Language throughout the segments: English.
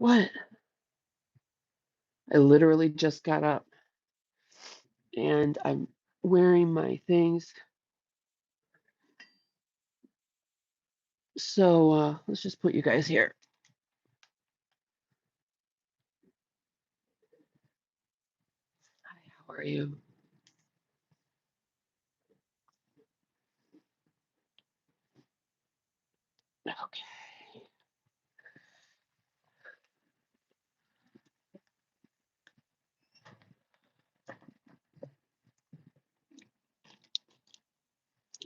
What? I literally just got up and I'm wearing my things. So let's just put you guys here. Hi, how are you? Okay.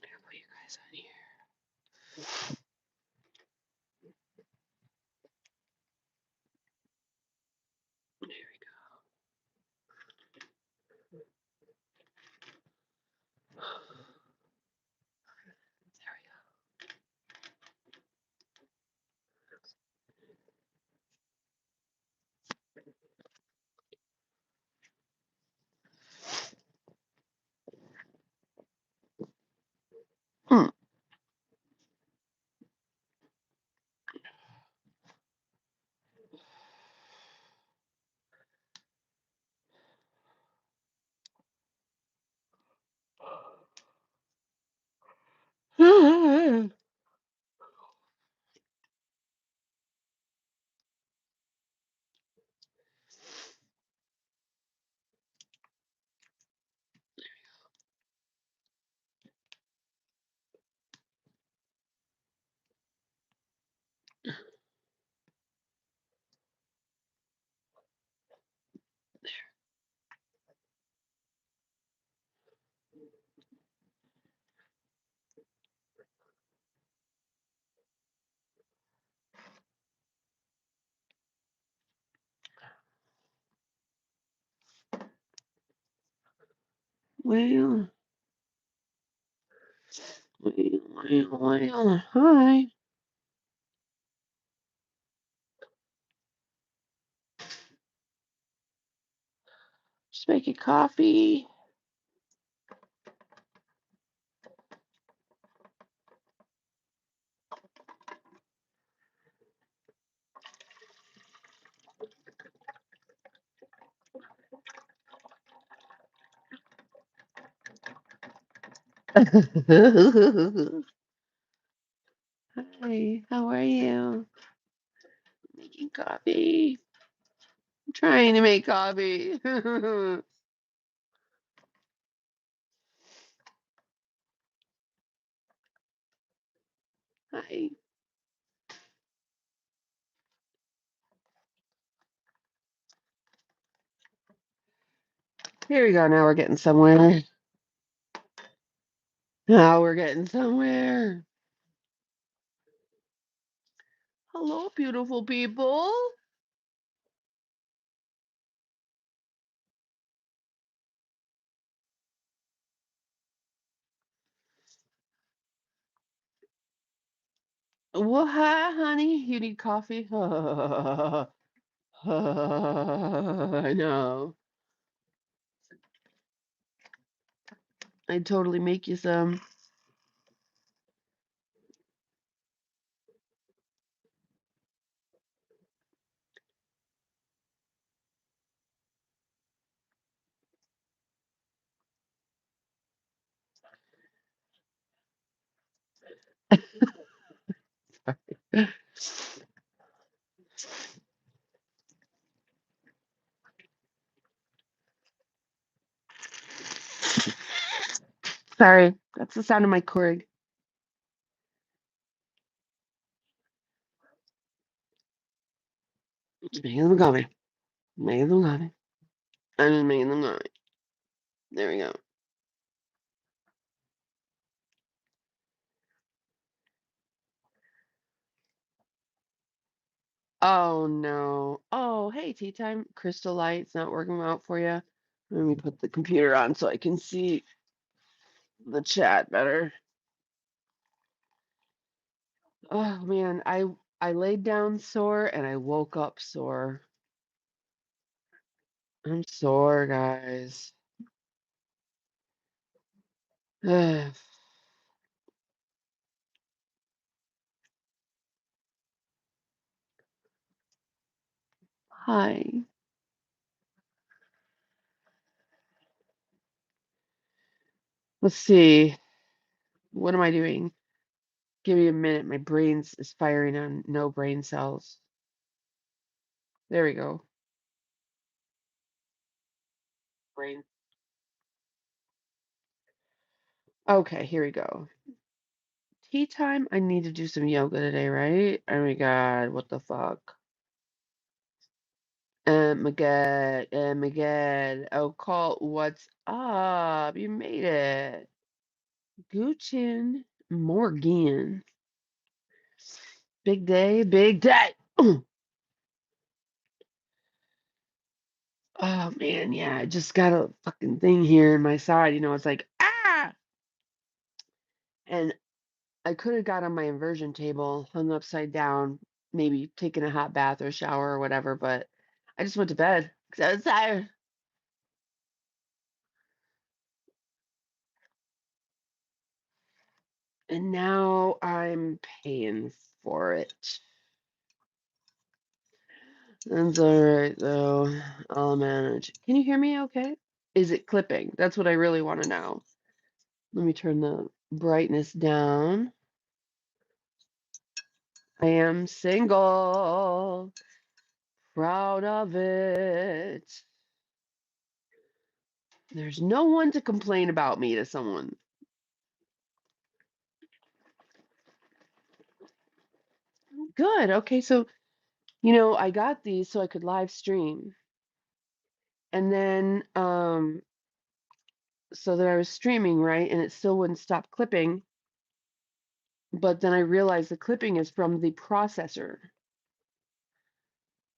I'll put you guys on here. There we go. There we go. Hmm. Well, hi. Just making coffee. Hi, how are you? Making coffee. I'm trying to make coffee. Hi. Here we go. Now we're getting somewhere. Now we're getting somewhere. Hello, beautiful people. Well, hi, honey. You need coffee? I know. I'd totally make you some. Sorry, that's the sound of my Keurig. Making them coffee. Making them coffee. I'm just making them coffee. There we go. Oh no. Oh, hey, tea time. Crystal light's not working out for you. Let me put the computer on so I can see the chat better. Oh man, I laid down sore and I woke up sore. I'm sore, guys. Ugh. Hi. Let's see. What am I doing? Give me a minute. My brain's is firing on no brain cells. There we go. Brain. Okay, here we go. Tea time. I need to do some yoga today, right? Oh my God, what the fuck? My God, oh my God. Oh, call, what's up? You made it. Guten Morgen. Big day, big day. Oh man, yeah, I just got a fucking thing here in my side, it's like, ah! And I could have got on my inversion table, hung upside down, maybe taken a hot bath or shower or whatever, but I just went to bed because I was tired. And now I'm paying for it. That's all right, though. I'll manage. Can you hear me okay? Is it clipping? That's what I really want to know. Let me turn the brightness down. I am single, proud of it. There's no one to complain about me to someone. Good. Okay, so I got these so I could live stream. And then so that I was streaming, right? And it still wouldn't stop clipping. But then I realized the clipping is from the processor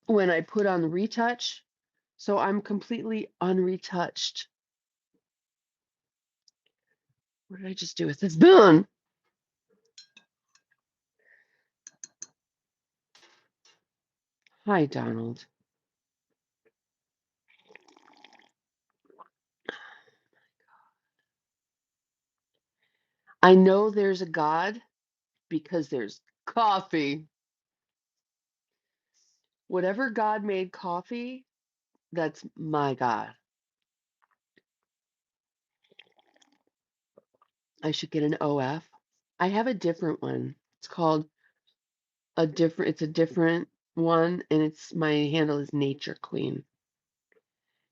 when I put on the retouch. So I'm completely unretouched. What did I just do with this spoon? Hi, Donald. I know there's a God because there's coffee. Whatever God made coffee, that's my God. I should get an OF. I have a different one. It's called it's a different one, and my handle is Nature Queen.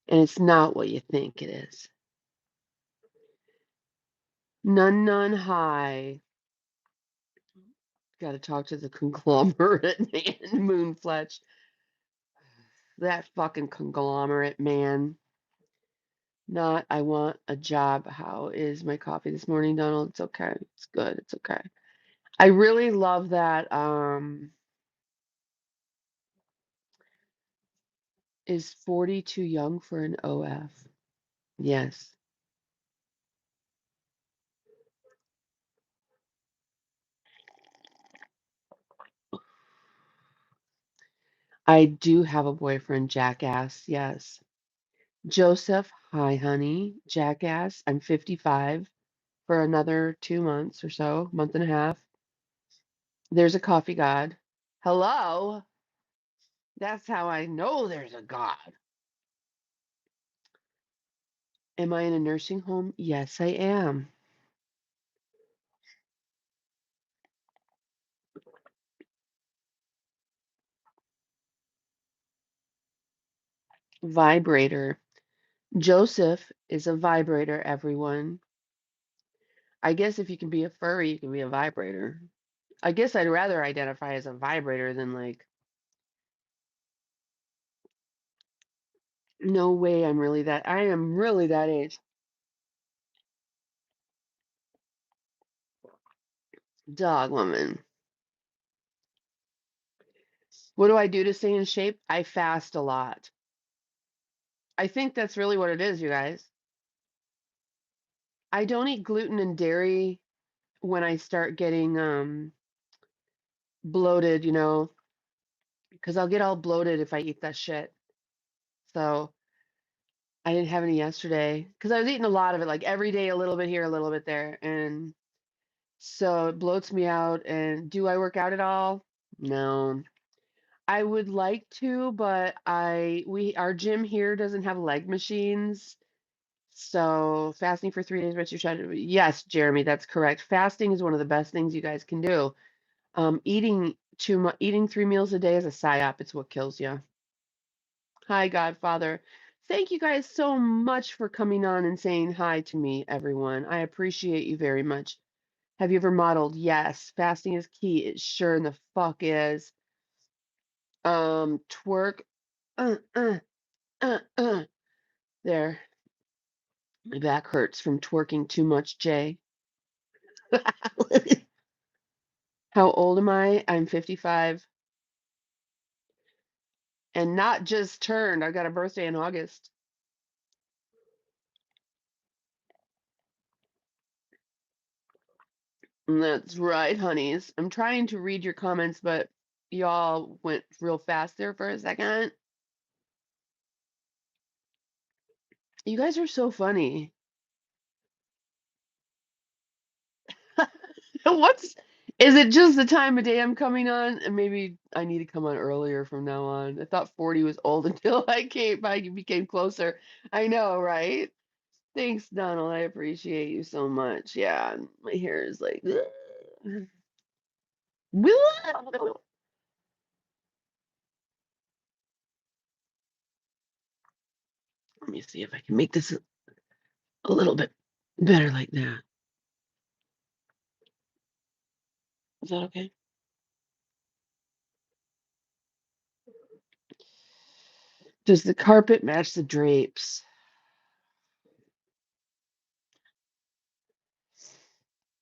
And it's not what you think it is. None high. Got to talk to the conglomerate man, Moonfletch. That fucking conglomerate man. Not, I want a job. How is my coffee this morning, Donald? It's okay. It's good. It's okay. I really love that. Is 40 too young for an OF? Yes. I do have a boyfriend, jackass. Yes. Joseph, hi, honey. Jackass. I'm 55 for another 2 months or so, month and a half. There's a coffee god. Hello. That's how I know there's a God. Am I in a nursing home? Yes, I am. Vibrator. Joseph is a vibrator, everyone. I guess if you can be a furry, you can be a vibrator. I guess I'd rather identify as a vibrator than like, no way I'm really that. I am really that age. Dog woman. What do I do to stay in shape? I fast a lot. I think that's really what it is, you guys. I don't eat gluten and dairy when I start getting bloated, because I'll get all bloated if I eat that shit. So I didn't have any yesterday because I was eating a lot of it, like every day, a little bit here, a little bit there. And so it bloats me out. And do I work out at all? No. I would like to, but our gym here doesn't have leg machines. So fasting for 3 days, what you're trying to, yes, Jeremy, that's correct. Fasting is one of the best things you guys can do. Eating too much, eating 3 meals a day is a psyop. It's what kills you. Hi, Godfather. Thank you guys so much for coming on and saying hi to me, everyone. I appreciate you very much. Have you ever modeled? Yes. Fasting is key. It sure in the fuck is. Twerk. Uh, uh, uh. There. My back hurts from twerking too much, Jay. How old am I? I'm 55 and not just turned. I got a birthday in August. That's right, honeys. I'm trying to read your comments, but y'all went real fast there for a second. You guys are so funny. What's is it just the time of day I'm coming on? And maybe I need to come on earlier from now on. I thought 40 was old until I became closer. I know, right? Thanks, Donald. I appreciate you so much. Yeah, and my hair is like let me see if I can make this a little bit better like that. Is that okay? Does the carpet match the drapes?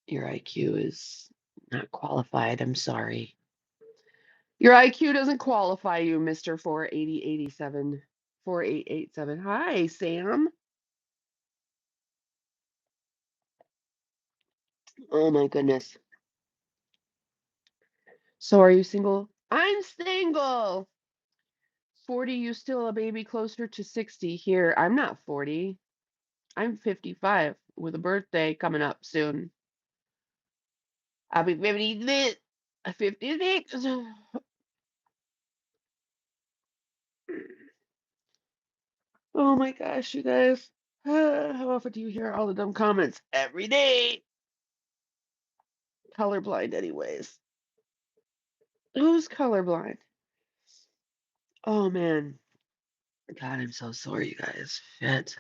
Your IQ is not qualified. I'm sorry. Your IQ doesn't qualify you, Mr. 48087. 4887. Hi, Sam. Oh my goodness. So are you single? I'm single. 40, you still a baby closer to 60 here. I'm not 40. I'm 55 with a birthday coming up soon. I'll be 56. 56. Oh my gosh, you guys. How often do you hear all the dumb comments? Every day. Colorblind, anyways. Who's colorblind? Oh man. God, I'm so sorry, you guys. Shit.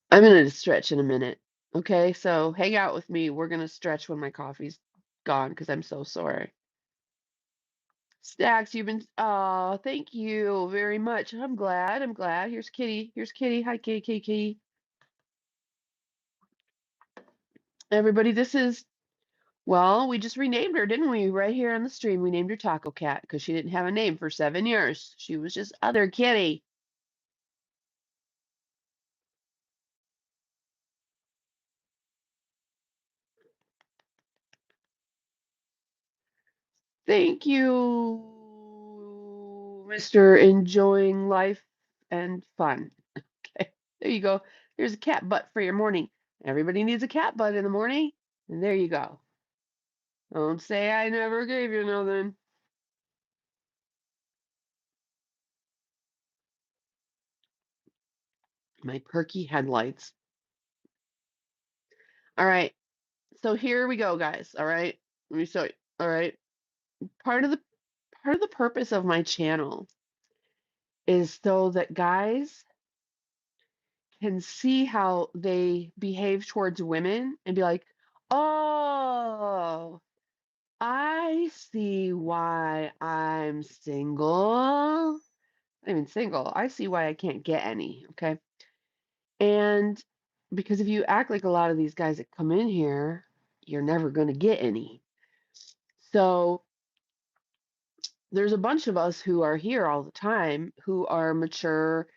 I'm gonna stretch in a minute. Okay, so hang out with me. We're gonna stretch when my coffee's gone because I'm so sorry. Stacks, you've been thank you very much. I'm glad. I'm glad. Here's Kitty. Here's Kitty. Hi, Kitty, Kitty, Kitty. Everybody, this is well, we just renamed her, didn't we? Right here on the stream. We named her Taco Cat because she didn't have a name for 7 years. She was just other kitty. Thank you, Mr. Enjoying Life and Fun. Okay, there you go. There's a cat butt for your morning. Everybody needs a cat butt in the morning. And there you go. Don't say I never gave you nothing. My perky headlights. All right. So here we go, guys. All right. Let me show you. All right. Part of the part of the purpose of my channel is so that guys can see how they behave towards women and be like, oh, I see why I'm single. Not even single. I see why I can't get any. Okay. And because if you act like a lot of these guys that come in here, you're never going to get any. So there's a bunch of us who are here all the time who are mature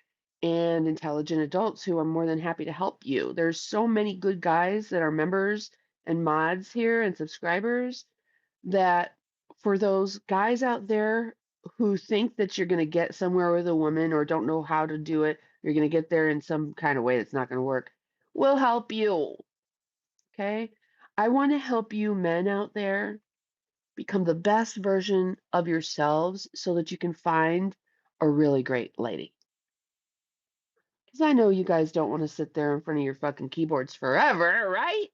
and intelligent adults who are more than happy to help you. There's so many good guys that are members and mods here and subscribers that for those guys out there who think that you're going to get somewhere with a woman or don't know how to do it, you're going to get there in some kind of way that's not going to work, we'll help you. Okay? I want to help you men out there Become the best version of yourselves so that you can find a really great lady. Because I know you guys don't want to sit there in front of your fucking keyboards forever, right?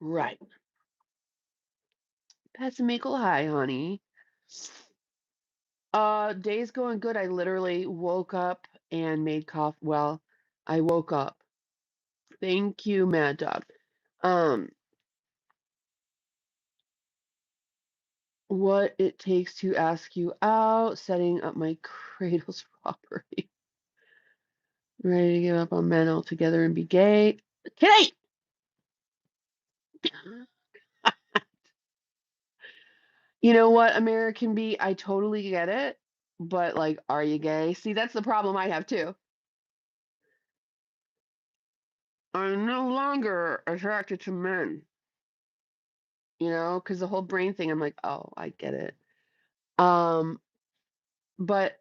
Right. Pessimical hi, honey. Day's going good. I literally woke up and made coffee. Well, I woke up. Thank you, Mad Dog. Um, what it takes to ask you out, setting up my cradles properly. Ready to give up on men altogether and be gay. Kitty! You know what, American B, I totally get it, but like, are you gay? See, that's the problem I have too. I'm no longer attracted to men, because the whole brain thing, I'm like, oh, I get it. Um, but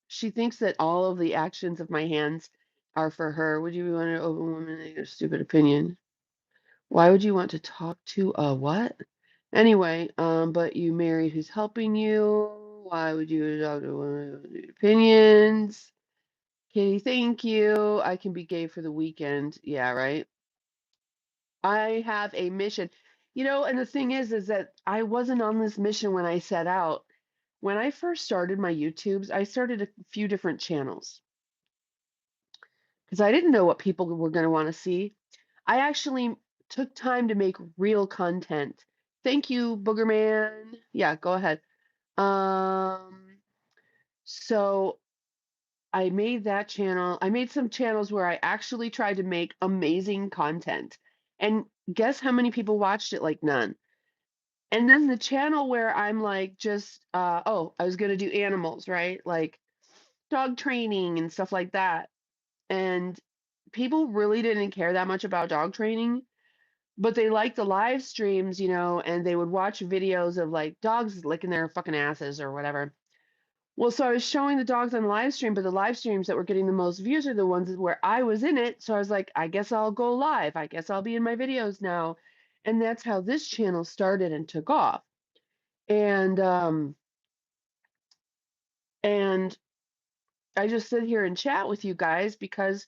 she thinks that all of the actions of my hands are for her. Would you want an open woman in your stupid opinion? Why would you want to talk to a what? Anyway, but you married who's helping you. Why would you talk to one of your opinions? Kitty, thank you. I can be gay for the weekend. Yeah, right. I have a mission. And the thing is that I wasn't on this mission when I set out. When I first started my YouTubes, I started a few different channels because I didn't know what people were going to want to see. I actually took time to make real content. Thank you, Boogerman. Yeah, go ahead. So I made that channel. I made some channels where I actually tried to make amazing content. And guess how many people watched it? Like none. And then the channel where I'm like just I was gonna do animals, right? Like dog training and stuff like that. And people really didn't care that much about dog training, but they liked the live streams, and they would watch videos of like dogs licking their fucking asses or whatever. Well, so I was showing the dogs on live stream, but the live streams that were getting the most views are the ones where I was in it. So I was like, I guess I'll go live. I guess I'll be in my videos now. And that's how this channel started and took off. And I just sit here and chat with you guys because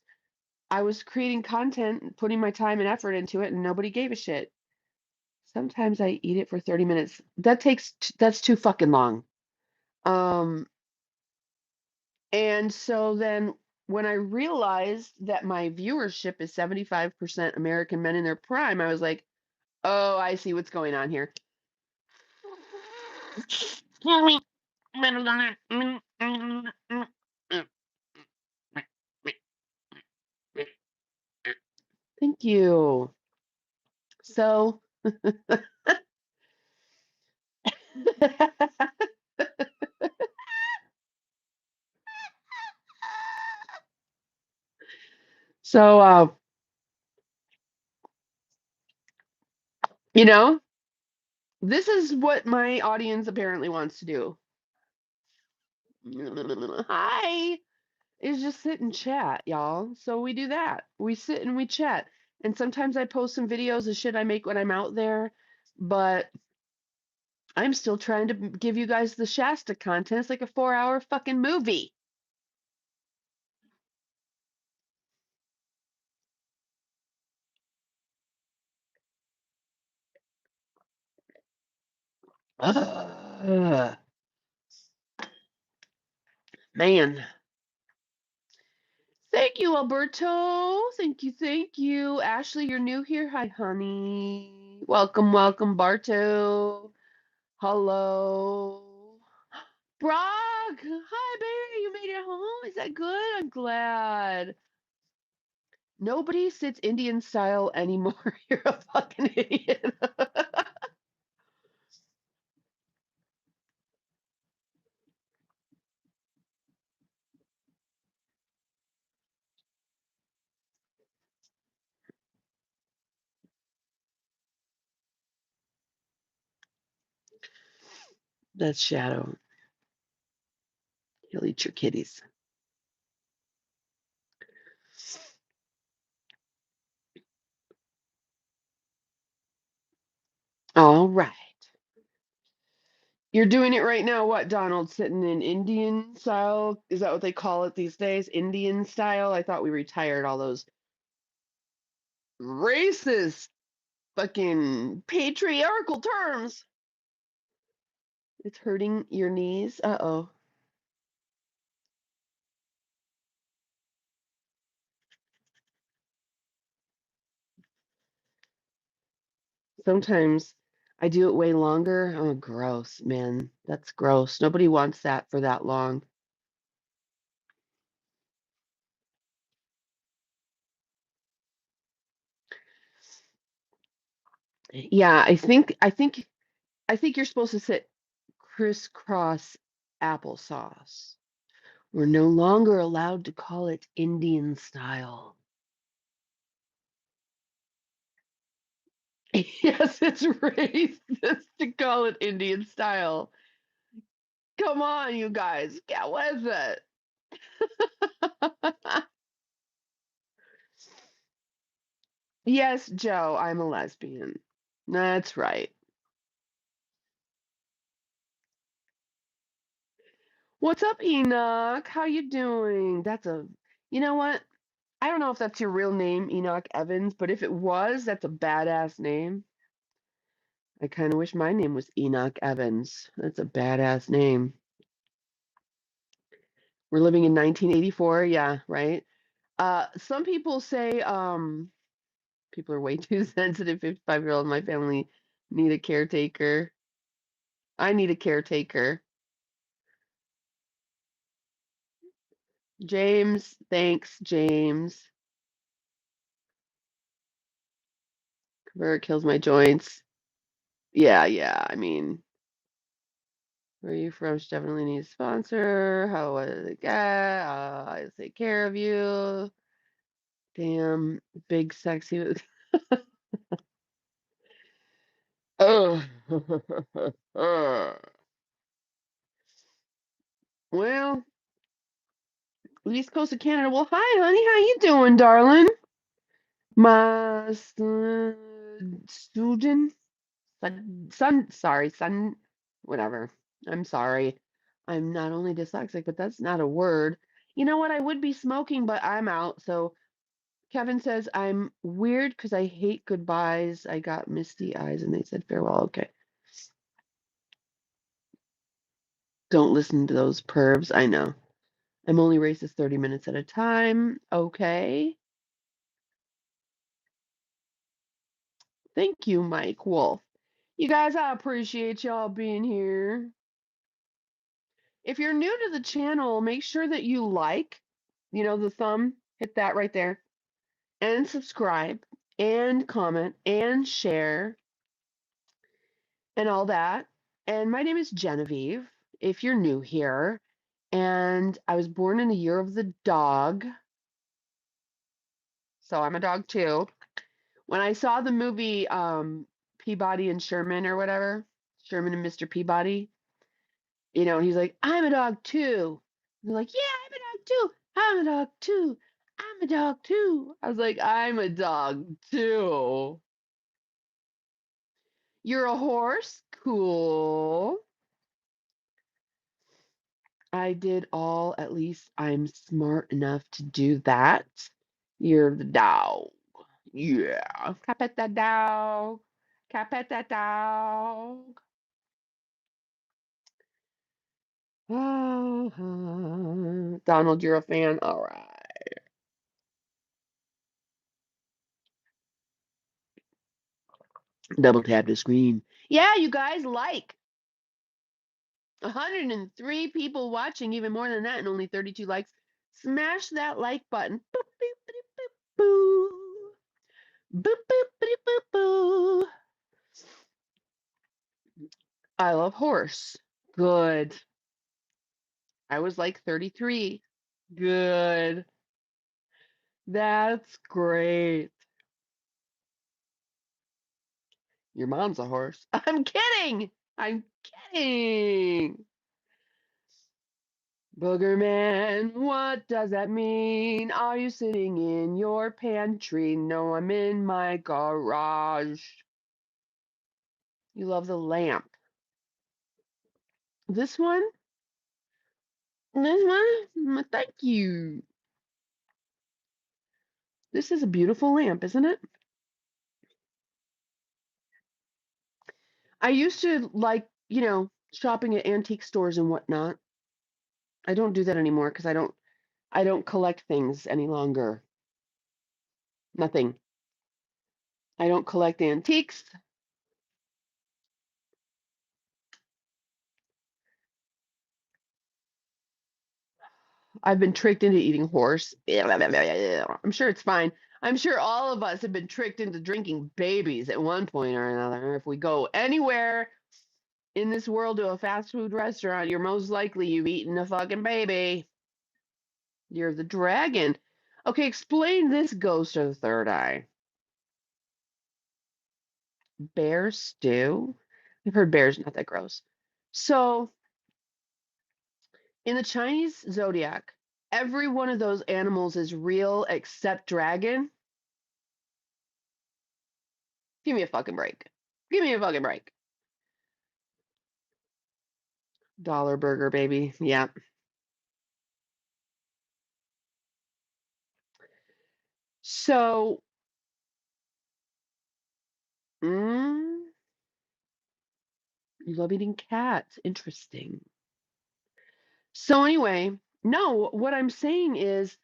I was creating content and putting my time and effort into it and nobody gave a shit. Sometimes I eat it for 30 minutes. That's too fucking long. Um And so then when I realized that my viewership is 75% American men in their prime, I was like, oh, I see what's going on here. Thank you. So, so, you know, this is what my audience apparently wants to do. Hi. Is just sit and chat, y'all. So we do that. We sit and we chat. And sometimes I post some videos of shit I make when I'm out there, but I'm still trying to give you guys the Shasta content. It's like a 4-hour fucking movie. Ugh. Man. Thank you, Alberto. Thank you, thank you. Ashley, you're new here. Hi, honey. Welcome, welcome, Barto. Hello. Brock, hi, baby. You made it home. Is that good? I'm glad. Nobody sits Indian style anymore. You're a fucking idiot. That's Shadow. He'll eat your kitties. All right. You're doing it right now. What, Donald? Sitting in Indian style? Is that what they call it these days? Indian style? I thought we retired all those racist, fucking patriarchal terms. It's hurting your knees. Uh-oh. Sometimes I do it way longer. Oh, gross, man. That's gross. Nobody wants that for that long. Yeah, I think you're supposed to sit crisscross applesauce. We're no longer allowed to call it Indian style. Yes, it's racist to call it Indian style. Come on, you guys, get with it. Yes, Joe, I'm a lesbian. That's right. What's up, Enoch? How you doing? You know what? I don't know if that's your real name, Enoch Evans, but if it was, that's a badass name. I kind of wish my name was Enoch Evans. That's a badass name. We're living in 1984, yeah, right? Some people say people are way too sensitive. 55-year-old, my family need a caretaker. I need a caretaker. James, thanks, James. Convert kills my joints. Yeah, yeah. I mean, where are you from? She definitely needs a sponsor. How was it get? I take care of you. Damn, big sexy. Oh. Well, East Coast of Canada. Well, hi, honey. How you doing, darling? My student, son, whatever. I'm sorry. I'm not only dyslexic, but that's not a word. You know what? I would be smoking, but I'm out. So Kevin says I'm weird because I hate goodbyes. I got misty eyes and they said farewell. Okay. Don't listen to those pervs. I know. I'm only racist 30 minutes at a time. Okay. Thank you, Mike Wolf. You guys, I appreciate y'all being here. If you're new to the channel, make sure that you like, the thumb, hit that right there, and subscribe, and comment, and share, and all that. And my name is Genevieve, if you're new here. And I was born in the year of the dog, so I'm a dog too. When I saw the movie Peabody and Sherman or whatever, Sherman and Mr. Peabody, and he's like, I'm a dog too. And they're like, yeah, I'm a dog too. I'm a dog too. I'm a dog too. I was like, I'm a dog too. You're a horse? Cool. I did all, at least I'm smart enough to do that. You're the dog. Yeah. Capet that dog. Capet that dog. Donald, you're a fan? All right. Double tap the screen. Yeah, you guys, 103 people watching, even more than that, and only 32 likes. Smash that like button. Boop, boop, boop, boop, boo. Boop, boop, boop, boop, boo. I love horse. Good. I was like 33. Good. That's great. Your mom's a horse. I'm kidding. I'm kidding. Boogerman, what does that mean? Are you sitting in your pantry? No, I'm in my garage. You love the lamp. This one? This one? Thank you. This is a beautiful lamp, isn't it? I used to like, shopping at antique stores and whatnot. I don't do that anymore because I don't collect things any longer. Nothing. I don't collect antiques. I've been tricked into eating horse. I'm sure it's fine. I'm sure all of us have been tricked into drinking babies at one point or another. If we go anywhere in this world to a fast food restaurant, you're most likely you've eaten a fucking baby. You're the dragon. Okay, explain this ghost of the third eye. Bear stew? I've heard bear's not that gross. So, in the Chinese zodiac, every one of those animals is real except dragon. Give me a fucking break. Give me a fucking break. Dollar burger, baby. Yeah. So, you love eating cats. Interesting. So, anyway, no, what I'm saying is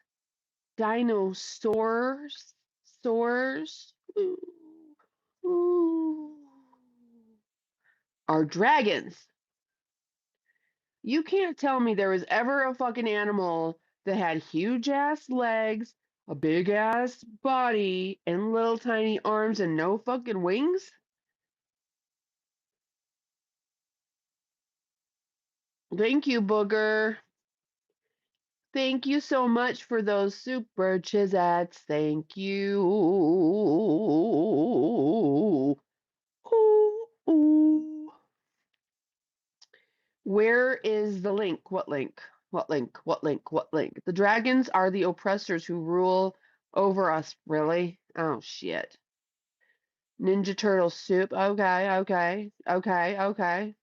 dinosaurs, soars, ooh, are dragons. You can't tell me there was ever a fucking animal that had huge ass legs, a big ass body, and little tiny arms and no fucking wings? Thank you, Booger. Thank you so much for those super chisats. Thank you. Ooh, ooh. Where is the link? What link? What link? What link? What link? The dragons are the oppressors who rule over us, really? Oh, shit. Ninja Turtle soup. Okay, okay, okay, okay.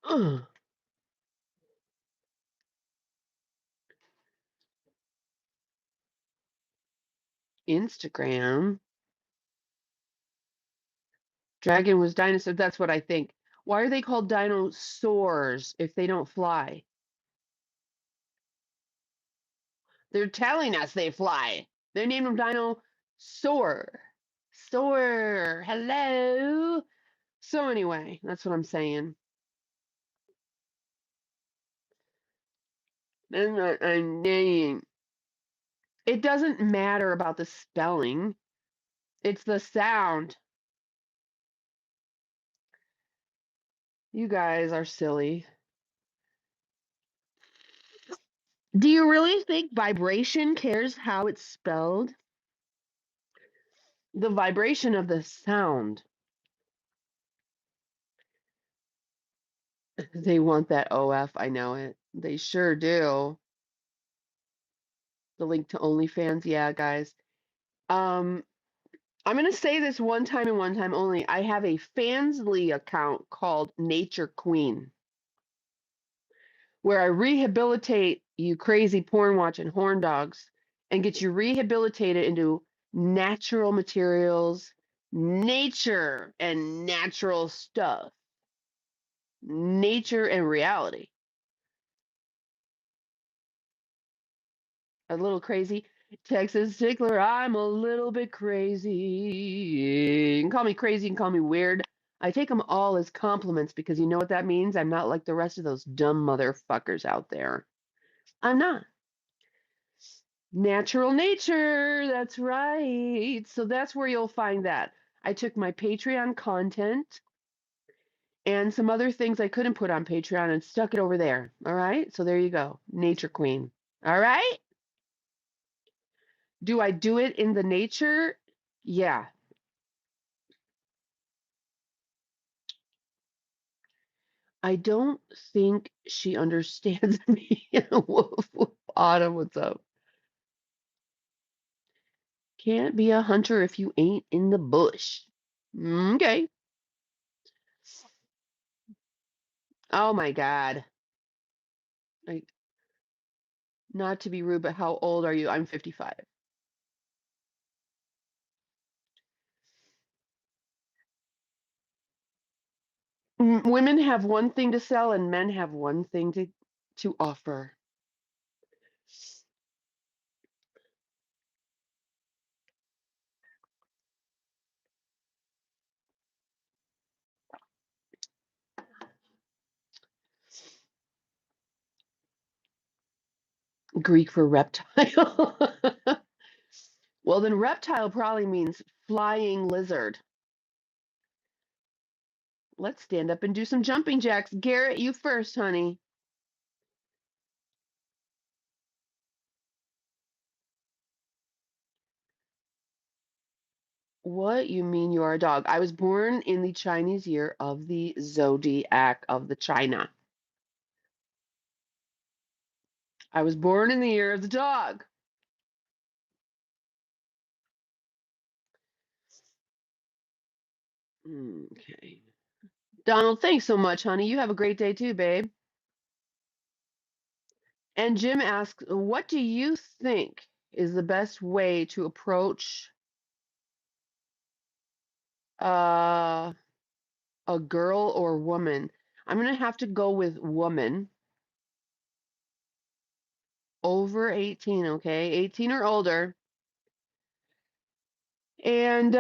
Ugh. Instagram. Dragon was dinosaur. That's what I think. Why are they called dinosaurs if they don't fly? They're telling us they fly. They named them Dinosaur. Soar. Hello. So anyway, that's what I'm saying. That's what I'm saying. It doesn't matter about the spelling. It's the sound. You guys are silly. Do you really think vibration cares how it's spelled? The vibration of the sound. They want that OF, I know it. They sure do. The link to OnlyFans, yeah, guys. Um, I'm gonna say this one time and one time only. I have a Fansly account called Nature Queen, where I rehabilitate you crazy porn watching horn dogs and get you rehabilitated into natural materials, nature and natural stuff, nature and reality. A little crazy. Texas Tickler, I'm a little bit crazy. You can call me crazy, you can call me weird. I take them all as compliments because you know what that means? I'm not like the rest of those dumb motherfuckers out there. I'm not. Natural nature, that's right. So that's where you'll find that. I took my Patreon content and some other things I couldn't put on Patreon and stuck it over there. All right? So there you go. Nature Queen. All right? Do I do it in the nature? Yeah. I don't think she understands me. Woof, woof. Autumn, what's up? Can't be a hunter if you ain't in the bush. Okay. Oh my God. Like, not to be rude, but how old are you? I'm 55. Women have one thing to sell and men have one thing to offer. Greek for reptile. Well, then reptile probably means flying lizard. Let's stand up and do some jumping jacks. Garrett, you first, honey. What you mean you are a dog? I was born in the Chinese year of the zodiac of the China. I was born in the year of the dog. Okay. Donald, thanks so much, honey. You have a great day too, babe. And Jim asks, what do you think is the best way to approach uh, a girl or woman? I'm gonna have to go with woman over 18, okay? 18 or older. And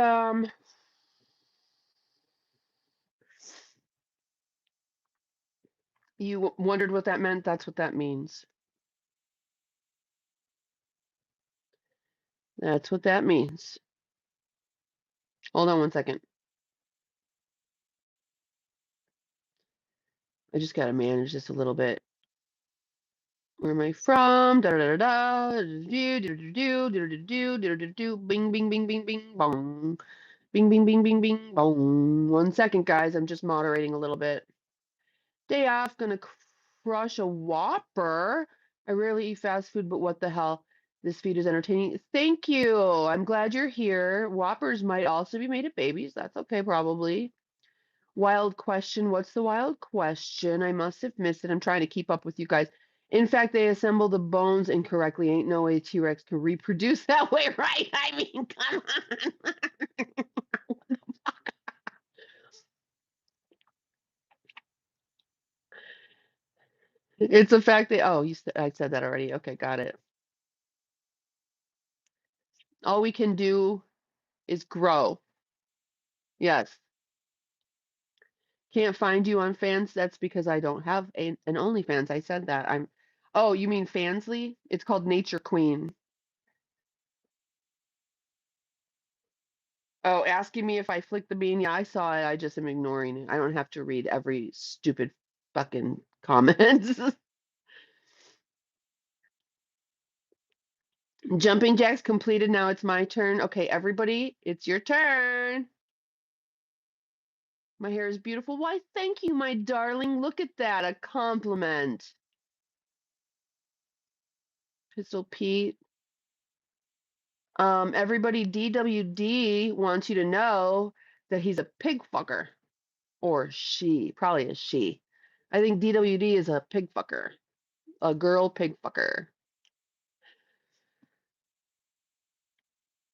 you wondered what that meant? That's what that means. That's what that means. Hold on one second. I just gotta manage this a little bit. Where am I from? Da da da da. Do do do do do do do do do do. Bing bing bing bing bing bong. Bing bing bing bing bing bong. 1 second, guys. I'm just moderating a little bit. Day off, gonna crush a Whopper. I rarely eat fast food, but what the hell? This feed is entertaining. Thank you. I'm glad you're here. Whoppers might also be made of babies. That's okay, probably. Wild question. What's the wild question? I must have missed it. I'm trying to keep up with you guys. In fact, they assemble the bones incorrectly. Ain't no way T-Rex can reproduce that way, right? I mean, come on. It's a fact that, oh, I said that already. Okay, got it. All we can do is grow. Yes. Can't find you on fans. That's because I don't have an OnlyFans. I said that. Oh, you mean Fansly? It's called Nature Queen. Oh, asking me if I flicked the bean. Yeah, I saw it. I just am ignoring it. I don't have to read every stupid fucking comment. Jumping jacks completed. Now it's my turn. Okay, everybody, it's your turn. My hair is beautiful. Why, thank you, my darling. Look at that. A compliment. Pistol Pete. Everybody, DWD wants you to know that he's a pig fucker. Or she. Probably a she. I think DWD is a pig fucker. A girl pig fucker.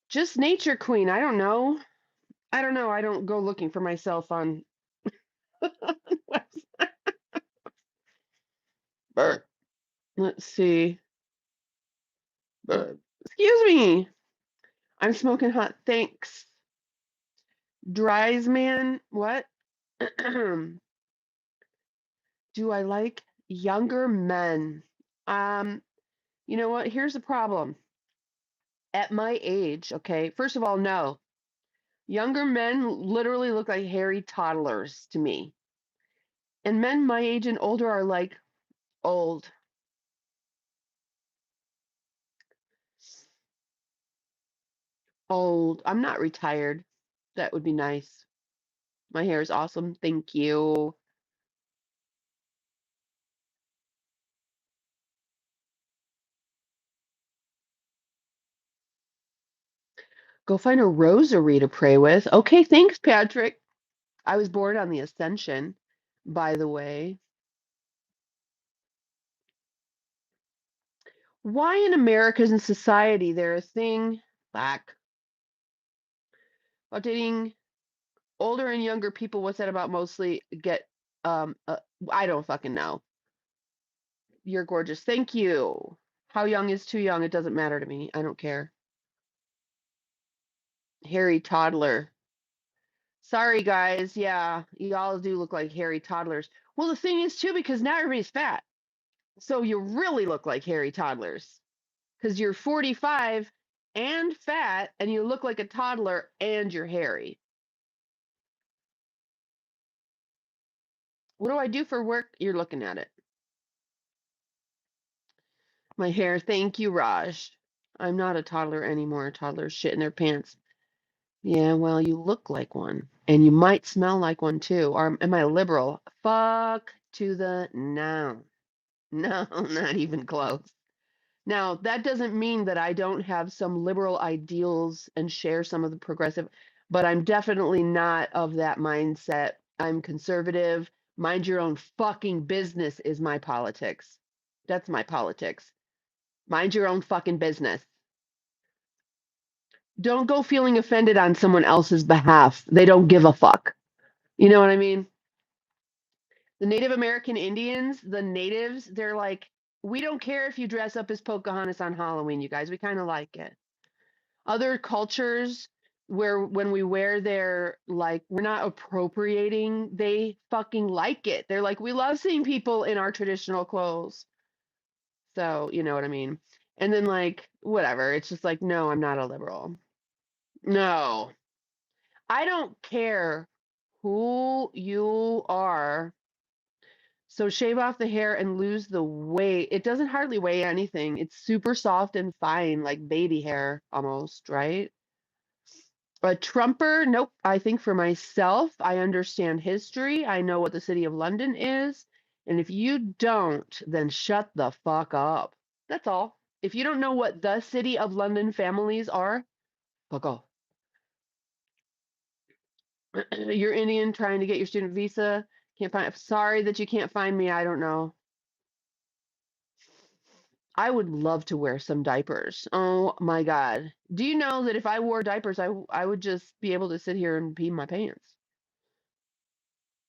Just Nature Queen. I don't know. I don't know. I don't go looking for myself on website. Burp. Let's see. Burp. Excuse me. I'm smoking hot. Thanks. Dries man. What? Do I like younger men? Um, you know what? Here's the problem. At my age, okay, first of all, no. Younger men literally look like hairy toddlers to me. And men my age and older are like old. Old. I'm not retired. That would be nice. My hair is awesome. Thank you. Go find a rosary to pray with. Okay, thanks, Patrick. I was born on the Ascension, by the way. Why in America's and society there a thing back about dating older and younger people? What's that about? Mostly get I don't fucking know. You're gorgeous. Thank you. How young is too young? It doesn't matter to me. I don't care. Hairy toddler. Sorry guys. Yeah, y'all do look like hairy toddlers. Well, the thing is too, because now everybody's fat. So you really look like hairy toddlers. Because you're 45 and fat and you look like a toddler and you're hairy. What do I do for work? You're looking at it. My hair. Thank you, Raj. I'm not a toddler anymore. Toddlers shit in their pants. Yeah, well, you look like one. And you might smell like one too. Or am I liberal? Fuck to the no. No, not even close. Now, that doesn't mean that I don't have some liberal ideals and share some of the progressive, but I'm definitely not of that mindset. I'm conservative. Mind your own fucking business is my politics. That's my politics. Mind your own fucking business. Don't go feeling offended on someone else's behalf. They don't give a fuck. You know what I mean? The Native American Indians, the natives, they're like, we don't care if you dress up as Pocahontas on Halloween, you guys. We kind of like it. Other cultures where when we wear their like we're not appropriating, they fucking like it. They're like, we love seeing people in our traditional clothes. So, you know what I mean? And then like whatever, it's just like, no, I'm not a liberal. No. I don't care who you are. So shave off the hair and lose the weight. It doesn't hardly weigh anything. It's super soft and fine, like baby hair almost, right? A Trumper, nope. I think for myself, I understand history. I know what the City of London is. And if you don't, then shut the fuck up. That's all. If you don't know what the City of London families are, fuck off. You're Indian trying to get your student visa. Can't find. Sorry that you can't find me. I don't know. I would love to wear some diapers. Oh my God. Do you know that if I wore diapers, I would just be able to sit here and pee my pants?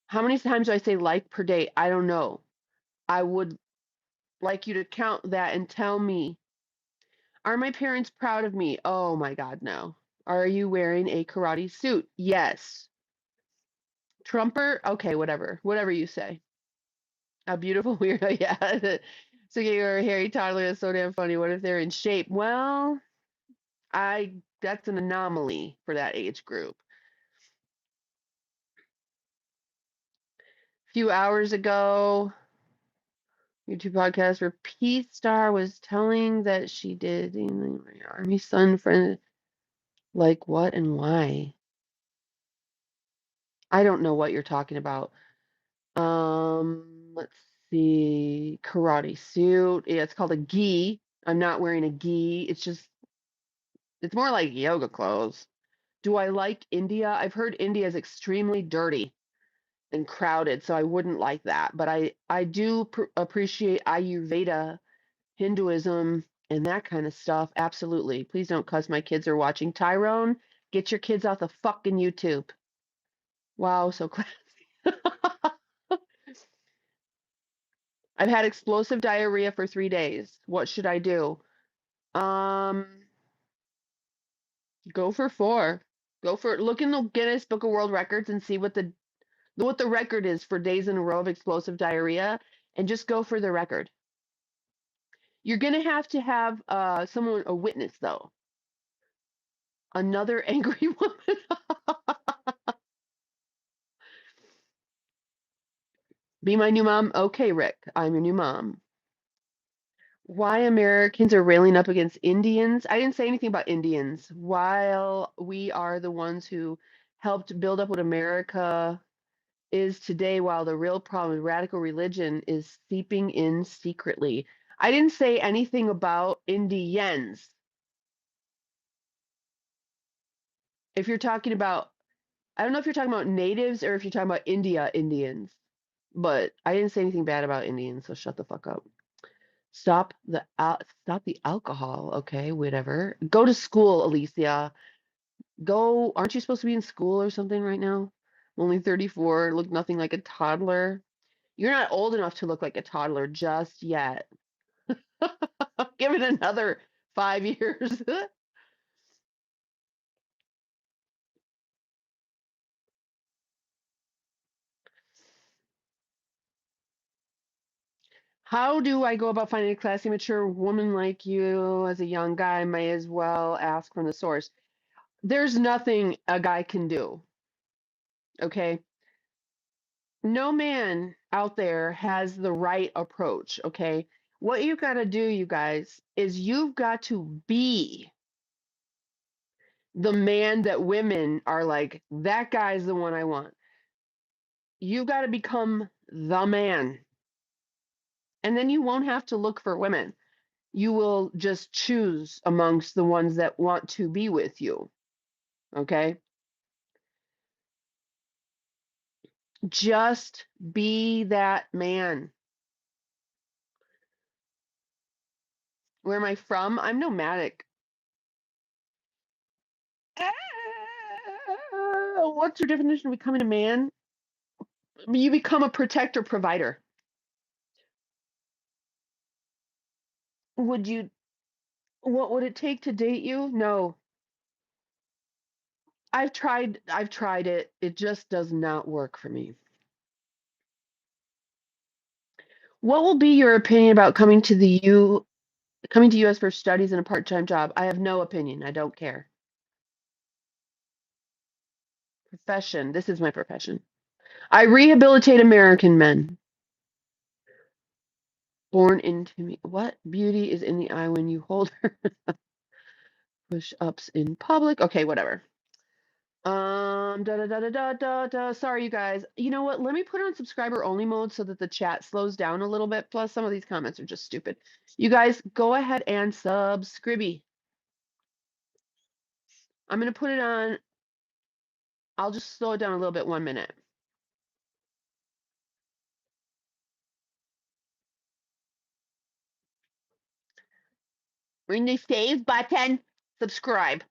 How many times do I say like per day? I don't know. I would like you to count that and tell me, are my parents proud of me? Oh my God, no. Are you wearing a karate suit? Yes. Trumper? Okay, whatever. Whatever you say. A beautiful weirdo, yeah. So you're a hairy toddler is so damn funny. What if they're in shape? Well, I that's an anomaly for that age group. A few hours ago, YouTube podcast where Peace Star was telling that she did my army son friend. Like what and why? I don't know what you're talking about. Let's see. Karate suit. Yeah, it's called a gi. I'm not wearing a gi. It's more like yoga clothes. Do I like India? I've heard India is extremely dirty and crowded, so I wouldn't like that. But I do appreciate Ayurveda, Hinduism, and that kind of stuff. Absolutely. Please don't cuss. My kids are watching. Tyrone, get your kids off the fucking YouTube. Wow, so classy. I've had explosive diarrhea for 3 days. What should I do? Um, go for 4. Go for look in the Guinness Book of World Records and see what the record is for days in a row of explosive diarrhea, and just go for the record. You're gonna have to have someone a witness though. Another angry woman. Be my new mom. Okay, Rick, I'm your new mom. Why Americans are railing up against Indians. I didn't say anything about Indians. While we are the ones who helped build up what America is today, while the real problem with radical religion is seeping in secretly. I didn't say anything about Indians. If you're talking about, I don't know if you're talking about natives or if you're talking about Indians, but I didn't say anything bad about Indians, so shut the fuck up. Stop the alcohol. Okay, whatever. Go to school, Alicia. Go. Aren't you supposed to be in school or something right now? Only 34. Look nothing like a toddler. You're not old enough to look like a toddler just yet. Give it another 5 years. How do I go about finding a classy, mature woman like you as a young guy? May as well ask from the source. There's nothing a guy can do, okay? No man out there has the right approach, okay? What you got to do, you guys, is you've got to be the man that women are like, that guy's the one I want. You've got to become the man. And then you won't have to look for women. You will just choose amongst the ones that want to be with you. Okay? Just be that man. Where am I from? I'm nomadic. What's your definition of becoming a man? You become a protector provider. Would you, what would it take to date you? No. I've tried it. It just does not work for me. What will be your opinion about coming to US for studies and a part-time job? I have no opinion. I don't care. Profession. This is my profession. I rehabilitate American men. Born into me. What? Beauty is in the eye when you hold her. Push-ups in public. Okay, whatever. Da da da da da da da. Sorry, you guys. You know what? Let me put it on subscriber only mode so that the chat slows down a little bit. Plus, some of these comments are just stupid. You guys, go ahead and subscribe. I'm gonna put it on. I'll just slow it down a little bit. 1 minute. Ring the save button. Subscribe.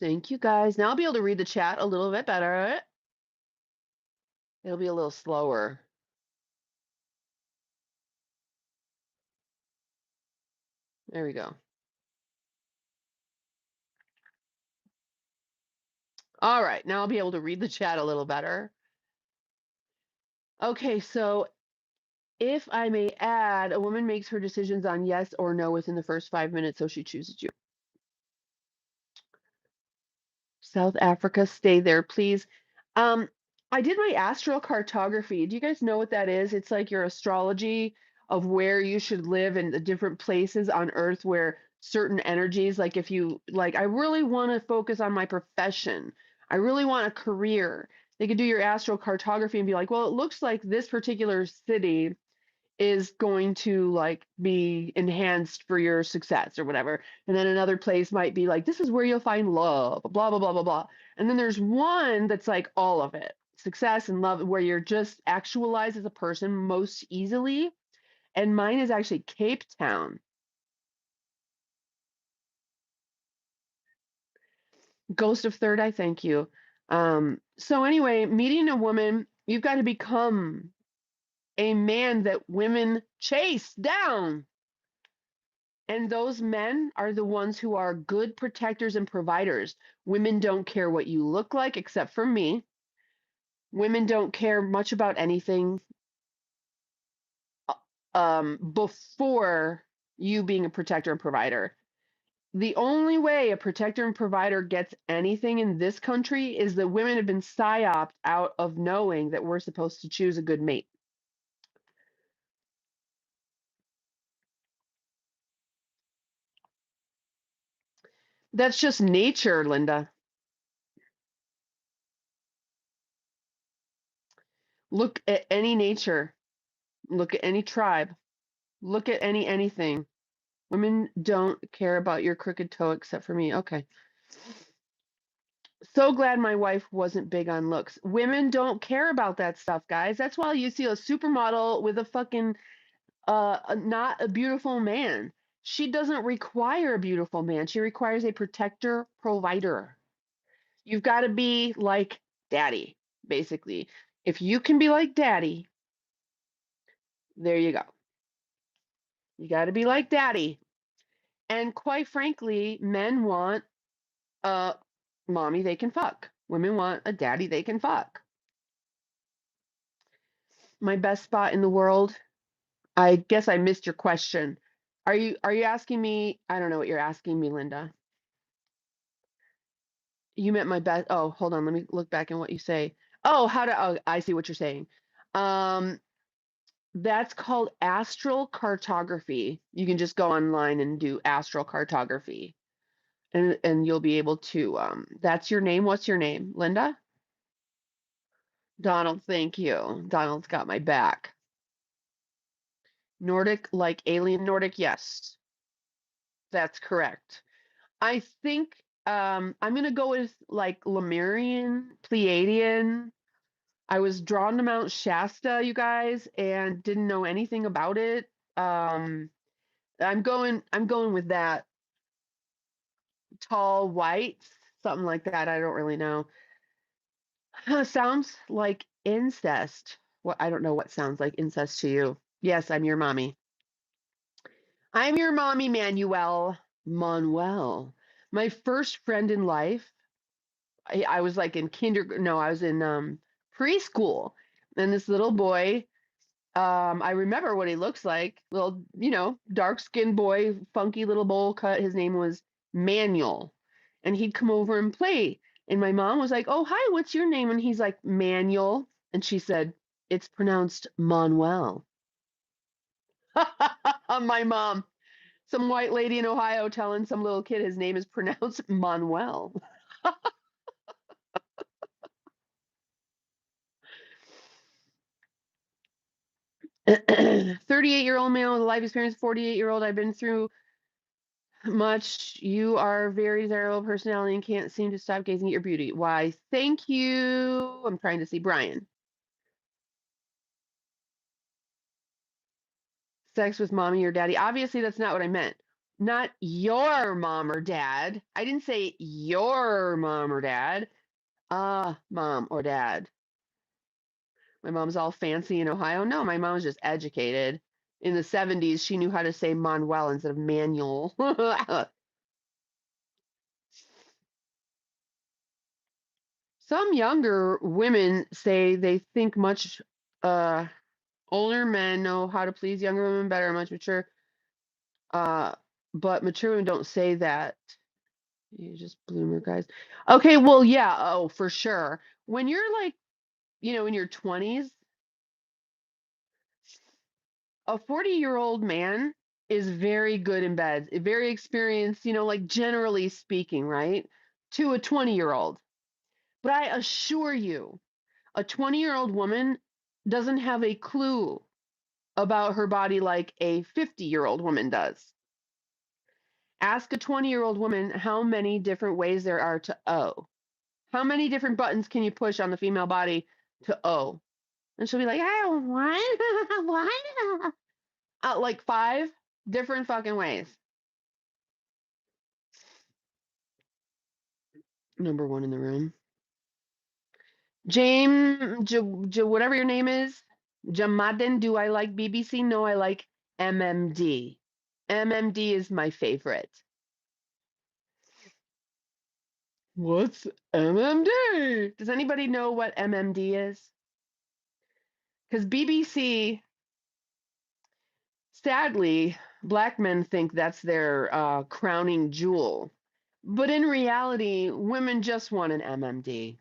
Thank you guys. Now I'll be able to read the chat a little bit better. It'll be a little slower. There we go. All right, now I'll be able to read the chat a little better. Okay, so if I may add, a woman makes her decisions on yes or no within the first 5 minutes, so she chooses you. South Africa, stay there, please. I did my astral cartography. Do you guys know what that is? It's like your astrology of where you should live and the different places on Earth where certain energies, like if you like, I really want to focus on my profession. I really want a career. They could do your astral cartography and be like, well, it looks like this particular city is going to like be enhanced for your success or whatever. And then another place might be like, this is where you'll find love, blah, blah, blah, blah, blah. And then there's one that's like all of it, success and love, where you're just actualized as a person most easily. And mine is actually Cape Town. Ghost of Third Eye, thank you. So anyway, meeting a woman, you've got to become a man that women chase down. And those men are the ones who are good protectors and providers. Women don't care what you look like, except for me. Women don't care much about anything before you being a protector and provider. The only way a protector and provider gets anything in this country is that women have been psyoped out of knowing that we're supposed to choose a good mate. That's just nature, Linda. Look at any nature. Look at any tribe. Look at anything. Women don't care about your crooked toe except for me. Okay. So glad my wife wasn't big on looks. Women don't care about that stuff, guys. That's why you see a supermodel with a fucking not a beautiful man. She doesn't require a beautiful man. She requires a protector, provider. You've got to be like daddy, basically. If you can be like daddy, there you go. You got to be like daddy. And quite frankly, men want a mommy they can fuck. Women want a daddy they can fuck. My best spot in the world. I guess I missed your question. Are you asking me? I don't know what you're asking me, Linda. You meant my best. Oh, hold on. Let me look back in what you say. Oh, oh, I see what you're saying. Um, that's called astral cartography. You can just go online and do astral cartography, and you'll be able to. That's your name. What's your name, Linda? Donald. Thank you. Donald's got my back. Nordic, like alien Nordic. Yes, that's correct. I think I'm gonna go with like Lemurian, Pleiadian. I was drawn to Mount Shasta, you guys, and didn't know anything about it. Um, I'm going with that. Tall white, something like that. I don't really know. Sounds like incest. What I don't know what sounds like incest to you. Yes, I'm your mommy. I'm your mommy, Manuel. Manuel. My first friend in life, I was like in kindergarten. No, I was in preschool. And this little boy, I remember what he looks like. Little, dark skinned boy, funky little bowl cut. His name was Manuel. And he'd come over and play. And my mom was like, "Oh, hi, what's your name?" And he's like, "Manuel." And she said, "It's pronounced Manuel." My mom, some white lady in Ohio telling some little kid his name is pronounced Manuel. 38-year-old male with a life experience, 48-year-old. I've been through much. You are very desirable personality and can't seem to stop gazing at your beauty. Why, thank you. I'm trying to see Brian. Sex with mommy or daddy. Obviously, that's not what I meant. Not your mom or dad. I didn't say your mom or dad. Mom or dad. My mom's all fancy in Ohio. No, my mom was just educated. In the 70s, she knew how to say Manuel instead of manual. Some younger women say they think much uh, older men know how to please younger women better, much mature. Uh, but mature women don't say that. You just bloomer guys. Okay, well, yeah, oh, for sure. When you're like, in your 20s, a 40-year-old man is very good in bed, very experienced, like generally speaking, right? To a 20-year-old. But I assure you, a 20-year-old woman doesn't have a clue about her body like a 50-year-old woman does. Ask a 20-year-old woman how many different ways there are to O. How many different buttons can you push on the female body to O? And she'll be like, oh, what? Like 5 different fucking ways. Number 1 in the room. James, whatever your name is, Jamadin, do I like BBC? No, I like MMD. MMD is my favorite. What's MMD? Does anybody know what MMD is? Because BBC, sadly, black men think that's their crowning jewel. But in reality, women just want an MMD.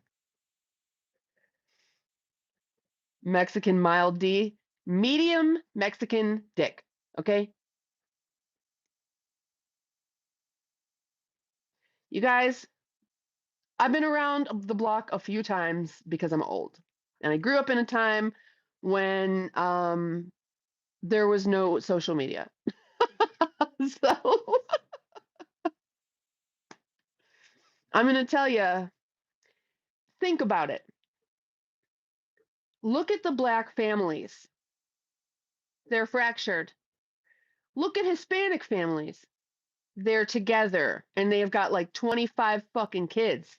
Mexican mild D, medium Mexican dick. Okay? You guys, I've been around the block a few times because I'm old. And I grew up in a time when there was no social media. So I'm going to tell you, Think about it. Look at the Black families. They're fractured. Look at Hispanic families. They're together and they've got like 25 fucking kids.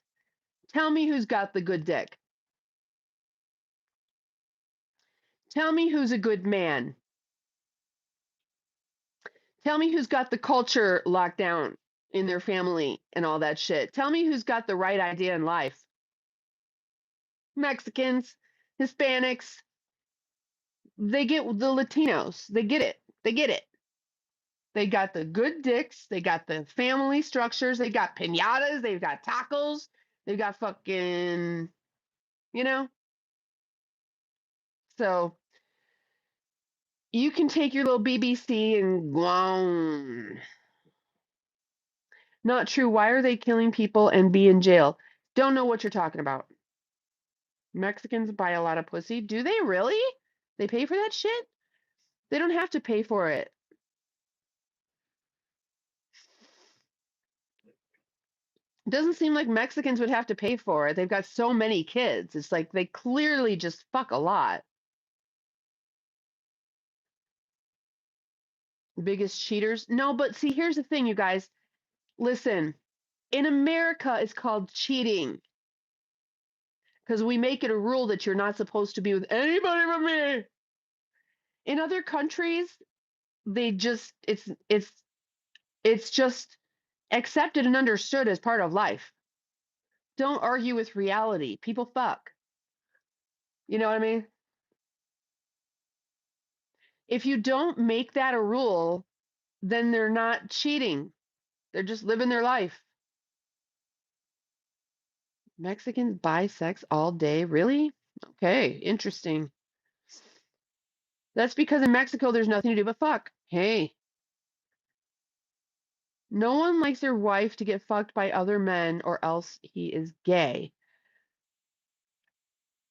Tell me who's got the good dick. Tell me who's a good man. Tell me who's got the culture locked down in their family and all that shit. Tell me who's got the right idea in life. Mexicans, Hispanics, they get the Latinos. They get it. They get it. They got the good dicks. They got the family structures. They got piñatas. They've got tacos. They've got fucking, you know? So you can take your little BBC and go on. Not true. Why are they killing people and be in jail? Don't know what you're talking about. Mexicans buy a lot of pussy. Do they really? They pay for that shit? They don't have to pay for it. It doesn't seem like Mexicans would have to pay for it. They've got so many kids. It's like they clearly just fuck a lot. Biggest cheaters? No, but see, here's the thing, you guys. Listen, in America, it's called cheating because we make it a rule that you're not supposed to be with anybody but me. In other countries, they just it's just accepted and understood as part of life. Don't argue with reality. People fuck. You know what I mean? If you don't make that a rule, then they're not cheating. They're just living their life. Mexicans buy sex all day? Really? Okay, interesting. That's because in Mexico there's nothing to do but fuck. Hey. No one likes their wife to get fucked by other men or else he is gay.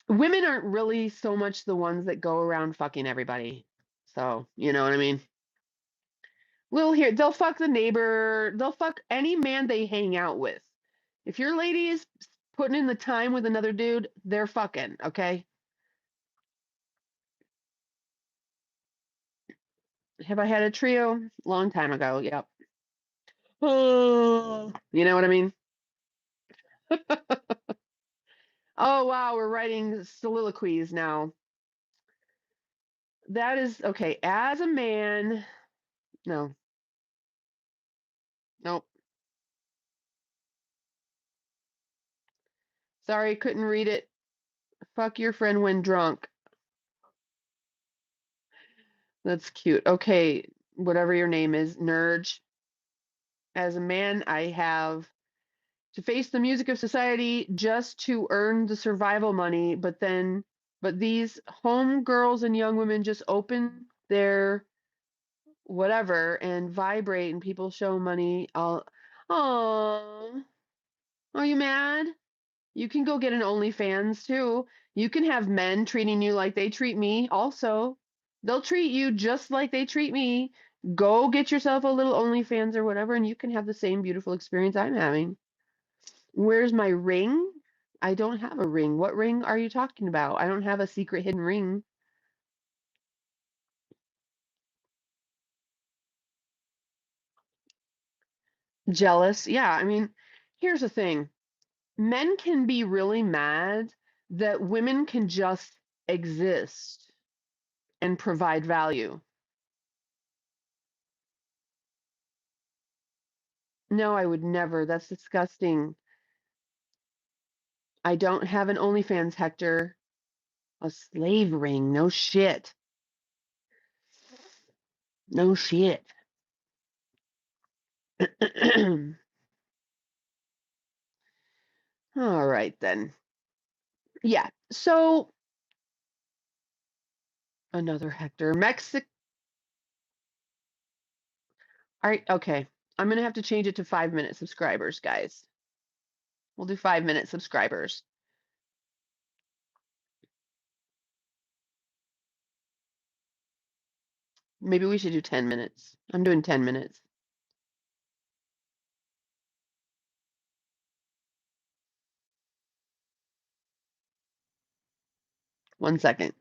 Women aren't really so much the ones that go around fucking everybody. So, you know what I mean? They'll fuck the neighbor, they'll fuck any man they hang out with. If your lady is putting in the time with another dude, they're fucking, okay? Have I had a trio? Long time ago, yep. Oh, you know what I mean? Oh, wow, we're writing soliloquies now. That is okay. As a man, no, nope. Sorry, couldn't read it. Fuck your friend when drunk. That's cute. Okay, whatever your name is, Nurge. As a man, I have to face the music of society just to earn the survival money, but these home girls and young women just open their whatever and vibrate and people show money. Oh, are you mad? You can go get an OnlyFans too. You can have men treating you like they treat me also. They'll treat you just like they treat me. Go get yourself a little OnlyFans or whatever, and you can have the same beautiful experience I'm having. Where's my ring? I don't have a ring. What ring are you talking about? I don't have a secret hidden ring. Jealous. Yeah, I mean, here's the thing. Men can be really mad that women can just exist and provide value. No, I would never. That's disgusting. I don't have an OnlyFans, Hector. A slave ring. No shit. No shit. All right then. Yeah. So another Hector. Mexico. All right. Okay. I'm gonna have to change it to 5-minute subscribers, guys. We'll do 5-minute subscribers. Maybe we should do 10 minutes. I'm doing 10 minutes. 1 second.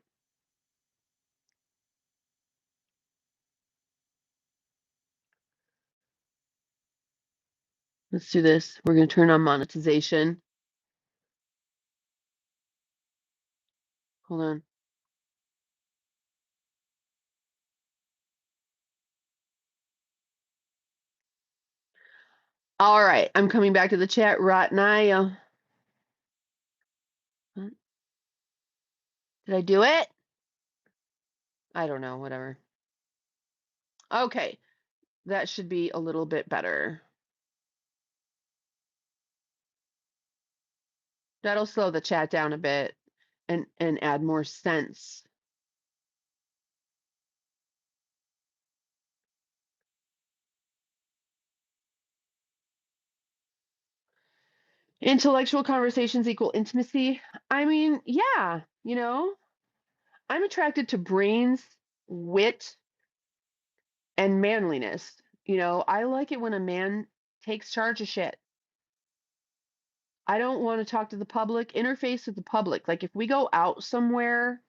Let's do this. We're going to turn on monetization. Hold on. All right, I'm coming back to the chat right now. Did I do it? I don't know, whatever. Okay, that should be a little bit better. That'll slow the chat down a bit and add more sense. Intellectual conversations equal intimacy. I mean, yeah, you know, I'm attracted to brains, wit, and manliness. You know, I like it when a man takes charge of shit. I don't want to talk to the public, interface with the public. Like if we go out somewhere,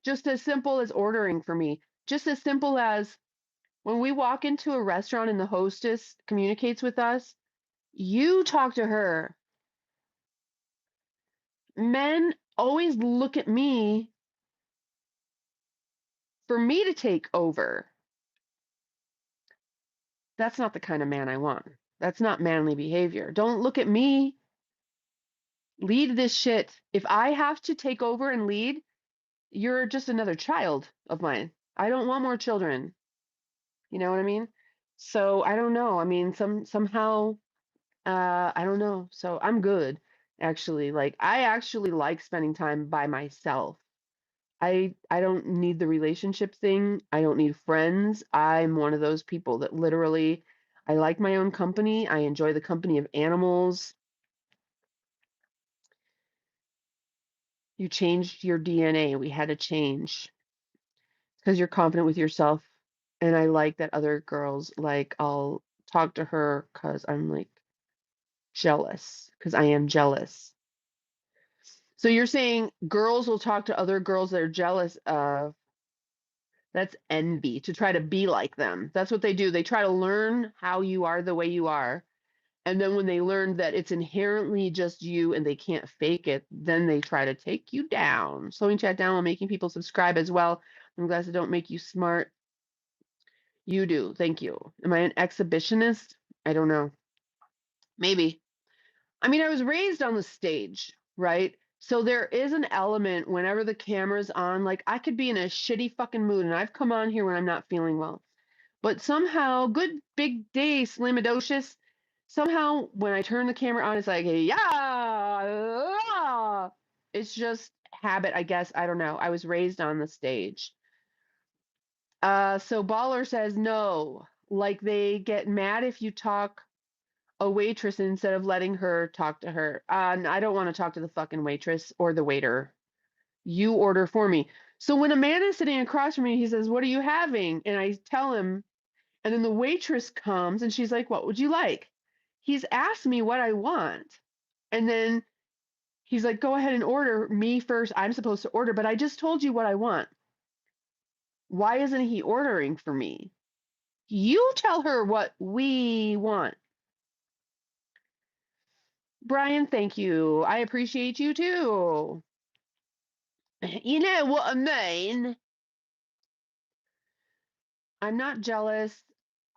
just as simple as ordering for me, just as simple as when we walk into a restaurant and the hostess communicates with us, you talk to her. Men always look at me for me to take over. That's not the kind of man I want. That's not manly behavior. Don't look at me. Lead this shit. If I have to take over and lead, you're just another child of mine. I don't want more children. You know what I mean? So I don't know. I mean, somehow I don't know. So I'm good actually. Like I actually like spending time by myself. I don't need the relationship thing. I don't need friends. I'm one of those people that literally I like my own company. I enjoy the company of animals. You changed your DNA. We had to change because you're confident with yourself. And I like that other girls, like, I'll talk to her because I'm like jealous, because I am jealous. So you're saying girls will talk to other girls they're jealous of. That's envy, to try to be like them. That's what they do. They try to learn how you are the way you are. And then when they learn that it's inherently just you and they can't fake it, then they try to take you down. Slowing chat down while making people subscribe as well. I'm glad they don't make you smart. You do. Thank you. Am I an exhibitionist? I don't know. Maybe. I mean, I was raised on the stage, right? So there is an element whenever the camera's on, like I could be in a shitty fucking mood and I've come on here when I'm not feeling well. But somehow, good big day, Slimadocious. Somehow, when I turn the camera on, it's like, yeah, ah. It's just habit, I guess. I don't know. I was raised on the stage. So Baller says no. Like they get mad if you talk a waitress instead of letting her talk to her. I don't want to talk to the fucking waitress or the waiter. You order for me. So when a man is sitting across from me, he says, "What are you having?" And I tell him, and then the waitress comes and she's like, "What would you like?" He's asked me what I want. And then he's like, "Go ahead and order me first. I'm supposed to order, but I just told you what I want. Why isn't he ordering for me? You tell her what we want." Brian, thank you. I appreciate you too. You know what I mean? I'm not jealous.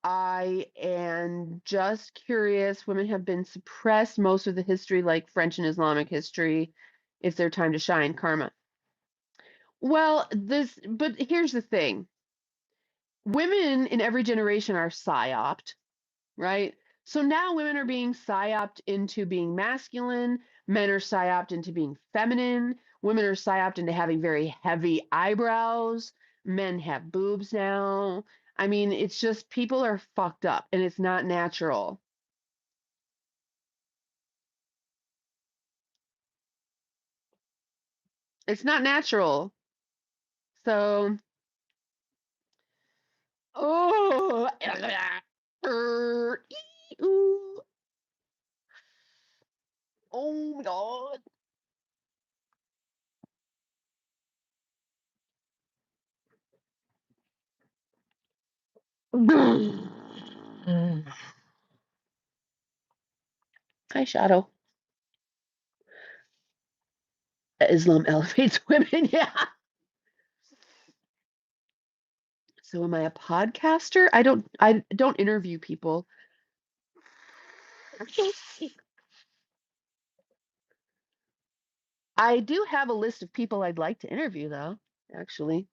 I am just curious. Women have been suppressed most of the history, like French and Islamic history. It's their time to shine, karma. Well, but here's the thing. Women in every generation are psyoped, right? So now women are being psyoped into being masculine, men are psyoped into being feminine, women are psyoped into having very heavy eyebrows, men have boobs now. I mean, it's just people are fucked up and it's not natural. It's not natural. So, oh, oh my God. Hi, Shadow. Islam elevates women. Yeah. So am I a podcaster? I don't interview people. I do have a list of people I'd like to interview though, actually.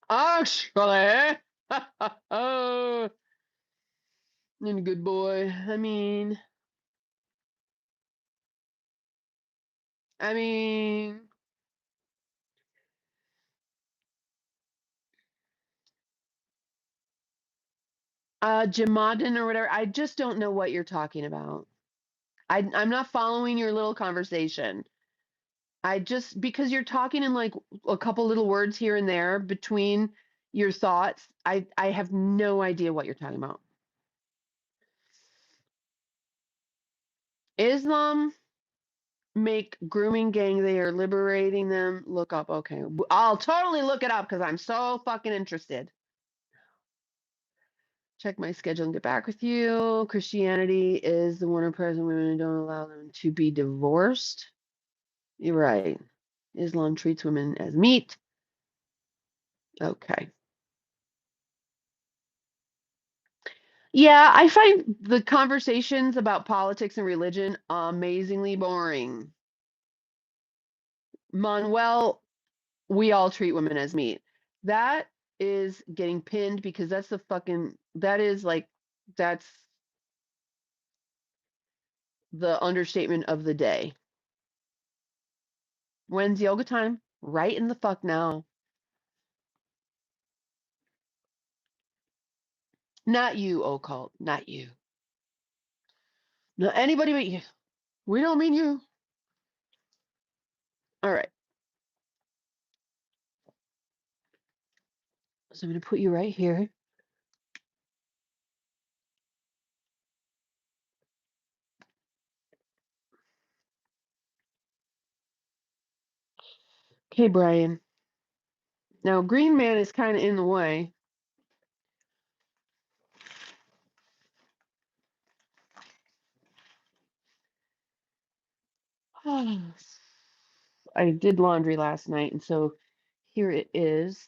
Actually. Oh, you're a good boy. I mean, Jamadin or whatever. I just don't know what you're talking about. I'm not following your little conversation. I just because you're talking in like a couple little words here and there between your thoughts, I have no idea what you're talking about. Islam make grooming gang. They are liberating them. Look up. Okay. I'll totally look it up because I'm so fucking interested. Check my schedule and get back with you. Christianity is the one of present women who don't allow them to be divorced. You're right. Islam treats women as meat. Okay. Yeah, I find the conversations about politics and religion amazingly boring. Manuel, we all treat women as meat. That is getting pinned because that's the understatement of the day. When's yoga time? Right in the fuck now. Not you, occult. Not you. Not anybody but you. We don't mean you. All right. So I'm going to put you right here. Okay, Brian. Now, Green Man is kind of in the way. I did laundry last night, and so here it is.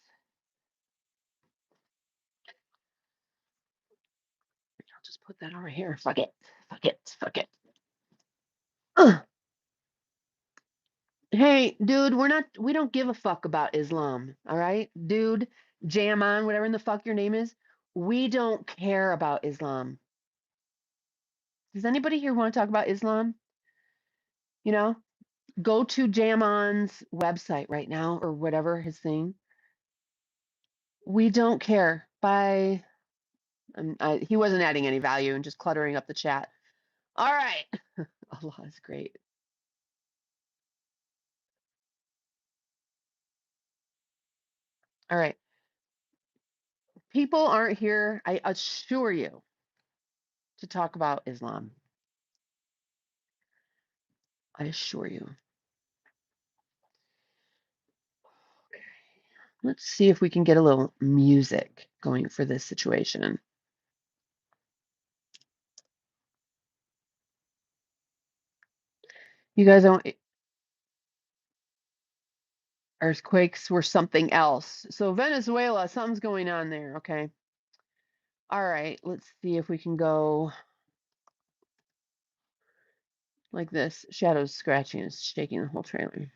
I'll just put that over here. Fuck it. Fuck it. Fuck it. Ugh. Hey, dude, we don't give a fuck about Islam, all right? Dude, jam on, whatever in the fuck your name is. We don't care about Islam. Does anybody here want to talk about Islam? You know, go to Jamon's website right now or whatever his thing. We don't care. Bye. He wasn't adding any value and just cluttering up the chat. All right. Allah is great. All right. People aren't here, I assure you, to talk about Islam. I assure you. Let's see if we can get a little music going for this situation. You guys don't, earthquakes were something else. So Venezuela, something's going on there. Okay. All right. Let's see if we can go like this. Shadows scratching is shaking the whole trailer.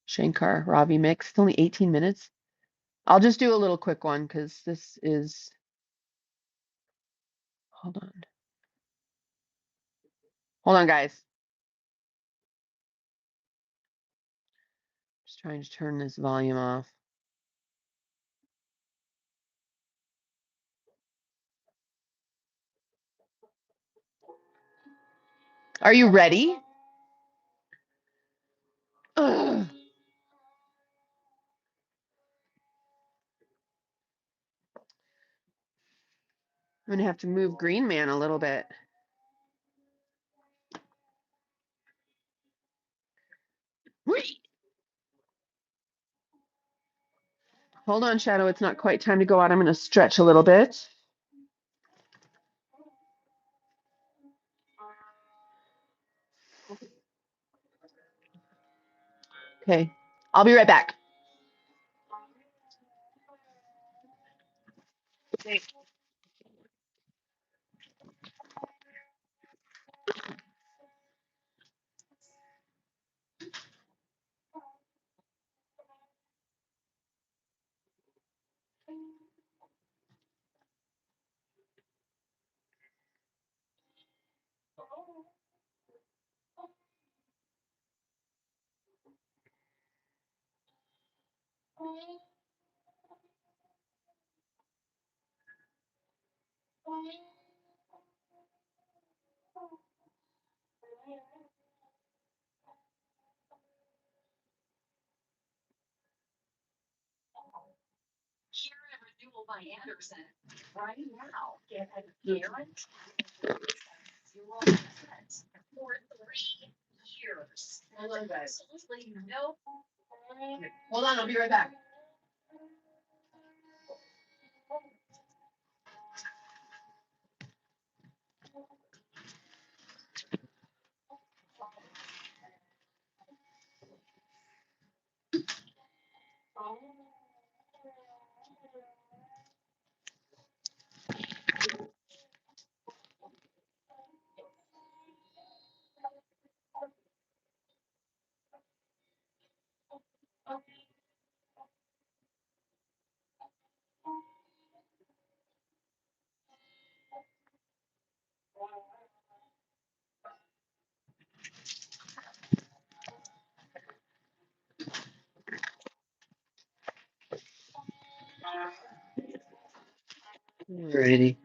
Shankar Ravi mix. It's only 18 minutes. I'll just do a little quick one because this is, hold on. Hold on, guys. Just trying to turn this volume off. Are you ready? Ugh. I'm gonna have to move Green Man a little bit. Whee! Hold on, Shadow. It's not quite time to go out. I'm going to stretch a little bit. Okay. I'll be right back. Okay. Hold on, I'll be right back. Alrighty.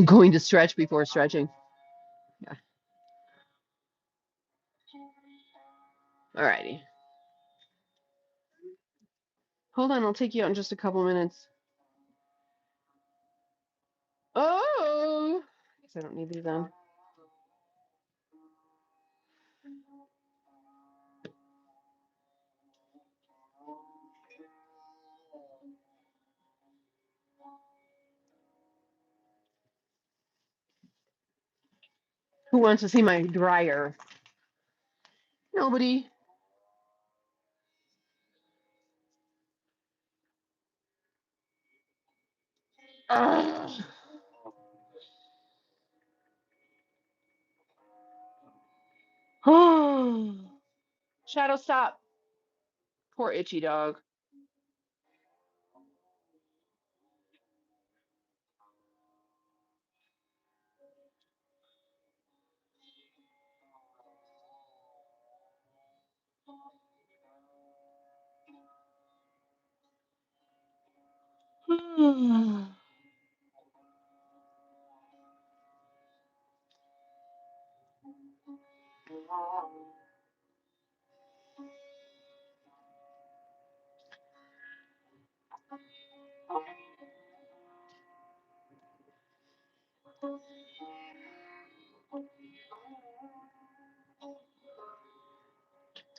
Going to stretch before stretching. Yeah. Alrighty. Hold on, I'll take you out in just a couple minutes. Oh! I guess I don't need these on. Who wants to see my dryer? Nobody. Ugh. Oh. Shadow, stop. Poor itchy dog.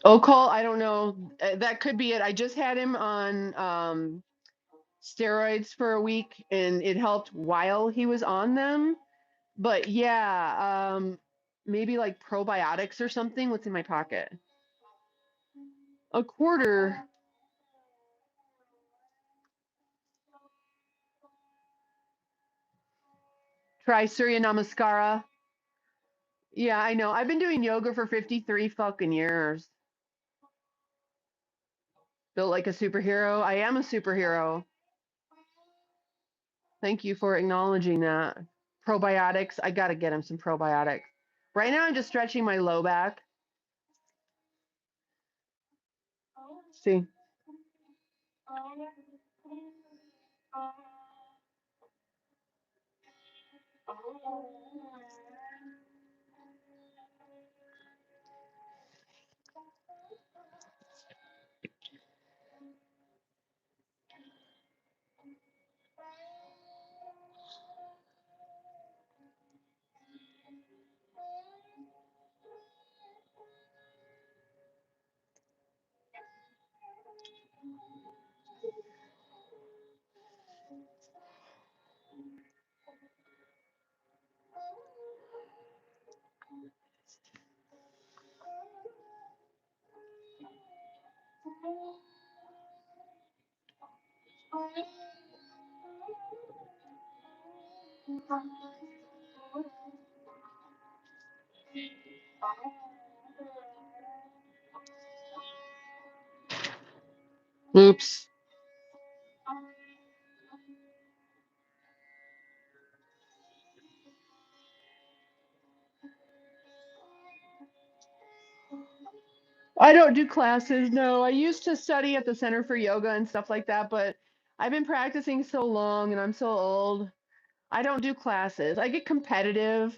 Oh, Cole, I don't know. That could be it. I just had him on steroids for a week, and it helped while he was on them. But yeah, maybe like probiotics or something. What's in my pocket? A quarter. Try Surya Namaskara. Yeah, I know. I've been doing yoga for 53 fucking years. Built like a superhero. I am a superhero. Thank you for acknowledging that. Probiotics. I got to get him some probiotics. Right now, I'm just stretching my low back. See? Oops. I don't do classes, no. I used to study at the Center for Yoga and stuff like that, but I've been practicing so long and I'm so old. I don't do classes. I get competitive.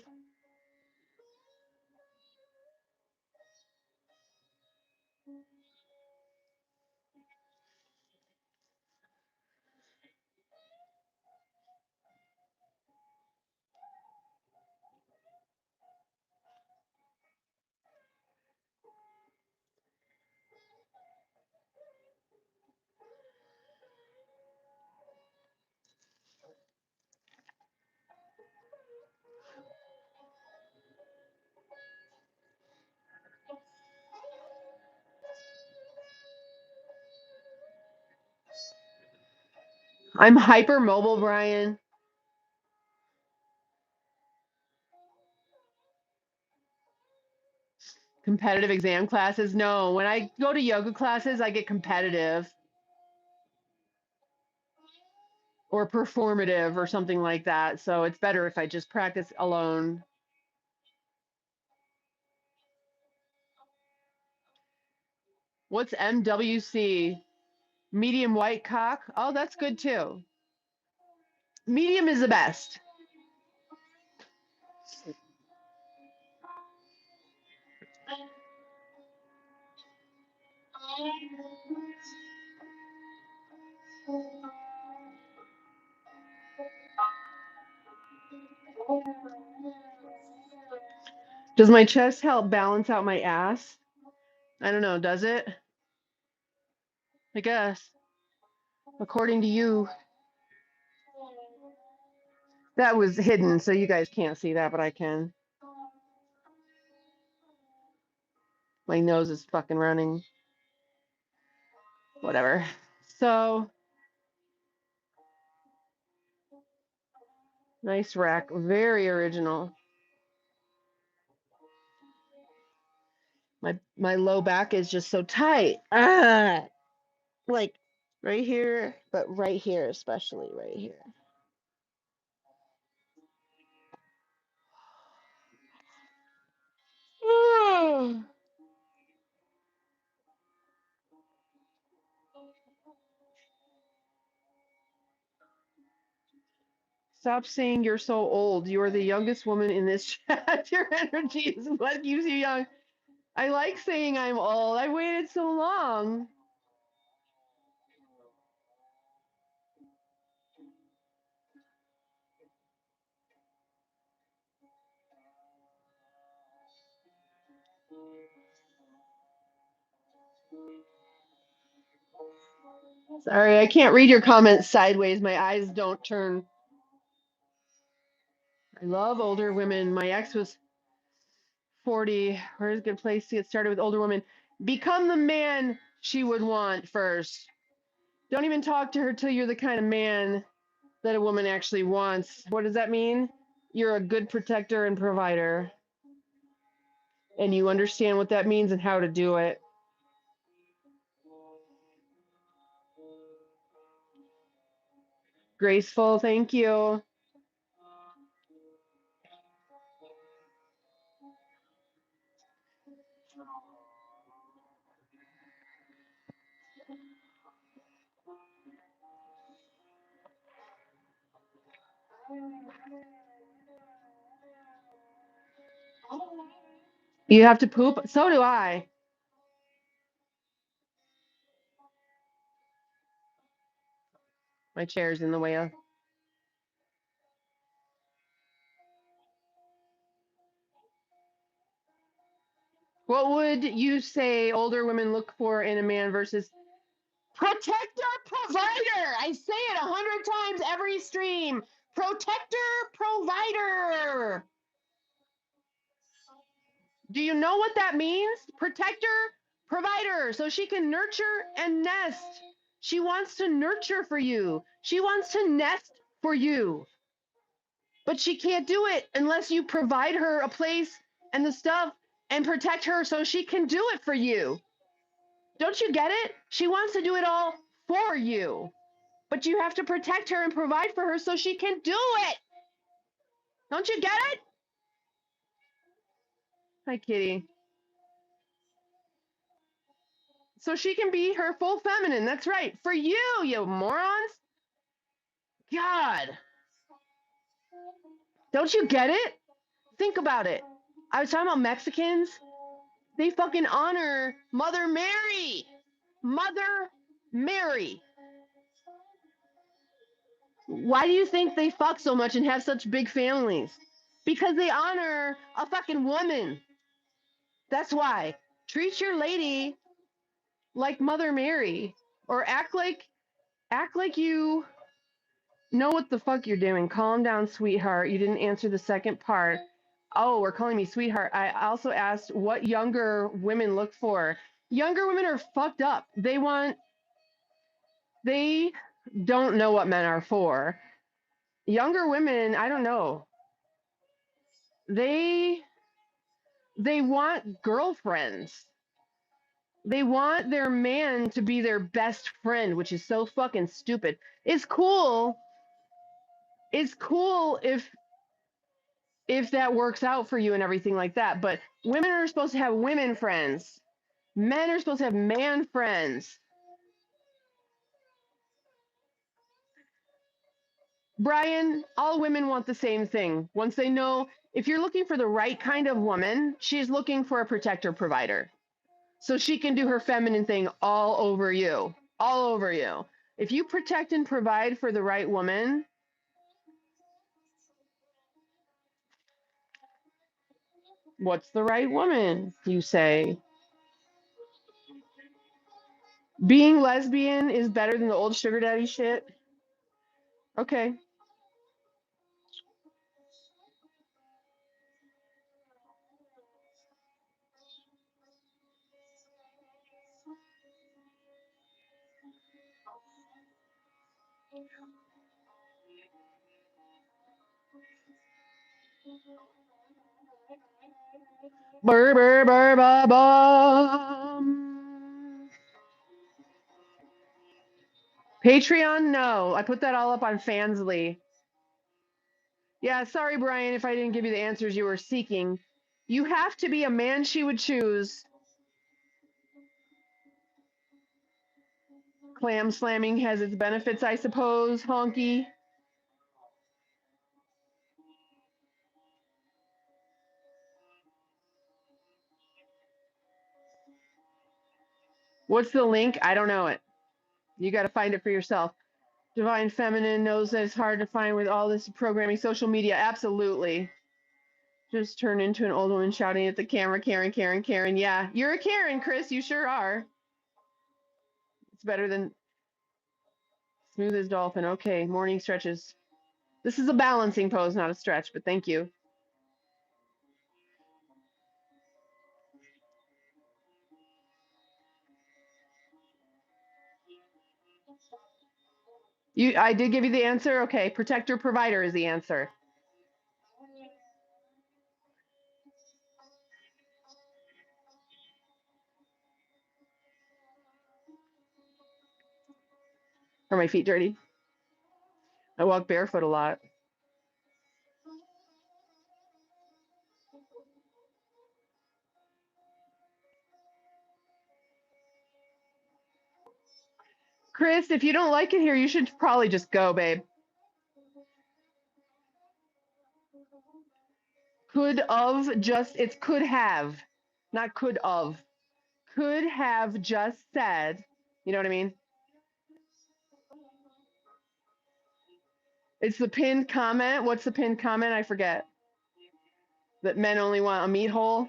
I'm hypermobile, Brian. Competitive exam classes? No. When I go to yoga classes, I get competitive or performative or something like that. So it's better if I just practice alone. What's MWC? Medium white cock? Oh, that's good too. Medium is the best. Does my chest help balance out my ass? I don't know. Does it? I guess. According to you. That was hidden, so you guys can't see that, but I can. My nose is fucking running. Whatever. So, nice rack. Very original. My low back is just so tight. Ah, like right here, but right here, especially right here. Stop saying you're so old. You are the youngest woman in this chat. Your energy is what keeps you young. I like saying I'm old. I waited so long. Sorry, I can't read your comments sideways. My eyes don't turn. I love older women. My ex was 40. Where's a good place to get started with older women? Become the man she would want first. Don't even talk to her till you're the kind of man that a woman actually wants. What does that mean? You're a good protector and provider, and you understand what that means and how to do it. Graceful, thank you. You have to poop? So do I. My chair's in the way of. What would you say older women look for in a man versus protector, provider? I say it 100 times every stream. Protector, provider. Do you know what that means? Protector, Provide her so she can nurture and nest. She wants to nurture for you. She wants to nest for you. But she can't do it unless you provide her a place and the stuff and protect her so she can do it for you. Don't you get it? She wants to do it all for you. But you have to protect her and provide for her so she can do it. Don't you get it? Hi, kitty. So she can be her full feminine. That's right. For you, you morons. God. Don't you get it? Think about it. I was talking about Mexicans. They fucking honor Mother Mary. Mother Mary. Why do you think they fuck so much and have such big families? Because they honor a fucking woman. That's why. Treat your lady like Mother Mary, or act like you know what the fuck you're doing. Calm down, sweetheart. You didn't answer the second part. Oh, we're calling me sweetheart. I also asked what younger women look for. Younger women are fucked up. They don't know what men are for. Younger women, I don't know. They want girlfriends. They want their man to be their best friend, which is so fucking stupid. It's cool. It's cool if that works out for you and everything like that, but women are supposed to have women friends. Men are supposed to have man friends. Brian, all women want the same thing. Once they know, if you're looking for the right kind of woman, she's looking for a protector provider. So she can do her feminine thing all over you. All over you. If you protect and provide for the right woman, what's the right woman, you say? Being lesbian is better than the old sugar daddy shit? Okay. Burr, burr, burr, ba, bum. Patreon, no. I put that all up on Fansly. Yeah, sorry, Brian, if I didn't give you the answers you were seeking. You have to be a man she would choose. Clam slamming has its benefits, I suppose, honky. What's the link? I don't know it. You got to find it for yourself. Divine Feminine knows that it's hard to find with all this programming, social media. Absolutely. Just turn into an old woman shouting at the camera, Karen, Karen, Karen. Yeah, you're a Karen, Chris. You sure are. It's better than smooth as dolphin. Okay, morning stretches. This is a balancing pose, not a stretch, but thank you. I did give you the answer. Okay, protector provider is the answer. Are my feet dirty? I walk barefoot a lot. Chris, if you don't like it here, you should probably just go, babe. It's could have, not could of. Could have just said, you know what I mean? It's the pinned comment. What's the pinned comment? I forget. That men only want a meat hole.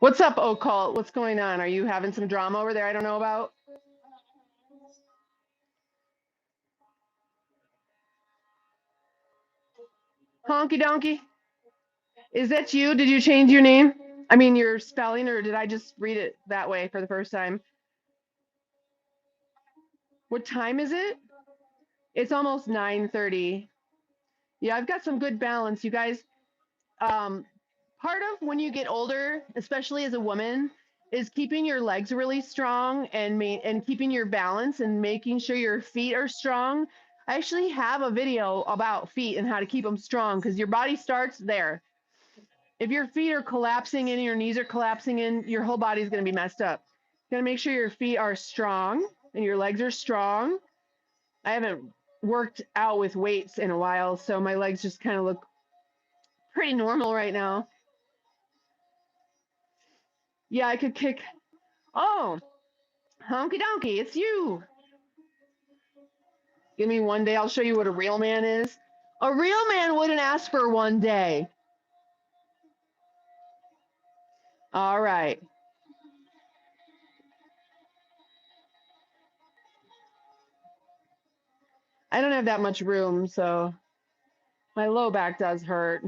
What's up, Occult? What's going on? Are you having some drama over there I don't know about? Honky Donkey? Is that you? Did you change your name? I mean, your spelling, or did I just read it that way for the first time? What time is it? It's almost 9:30. Yeah, I've got some good balance. You guys, part of when you get older, especially as a woman, is keeping your legs really strong and keeping your balance and making sure your feet are strong. I actually have a video about feet and how to keep them strong because your body starts there. If your feet are collapsing in, your knees are collapsing in, your whole body's going to be messed up. You got to make sure your feet are strong and your legs are strong. I haven't worked out with weights in a while, so my legs just kind of look pretty normal right now. Yeah, I could kick. Oh, honky donkey, it's you. Give me one day, I'll show you what a real man is. A real man wouldn't ask for one day. All right. I don't have that much room, so my low back does hurt.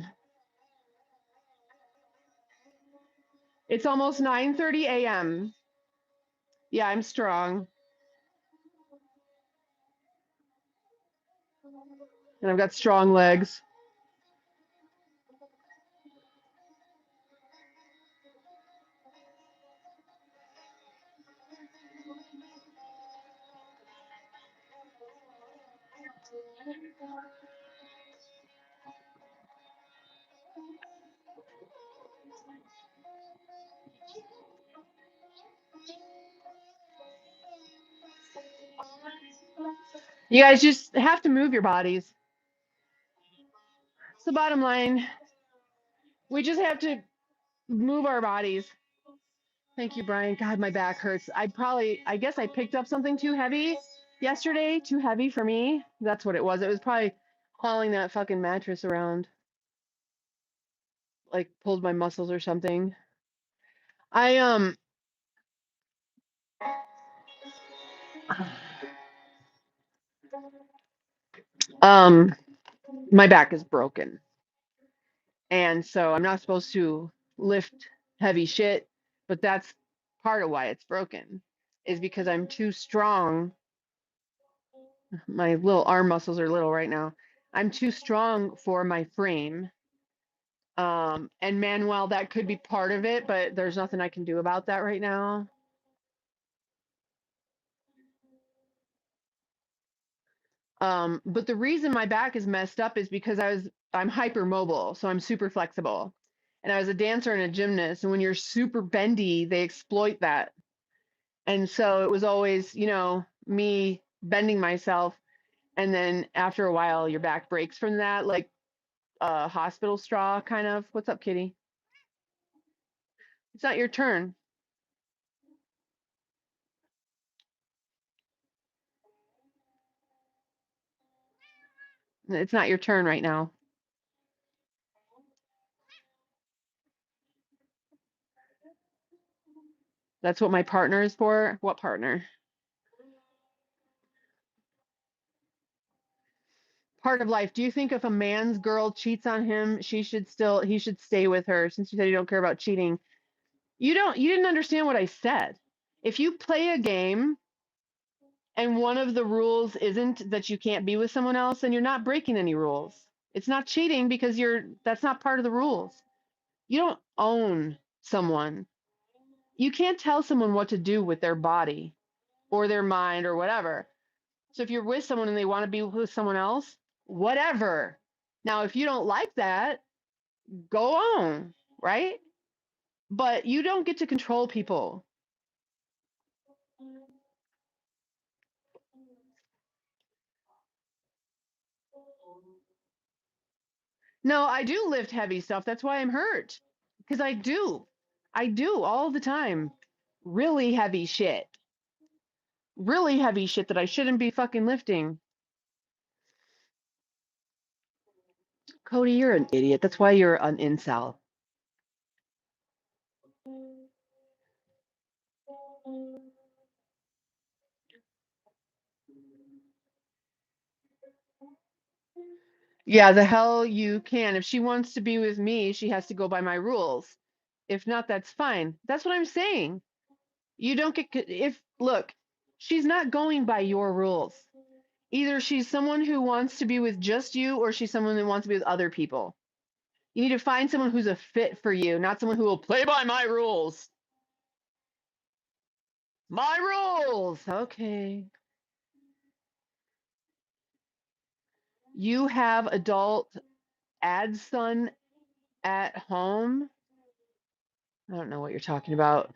It's almost 9:30 a.m. Yeah, I'm strong. And I've got strong legs. You guys just have to move your bodies. It's the bottom line. We just have to move our bodies. Thank you, Brian. God, my back hurts. I guess I picked up something too heavy yesterday, too heavy for me. That's what it was. It was probably hauling that fucking mattress around, like pulled my muscles or something. I um my back is broken. And so I'm not supposed to lift heavy shit, but that's part of why it's broken is because I'm too strong. My little arm muscles are little right now. I'm too strong for my frame. And Manuel, that could be part of it, but there's nothing I can do about that right now. But the reason my back is messed up is because I'm hypermobile, so I'm super flexible. And I was a dancer and a gymnast, and when you're super bendy, they exploit that. And so it was always, me bending myself, and then after a while your back breaks from that, like hospital straw kind of. What's up, kitty? It's not your turn. It's not your turn right now. That's what my partner is for. What partner? Part of life. Do you think if a man's girl cheats on him, he should stay with her since you said you don't care about cheating? You didn't understand what I said. If you play a game and one of the rules isn't that you can't be with someone else, then you're not breaking any rules. It's not cheating because that's not part of the rules. You don't own someone. You can't tell someone what to do with their body or their mind or whatever. So if you're with someone and they want to be with someone else, whatever. Now, if you don't like that, go on, right? But you don't get to control people. No, I do lift heavy stuff. That's why I'm hurt. Because I do. I do all the time. Really heavy shit. Really heavy shit that I shouldn't be fucking lifting. Cody, you're an idiot. That's why you're an incel. Yeah, the hell you can. If she wants to be with me, she has to go by my rules. If not, that's fine. That's what I'm saying. You don't get, if, look, she's not going by your rules. Either she's someone who wants to be with just you or she's someone that wants to be with other people. You need to find someone who's a fit for you, not someone who will play by my rules. My rules. Okay. You have adult ad son at home. I don't know what you're talking about.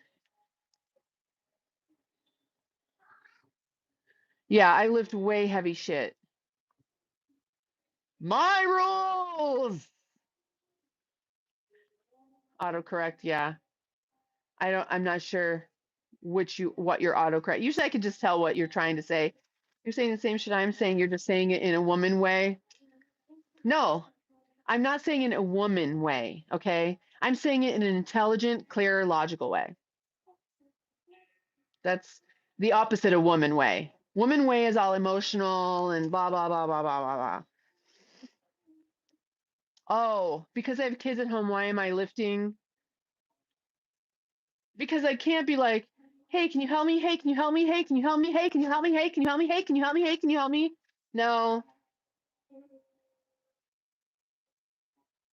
Yeah, I lift way heavy shit. My rules. Autocorrect, yeah. I'm not sure what your autocorrect. Usually I can just tell what you're trying to say. You're saying the same shit I'm saying, you're just saying it in a woman way. No, I'm not saying it in a woman way, okay? I'm saying it in an intelligent, clear, logical way. That's the opposite of woman way. Woman way is all emotional and blah blah blah blah blah blah blah. Oh, because I have kids at home, why am I lifting? Because I can't be like, hey, can you help me? Hey, can you help me? Hey, can you help me? Hey, can you help me? Hey, can you help me? Hey, can you help me? Hey, can you help me? No,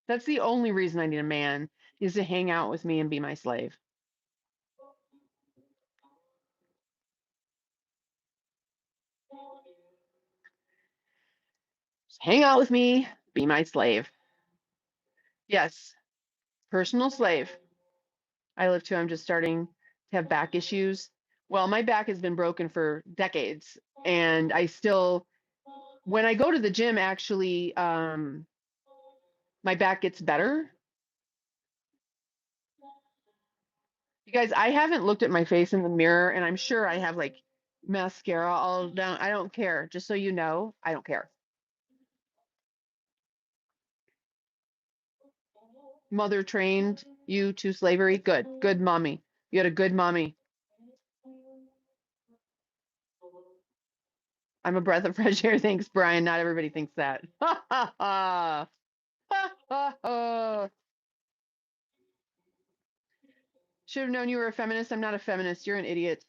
that's the only reason I need a man is to hang out with me and be my slave. Just hang out with me, be my slave. Yes, personal slave. I live too. I'm just starting to have back issues. Well, my back has been broken for decades, and I still, when I go to the gym, actually, my back gets better. You guys, I haven't looked at my face in the mirror, and I'm sure I have like mascara all down. I don't care. Just so you know, I don't care. Mother trained you to slavery. Good. Good mommy. You had a good mommy. I'm a breath of fresh air. Thanks, Brian. Not everybody thinks that. Ha ha ha. Ha ha ha. Should have known you were a feminist. I'm not a feminist. You're an idiot.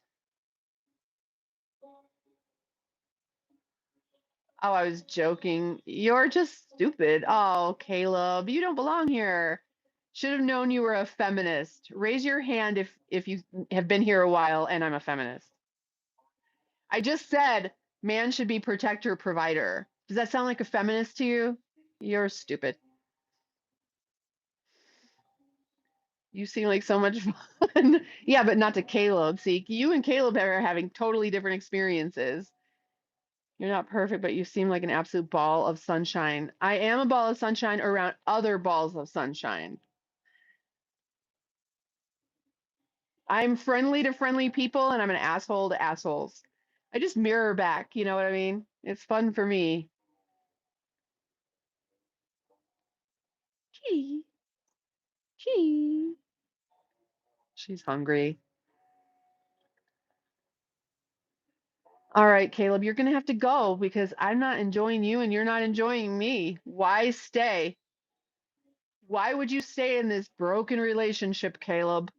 Oh, I was joking. You're just stupid. Oh, Caleb, you don't belong here. Should have known you were a feminist. Raise your hand if you have been here a while and I'm a feminist. I just said man should be protector provider. Does that sound like a feminist to you? You're stupid. You seem like so much fun. Yeah, but not to Caleb. See, you and Caleb are having totally different experiences. You're not perfect, but you seem like an absolute ball of sunshine. I am a ball of sunshine around other balls of sunshine. I'm friendly to friendly people and I'm an asshole to assholes. I just mirror back, you know what I mean? It's fun for me. Gee, gee. She's hungry. All right, Caleb, you're going to have to go because I'm not enjoying you and you're not enjoying me. Why stay? Why would you stay in this broken relationship, Caleb?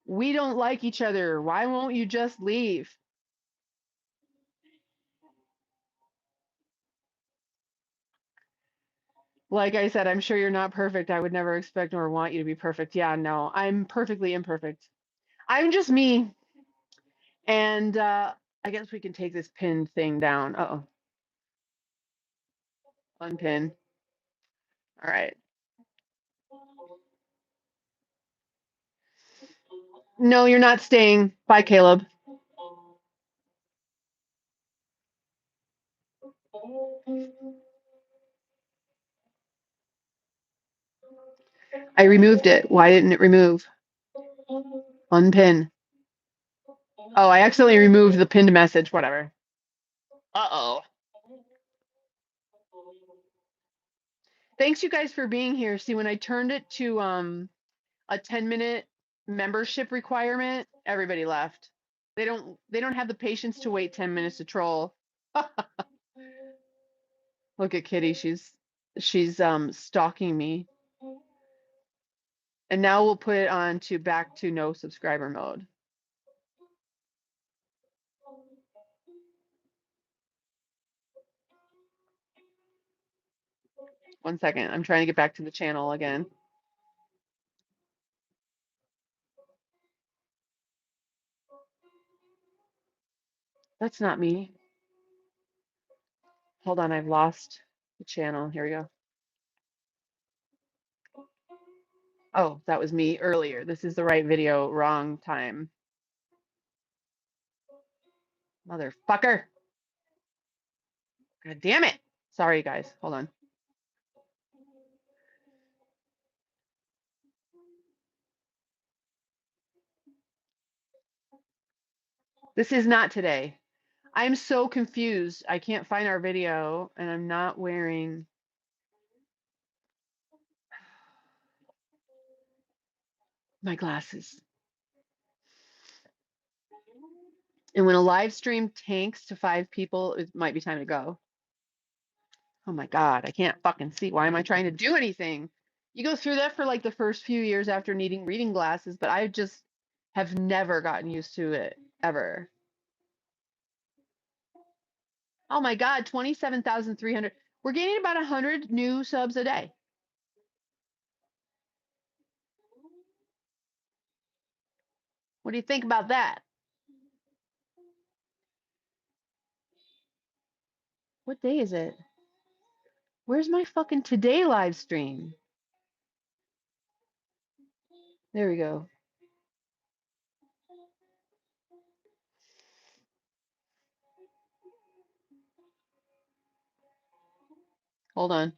We don't like each other. Why won't you just leave? Like I said, I'm sure you're not perfect. I would never expect nor want you to be perfect. Yeah, no, I'm perfectly imperfect. I'm just me. And I guess we can take this pin thing down. Uh-oh, unpin. All right. No, you're not staying. Bye, Caleb. I removed it. Why didn't it remove? Unpin. Oh, I accidentally removed the pinned message. Whatever. Uh-oh. Thanks you guys for being here. See, when I turned it to a 10-minute membership requirement, everybody left. They don't have the patience to wait 10 minutes to troll. Look at Kitty. She's stalking me. And now we'll put it on to back to no subscriber mode. One second. I'm trying to get back to the channel again. That's not me. Hold on, I've lost the channel. Here we go. Oh, that was me earlier. This is the right video, wrong time. Motherfucker. God damn it. Sorry, guys. Hold on. This is not today. I'm so confused. I can't find our video and I'm not wearing my glasses. And when a live stream tanks to 5 people, it might be time to go. Oh my God, I can't fucking see. Why am I trying to do anything? You go through that for like the first few years after needing reading glasses, but I just have never gotten used to it ever. Oh my God, 27,300. We're gaining about 100 new subs a day. What do you think about that? What day is it? Where's my fucking today live stream? There we go. Hold on.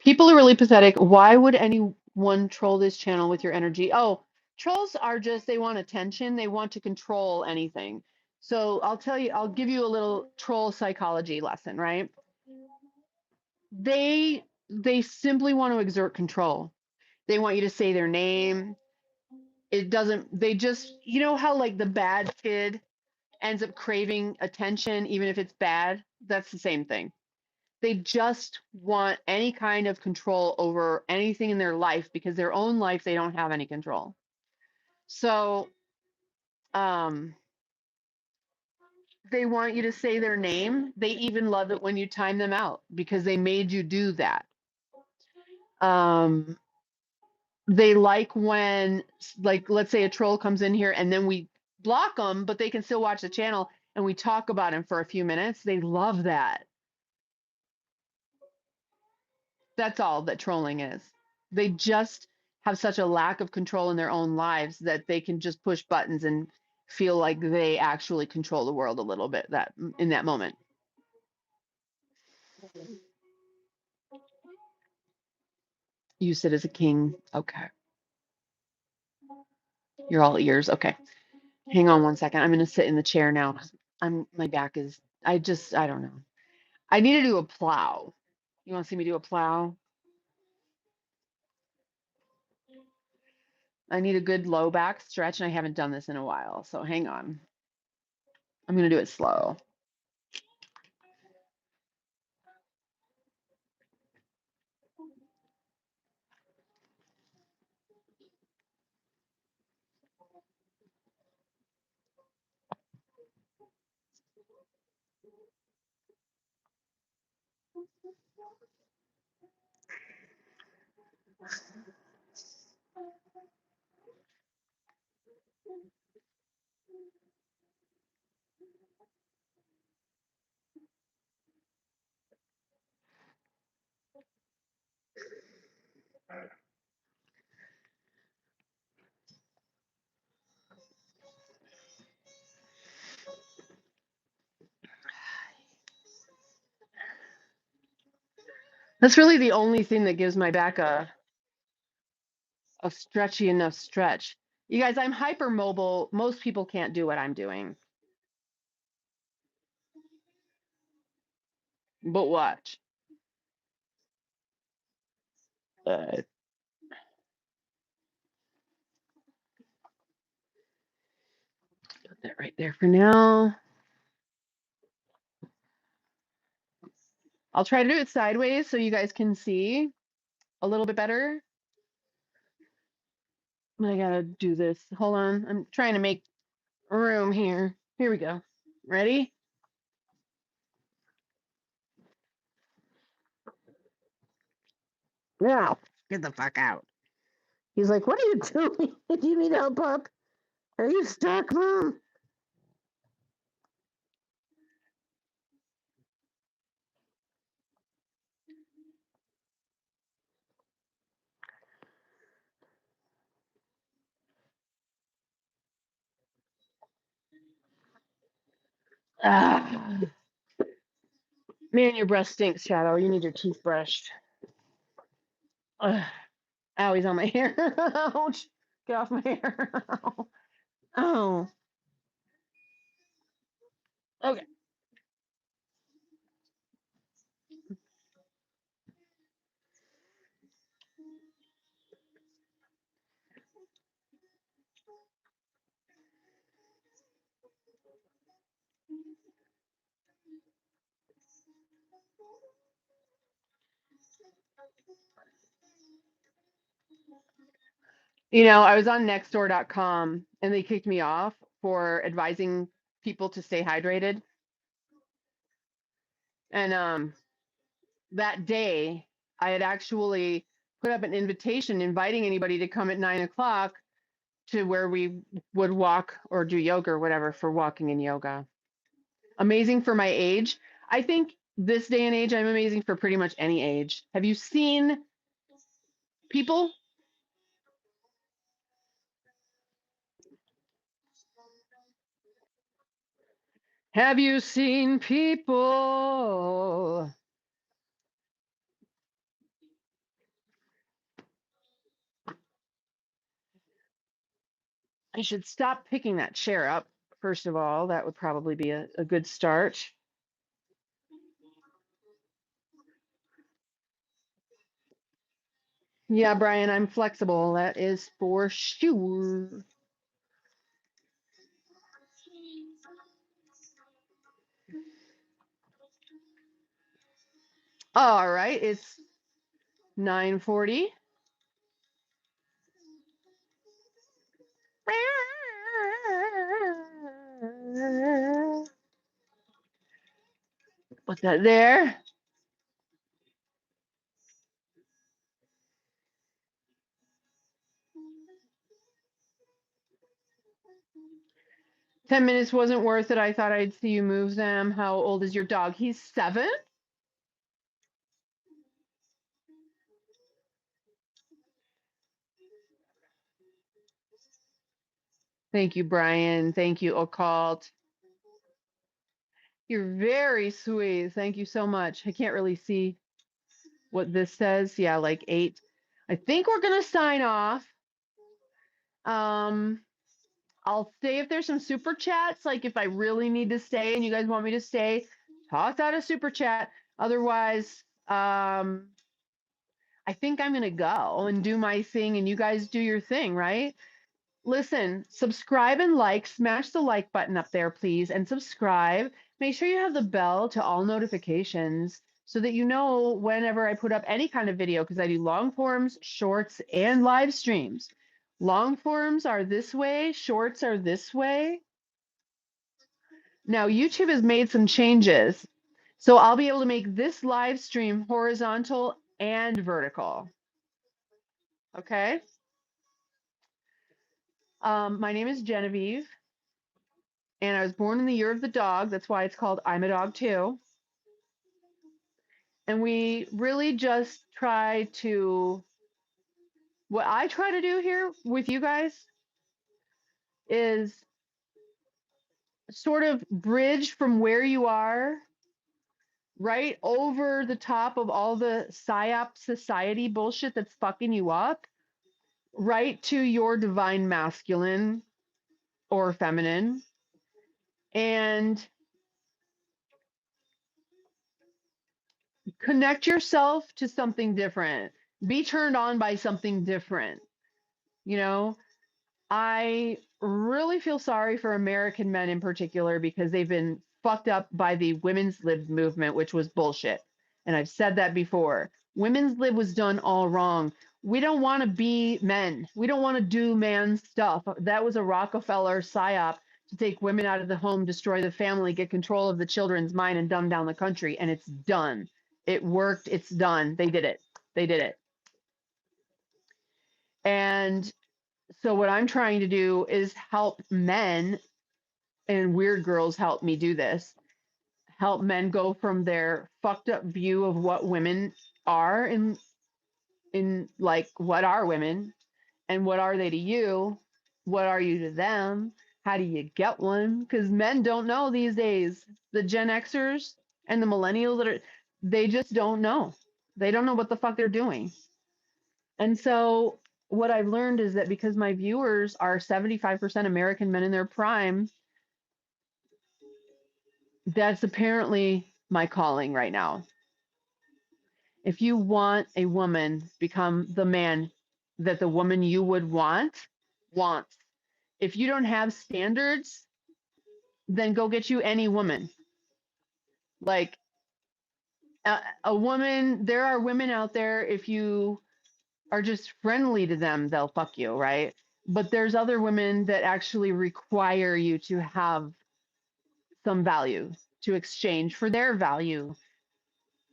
People are really pathetic. Why would anyone troll this channel with your energy? Oh, trolls are just, they want attention. They want to control anything. So I'll tell you, I'll give you a little troll psychology lesson, right? They simply want to exert control. They want you to say their name. It doesn't, they just, you know how like the bad kid ends up craving attention, even if it's bad? That's the same thing. They just want any kind of control over anything in their life because their own life, they don't have any control. So they want you to say their name. They even love it when you time them out because they made you do that. They like when, like, let's say a troll comes in here and then we block them, but they can still watch the channel and we talk about him for a few minutes. They love that. That's all that trolling is. They just have such a lack of control in their own lives that they can just push buttons and feel like they actually control the world a little bit that in that moment. You sit as a king. Okay. You're all ears. Okay. Hang on one second. I'm going to sit in the chair now. My back is, I don't know. I need to do a plow. You want to see me do a plow? I need a good low back stretch and I haven't done this in a while. So hang on. I'm going to do it slow. That's really the only thing that gives my back a stretchy enough stretch. You guys, I'm hypermobile. Most people can't do what I'm doing. But watch. Uh, That right there for now. I'll try to do it sideways so you guys can see a little bit better. I gotta do this. Hold on. I'm trying to make room here. Here we go. Ready? Now, get the fuck out. He's like, what are you doing? Do you need help, pup? Are you stuck, Mom? Ah. Man, your breath stinks, Shadow. You need your teeth brushed. Ugh. Ow, he's on my hair. Ouch. Get off my hair. Oh. Okay. You know, I was on nextdoor.com and they kicked me off for advising people to stay hydrated. And that day, I had actually put up an invitation inviting anybody to come at 9 o'clock to where we would walk or do yoga or whatever for walking and yoga. Amazing for my age. I think this day and age, I'm amazing for pretty much any age. Have you seen people? Have you seen people? I should stop picking that chair up. First of all, that would probably be a good start. Yeah, Brian, I'm flexible. That is for sure. All right, it's 9:40. Put that there. 10 minutes wasn't worth it. I thought I'd see you move them. How old is your dog? He's 7? Thank you, Brian. Thank you, Occult. You're very sweet. Thank you so much. I can't really see what this says. Yeah, like 8. I think we're going to sign off. I'll stay if there's some super chats. Like if I really need to stay and you guys want me to stay, toss out a super chat. Otherwise, I think I'm going to go and do my thing and you guys do your thing, right? Listen, subscribe and like, smash the like button up there, please, and subscribe. Make sure you have the bell to all notifications so that you know whenever I put up any kind of video, because I do long forms, shorts, and live streams. Long forms are this way, shorts are this way. Now, YouTube has made some changes. So I'll be able to make this live stream horizontal and vertical. Okay. My name is Geneviève, and I was born in the year of the dog. That's why it's called I'm a Dog Too. And we really just try to, what I try to do here with you guys is sort of bridge from where you are right over the top of all the PSYOP society bullshit that's fucking you up, right to your divine masculine or feminine. And connect yourself to something different. Be turned on by something different. You know, I really feel sorry for American men in particular because they've been fucked up by the women's lib movement, which was bullshit. And I've said that before. Women's lib was done all wrong. We don't want to be men. We don't want to do man stuff. That was a Rockefeller psyop to take women out of the home, destroy the family, get control of the children's mind, and dumb down the country. And it's done. It worked. It's done. They did it. They did it. And so what I'm trying to do is help men, and Weird Girls help me do this, help men go from their fucked up view of what women are in like, what are women and what are they to you? What are you to them? How do you get one? Because men don't know these days. The Gen Xers and the millennials they just don't know. They don't know what the fuck they're doing. And so what I've learned is that because my viewers are 75% American men in their prime, that's apparently my calling right now. If you want a woman, become the man that the woman you would want wants. If you don't have standards, then go get you any woman. Like a woman, there are women out there, if you are just friendly to them, they'll fuck you, right? But there's other women that actually require you to have some value to exchange for their value,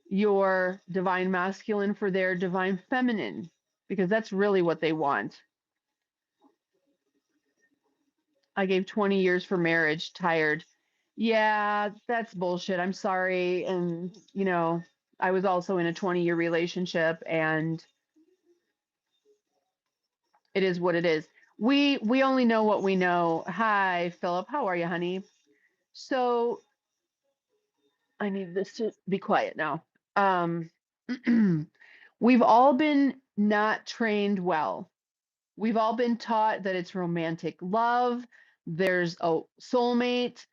your divine masculine for their divine feminine, because that's really what they want. I gave 20 years for marriage, tired. Yeah, that's bullshit. I'm sorry. And, you know, I was also in a 20-year relationship, and it is what it is. We only know what we know. Hi, Philip. How are you, honey? So I need this to be quiet now. Um, we've all been not trained well. We've all been taught that it's romantic love, there's a soulmate,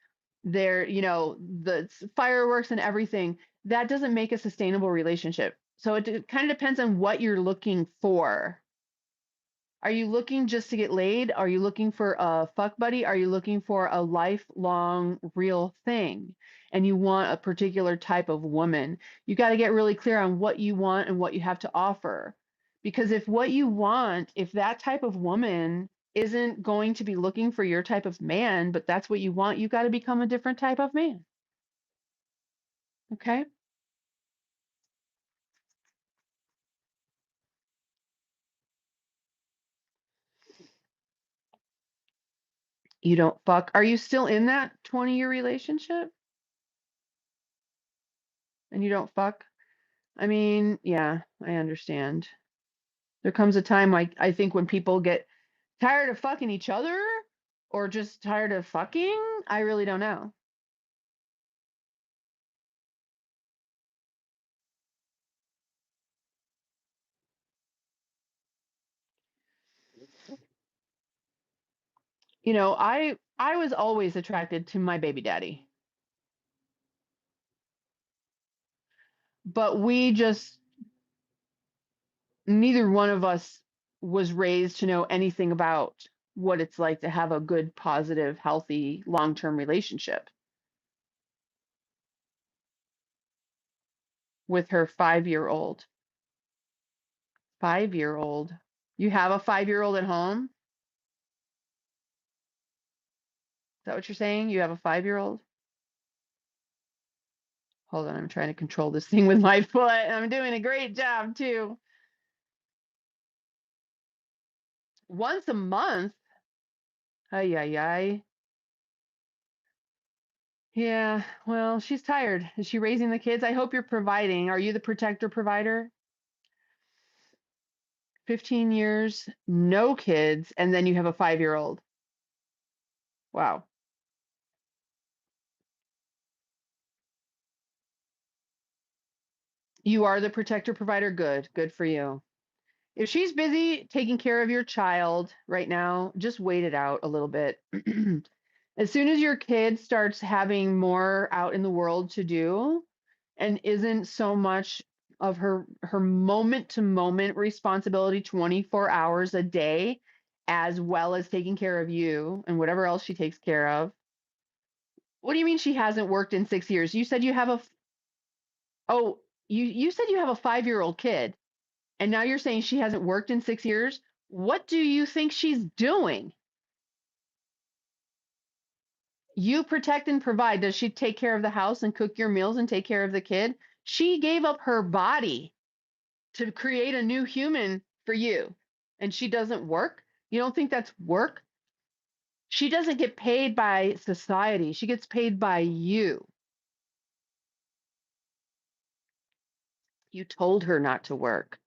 there, you know, the fireworks and everything. That doesn't make a sustainable relationship. So it kind of depends on what you're looking for. Are you looking just to get laid? Are you looking for a fuck buddy? Are you looking for a lifelong real thing? And you want a particular type of woman? You got to get really clear on what you want and what you have to offer. Because if what you want, if that type of woman isn't going to be looking for your type of man, but that's what you want, you got to become a different type of man. Okay? You don't fuck. Are you still in that 20-year relationship and you don't fuck? I mean, yeah, I understand. There comes a time, like, I think when people get tired of fucking each other or just tired of fucking, I really don't know. You know, I was always attracted to my baby daddy, but we just neither one of us was raised to know anything about what it's like to have a good, positive, healthy, long-term relationship with her 5-year-old. 5-year-old. You have a 5-year-old at home? Is that what you're saying? You have a 5-year-old? Hold on, I'm trying to control this thing with my foot. I'm doing a great job too. Once a month? Ay, ay, ay. Yeah, well, she's tired. Is she raising the kids? I hope you're providing. Are you the protector provider? 15 years, no kids, and then you have a 5-year-old. Wow. You are the protector provider. Good. Good for you. If she's busy taking care of your child right now, just wait it out a little bit. As soon as your kid starts having more out in the world to do and isn't so much of her moment to moment responsibility 24 hours a day, as well as taking care of you and whatever else she takes care of. What do you mean she hasn't worked in 6 years? You said you have a oh, you said you have a 5-year-old kid, and now you're saying she hasn't worked in 6 years? What do you think she's doing? You protect and provide. Does she take care of the house and cook your meals and take care of the kid? She gave up her body to create a new human for you, and she doesn't work? You don't think that's work? She doesn't get paid by society. She gets paid by you. You told her not to work.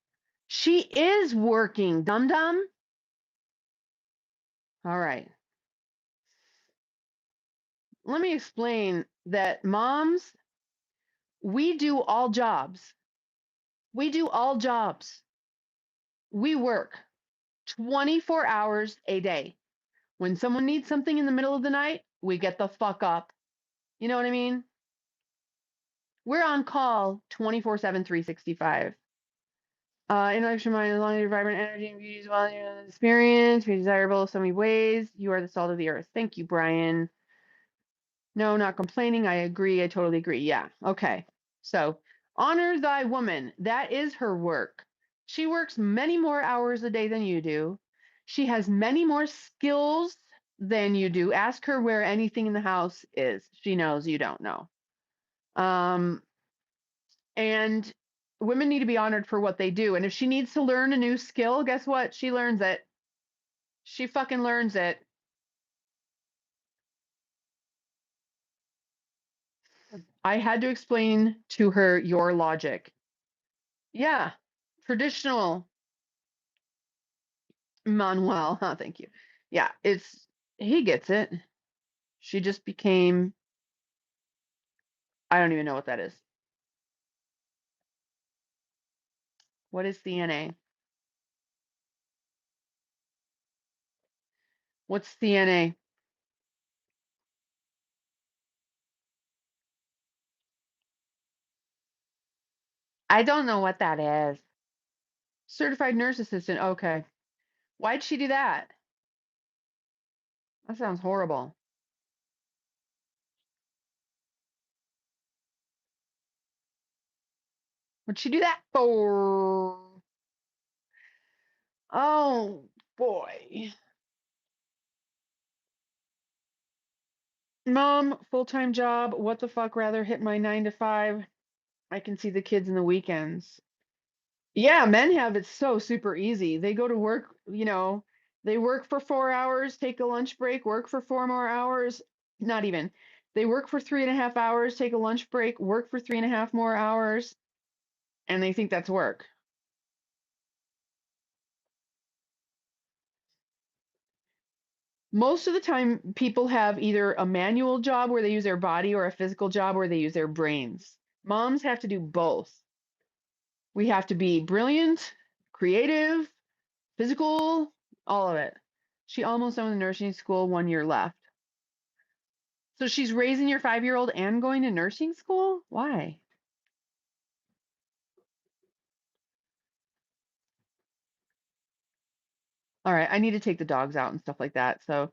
She is working, dum dum. All right. Let me explain that moms, we do all jobs. We do all jobs. We work 24 hours a day. When someone needs something in the middle of the night, we get the fuck up. You know what I mean? We're on call 24/7, 365. Intellectual mind, as long as your vibrant energy and beauty is well in your experience, be desirable in so many ways. You are the salt of the earth. Thank you, Brian. No, not complaining. I agree. I totally agree. Yeah. Okay. So honor thy woman. That is her work. She works many more hours a day than you do. She has many more skills than you do. Ask her where anything in the house is. She knows you don't know. Um, and women need to be honored for what they do. And if she needs to learn a new skill, guess what? She learns it. She fucking learns it. I had to explain to her your logic. Yeah, traditional Manuel. Huh, thank you. Yeah, he gets it. She just became, I don't even know what that is. What is CNA? What's CNA? I don't know what that is. Certified nurse assistant. Okay. Why'd she do that? That sounds horrible. What'd she do that for? Oh boy. Mom, full-time job. What the fuck? Rather hit my 9 to 5. I can see the kids in the weekends. Yeah, men have it so super easy. They go to work, they work for 4 hours, take a lunch break, work for 4 more hours. Not even. They work for 3.5 hours, take a lunch break, work for 3.5 more hours, and they think that's work. Most of the time, people have either a manual job where they use their body or a physical job where they use their brains. Moms have to do both. We have to be brilliant, creative, physical, all of it. She almost done with nursing school, 1 year left. So she's raising your 5-year-old and going to nursing school? Why? All right, I need to take the dogs out and stuff like that. So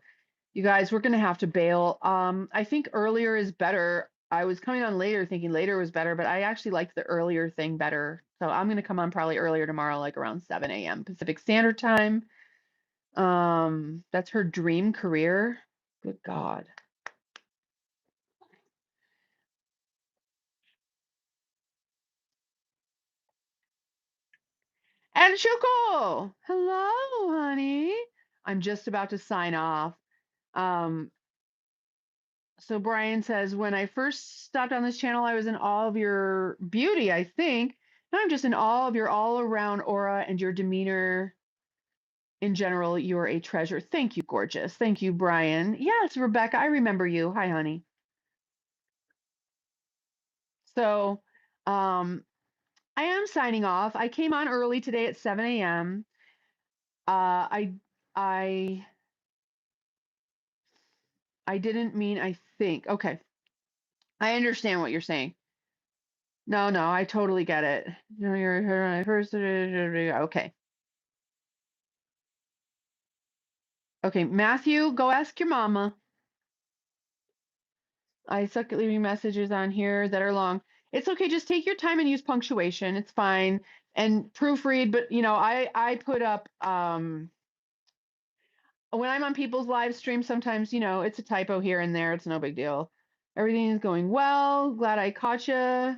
you guys, we're gonna have to bail. I think earlier is better. I was coming on later thinking later was better, but I actually liked the earlier thing better. So I'm gonna come on probably earlier tomorrow, like around 7 a.m. Pacific Standard Time. That's her dream career. Good God. And Shuko, hello, honey. I'm just about to sign off. Um, so Brian says, when I first stopped on this channel, I was in awe of your beauty, I think. Now I'm just in awe of your all around aura and your demeanor in general. You're a treasure. Thank you, gorgeous. Thank you, Brian. Yes, Rebecca, I remember you. Hi, honey. So, I am signing off. I came on early today at 7 a.m. Uh, I, I, I didn't mean I think. Okay, I understand what you're saying. No, no, I totally get it. No, you're her first. Okay. Okay, Matthew, go ask your mama. I suck at leaving messages on here that are long. It's okay, just take your time and use punctuation. It's fine. And proofread, but you know, I put up when I'm on people's live streams, sometimes, you know, it's a typo here and there. It's no big deal. Everything is going well. Glad I caught you.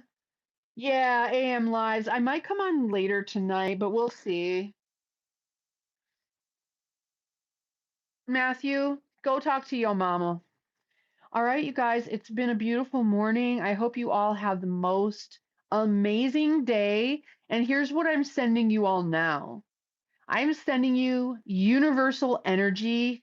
Yeah, AM lives. I might come on later tonight, but we'll see. Matthew, go talk to your mama. All right, you guys, it's been a beautiful morning. I hope you all have the most amazing day. And here's what I'm sending you all now. I'm sending you universal energy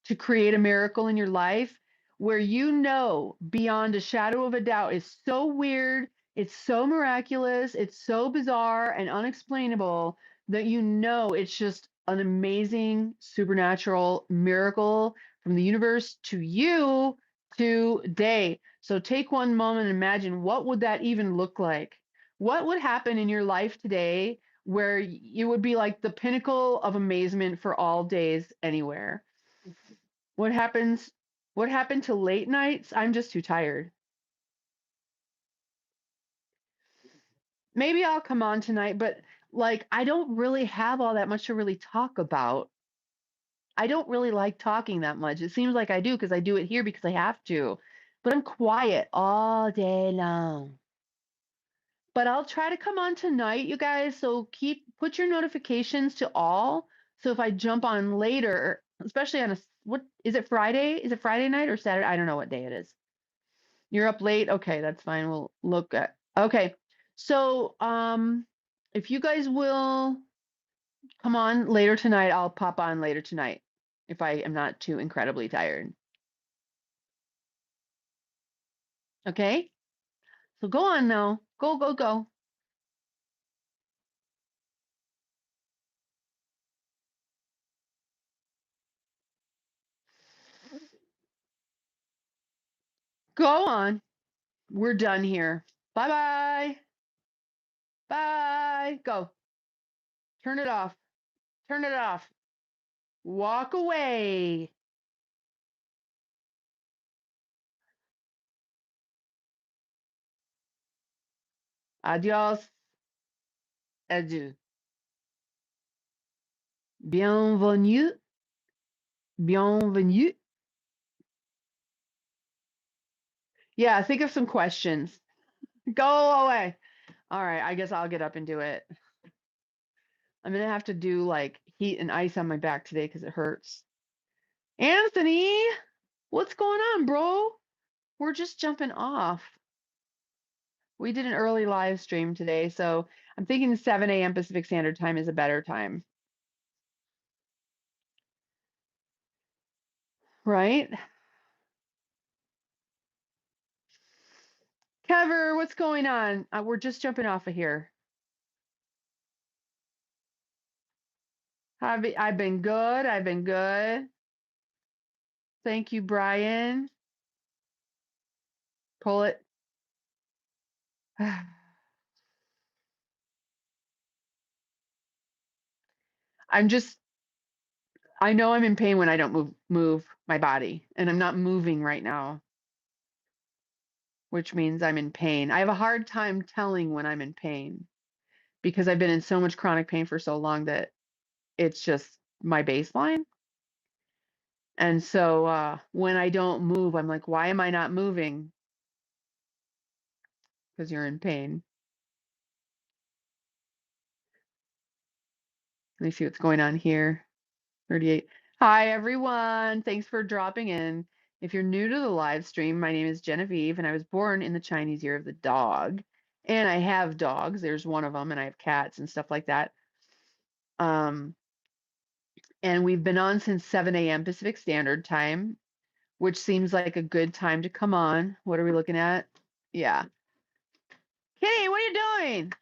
to create a miracle in your life where you know beyond a shadow of a doubt is so weird, it's so miraculous, it's so bizarre and unexplainable that you know it's just an amazing supernatural miracle from the universe to you today. So take one moment and imagine what would that even look like? What would happen in your life today where you would be like the pinnacle of amazement for all days anywhere? What happens? What happened to late nights? I'm just too tired. Maybe I'll come on tonight, but like I don't really have all that much to really talk about. I don't really like talking that much. It seems like I do because I do it here because I have to. But I'm quiet all day long. But I'll try to come on tonight, you guys. So put your notifications to all. So if I jump on later, especially on what is it Friday? Is it Friday night or Saturday? I don't know what day it is. You're up late? Okay, that's fine. We'll look at. Okay. So, if you guys will come on later tonight, I'll pop on later tonight if I am not too incredibly tired. Okay? So go on now. Go, go, go. Go on. We're done here. Bye-bye. Bye. Go. Turn it off. Turn it off. Walk away. Adios. Adieu. Bienvenue. Bienvenue. Yeah, think of some questions. Go away. All right, I guess I'll get up and do it. I'm gonna have to do like heat and ice on my back today because it hurts. Anthony, what's going on, bro? We're just jumping off. We did an early live stream today, so I'm thinking 7 a.m. Pacific Standard Time is a better time. Right? Kever, what's going on? We're just jumping off of here. I've been good. I've been good. Thank you, Brian. Pull it. I'm just I know I'm in pain when I don't move my body, and I'm not moving right now, which means I'm in pain. I have a hard time telling when I'm in pain because I've been in so much chronic pain for so long that it's just my baseline. And so when I don't move, I'm like, why am I not moving? Because you're in pain. Let me see what's going on here. 38. Hi, everyone. Thanks for dropping in. If you're new to the live stream, my name is Geneviève, and I was born in the Chinese Year of the Dog. And I have dogs. There's one of them, and I have cats and stuff like that. And we've been on since 7 a.m. Pacific Standard Time, which seems like a good time to come on. What are we looking at? Yeah. Kitty, what are you doing?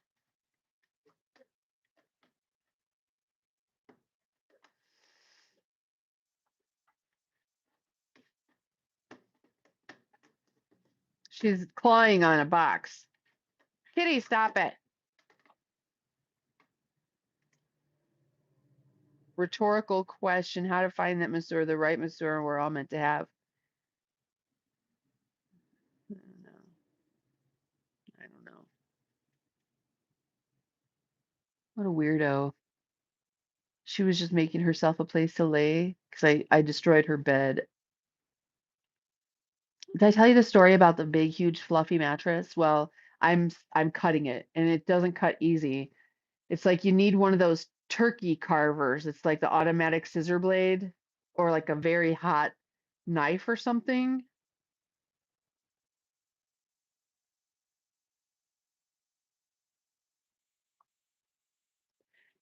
She's clawing on a box. Kitty, stop it. Rhetorical question, how to find that masseur, the right masseur we're all meant to have. I don't know. I don't know. What a weirdo. She was just making herself a place to lay because I destroyed her bed. Did I tell you the story about the big, huge, fluffy mattress? Well, I'm cutting it, and it doesn't cut easy. It's like you need one of those turkey carvers. It's like the automatic scissor blade or like a very hot knife or something.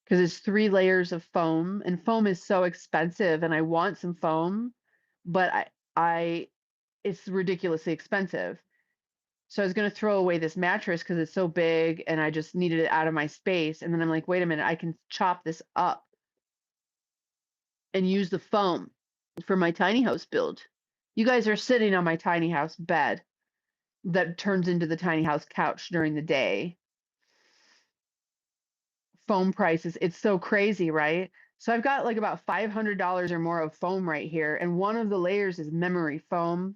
Because it's 3 layers of foam, and foam is so expensive, and I want some foam, but I it's ridiculously expensive. So I was going to throw away this mattress because it's so big and I just needed it out of my space. And then I'm like, wait a minute, I can chop this up and use the foam for my tiny house build. You guys are sitting on my tiny house bed that turns into the tiny house couch during the day. Foam prices, it's so crazy, right? So I've got like about $500 or more of foam right here. And one of the layers is memory foam.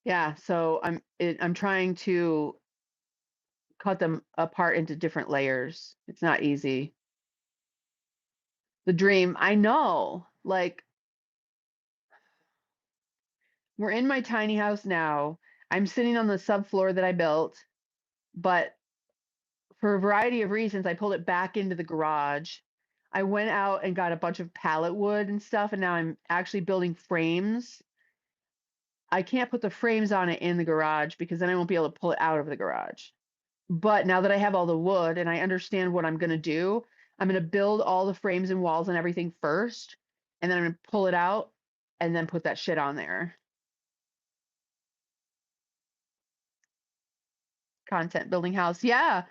Yeah, so I'm trying to cut them apart into different layers. It's not easy. The dream, I know. Like, we're in my tiny house now. I'm sitting on the subfloor that I built, but for a variety of reasons, I pulled it back into the garage. I went out and got a bunch of pallet wood and stuff, and now I'm actually building frames. I can't put the frames on it in the garage because then I won't be able to pull it out of the garage. But now that I have all the wood and I understand what I'm going to do, I'm going to build all the frames and walls and everything first, and then I'm going to pull it out and then put that shit on there. Content building house. Yeah.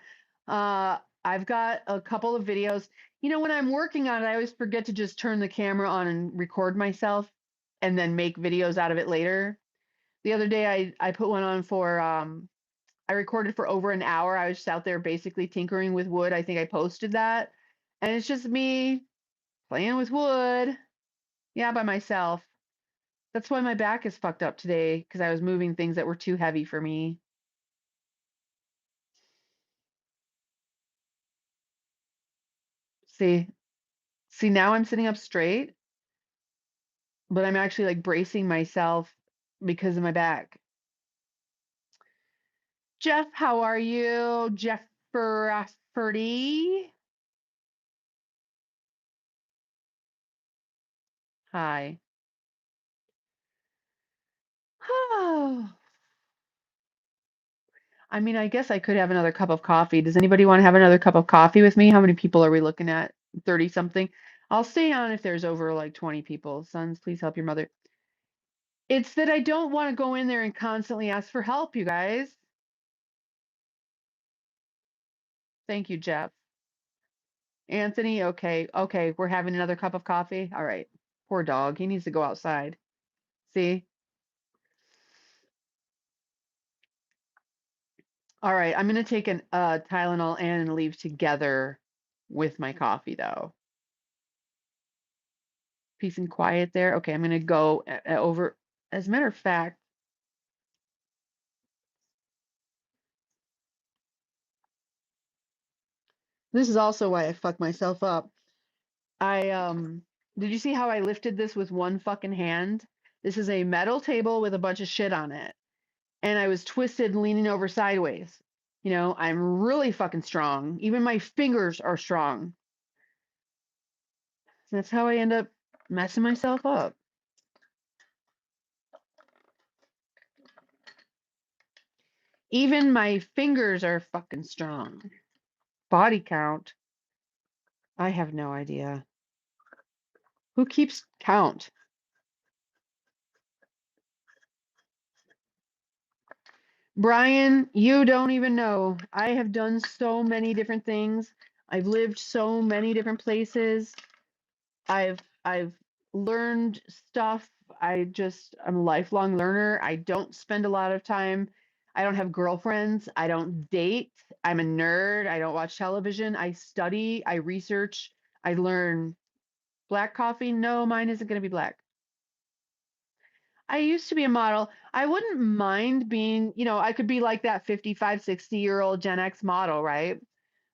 I've got a couple of videos. You know, when I'm working on it, I always forget to just turn the camera on and record myself and then make videos out of it later. The other day I put one on for I recorded for over an hour. I was just out there basically tinkering with wood. I think I posted that. And it's just me playing with wood. Yeah, by myself. That's why my back is fucked up today because I was moving things that were too heavy for me. See, see now I'm sitting up straight, but I'm actually like bracing myself because of my back. Jeff, how are you? Jeff Rafferty. Hi. I mean, I guess I could have another cup of coffee. Does anybody want to have another cup of coffee with me? How many people are we looking at? 30 something. I'll stay on if there's over like 20 people. Sons, please help your mother. It's that I don't want to go in there and constantly ask for help, you guys. Thank you, Jeff. Anthony, okay. Okay, we're having another cup of coffee. All right. Poor dog. He needs to go outside. See? All right, I'm gonna take an Tylenol and leave together with my coffee though. Peace and quiet there. Okay, I'm gonna go over. As a matter of fact, this is also why I fucked myself up. I did you see how I lifted this with one fucking hand? This is a metal table with a bunch of shit on it. And I was twisted and leaning over sideways. You know, I'm really fucking strong. Even my fingers are strong. That's how I end up messing myself up. Even my fingers are fucking strong. Body count. I have no idea. Who keeps count? Brian, you don't even know. I have done so many different things. I've lived so many different places. I've learned stuff. I'm a lifelong learner. I don't spend a lot of time. I don't have girlfriends. I don't date. I'm a nerd. I don't watch television. I study, I research, I learn black coffee. No, mine isn't going to be black. I used to be a model. I wouldn't mind being, I could be like that 55, 60-year-old Gen X model, right?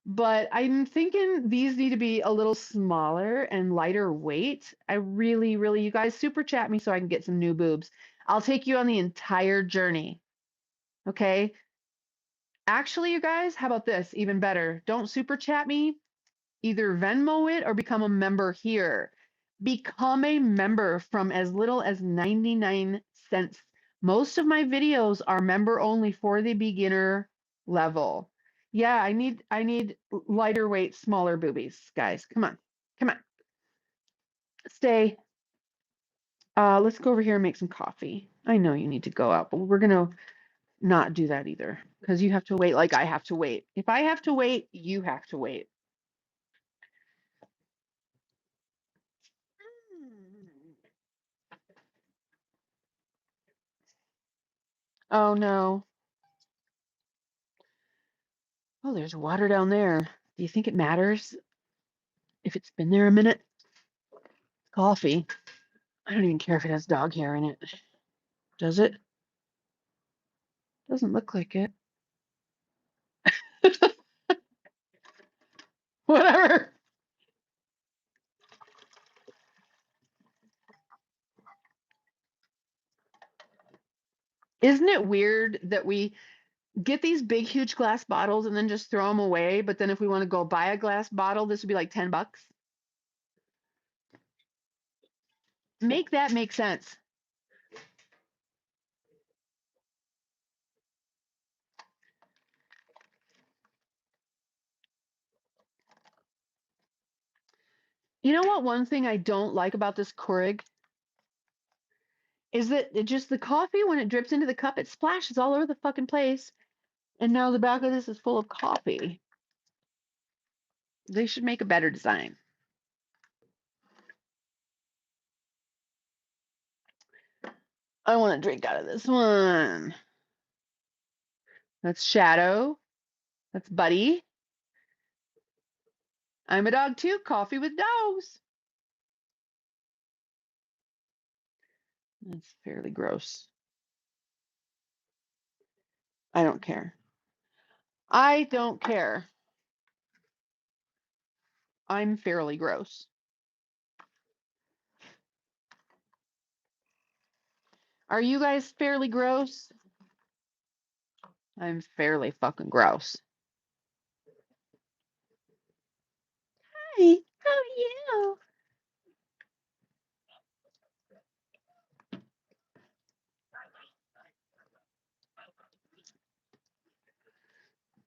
But I'm thinking these need to be a little smaller and lighter weight. I really, really, you guys super chat me so I can get some new boobs. I'll take you on the entire journey. Okay. Actually, you guys, how about this? Even better. Don't super chat me. Either Venmo it or become a member here. Become a member from as little as 99 cents. Most of my videos are member only for the beginner level. Yeah, I need lighter weight, smaller boobies, guys. Come on. Come on. Stay. Let's go over here and make some coffee. I know you need to go out, but we're gonna not do that either because you have to wait like I have to wait. If I have to wait, you have to wait. Oh no. Oh, there's water down there. Do you think it matters if it's been there a minute? Coffee. I don't even care if it has dog hair in it. Does it? Doesn't look like it. Whatever. Isn't it weird that we get these big, huge glass bottles and then just throw them away? But then if we want to go buy a glass bottle, this would be like 10 bucks. Make that make sense. You know what? One thing I don't like about this Keurig is that the coffee, when it drips into the cup, it splashes all over the fucking place. And now the back of this is full of coffee. They should make a better design. I want to drink out of this one. That's Shadow. That's Buddy. I'm a dog too. Coffee with dogs. That's fairly gross. I don't care. I don't care. I'm fairly gross. Are you guys fairly gross? I'm fairly fucking gross. Hi, how are you?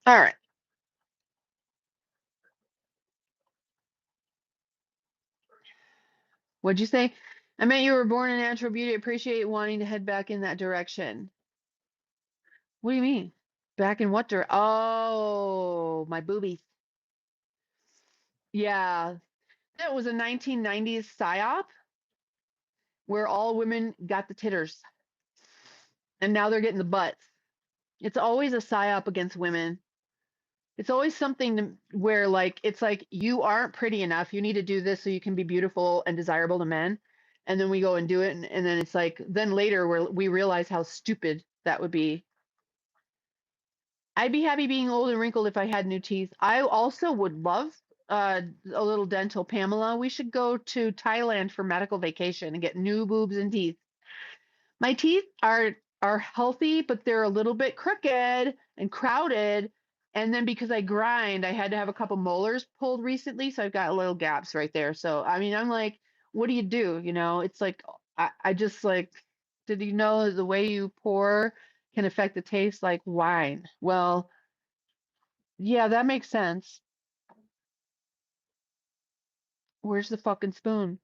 All right. What'd you say? I meant you were born in natural beauty. Appreciate wanting to head back in that direction. What do you mean? Back in what direction? Oh, my boobies. Yeah, that was a 1990s psyop where all women got the titters and now they're getting the butts. It's always a psyop against women. It's always something where like it's like you aren't pretty enough. You need to do this so you can be beautiful and desirable to men. And then we go and do it, and then it's like then later where we realize how stupid that would be. I'd be happy being old and wrinkled if I had new teeth. I also would love a little dental Pamela. We should go to Thailand for medical vacation and get new boobs and teeth. My teeth are healthy, but they're a little bit crooked and crowded. And then because I grind, I had to have a couple molars pulled recently, so I've got little gaps right there. So I mean, I'm like, what do you do? It's like I just like, did you know the way you pour can affect the taste like wine? Well, yeah, that makes sense. Where's the fucking spoon?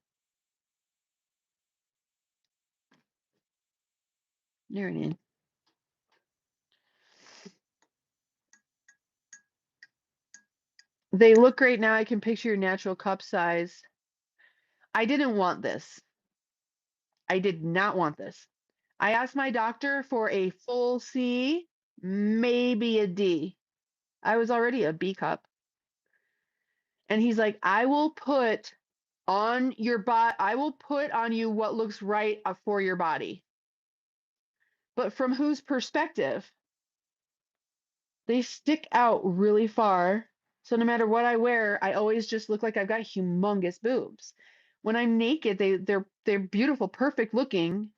There it is. They look great now. I can picture your natural cup size. I didn't want this. I did not want this. I asked my doctor for a full C, maybe a D. I was already a B cup. And he's like, I will put on your body, I will put on you what looks right for your body. But from whose perspective? They stick out really far. So no matter what I wear, I always just look like I've got humongous boobs. When I'm naked, they're beautiful, perfect looking.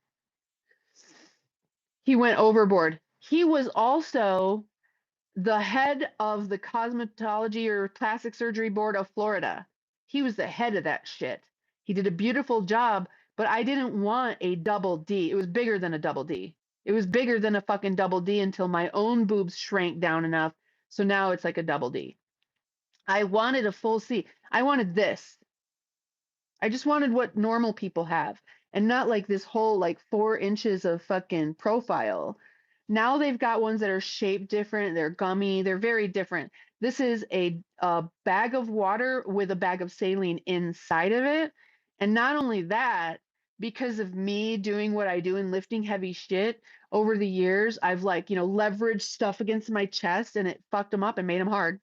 He went overboard. He was also the head of the cosmetology or plastic surgery board of Florida. He was the head of that shit. He did a beautiful job, but I didn't want a double D. It was bigger than a double D. It was bigger than a fucking double D until my own boobs shrank down enough. So now it's like a double D. I wanted a full C. I wanted this. I just wanted what normal people have and not like this whole like 4 inches of fucking profile. Now they've got ones that are shaped different. They're gummy. They're very different. This is a bag of water with a bag of saline inside of it. And not only that, because of me doing what I do and lifting heavy shit over the years, I've like, leveraged stuff against my chest and it fucked them up and made them hard.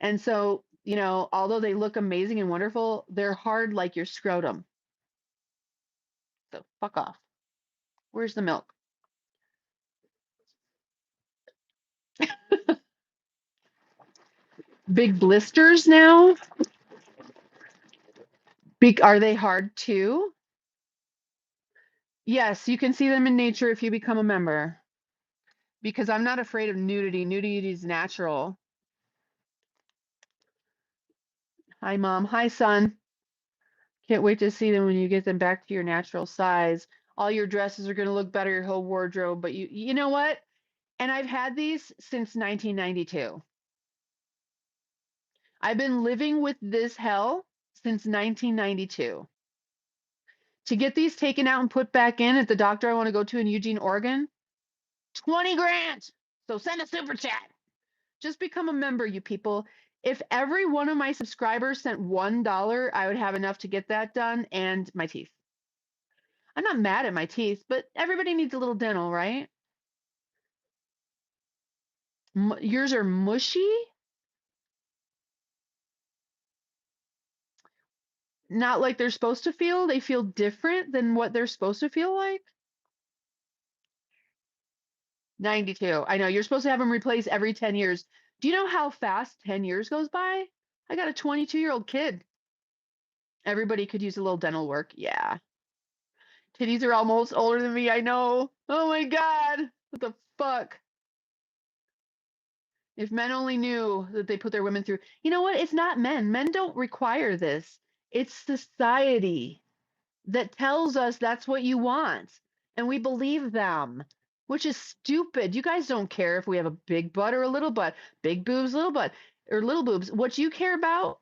And so, although they look amazing and wonderful, they're hard like your scrotum. So fuck off. Where's the milk? Big blisters now? Are they hard too? Yes, you can see them in nature if you become a member. Because I'm not afraid of nudity. Nudity is natural. Hi, Mom. Hi, son. Can't wait to see them when you get them back to your natural size. All your dresses are going to look better, your whole wardrobe. But you know what? And I've had these since 1992. I've been living with this hell since 1992. To get these taken out and put back in at the doctor I want to go to in Eugene, Oregon, 20 grand. So send a super chat. Just become a member, you people. If every one of my subscribers sent $1, I would have enough to get that done and my teeth. I'm not mad at my teeth, but everybody needs a little dental, right? Yours are mushy? Not like they're supposed to feel. They feel different than what they're supposed to feel like. 92. I know you're supposed to have them replaced every 10 years. Do you know how fast 10 years goes by? I got a 22-year-old kid. Everybody could use a little dental work. Yeah. Titties are almost older than me. I know. Oh my God. What the fuck? If men only knew that they put their women through. You know what? It's not men. Men don't require this. It's society that tells us that's what you want. And we believe them, which is stupid. You guys don't care if we have a big butt or a little butt, big boobs, little butt, or little boobs. What you care about?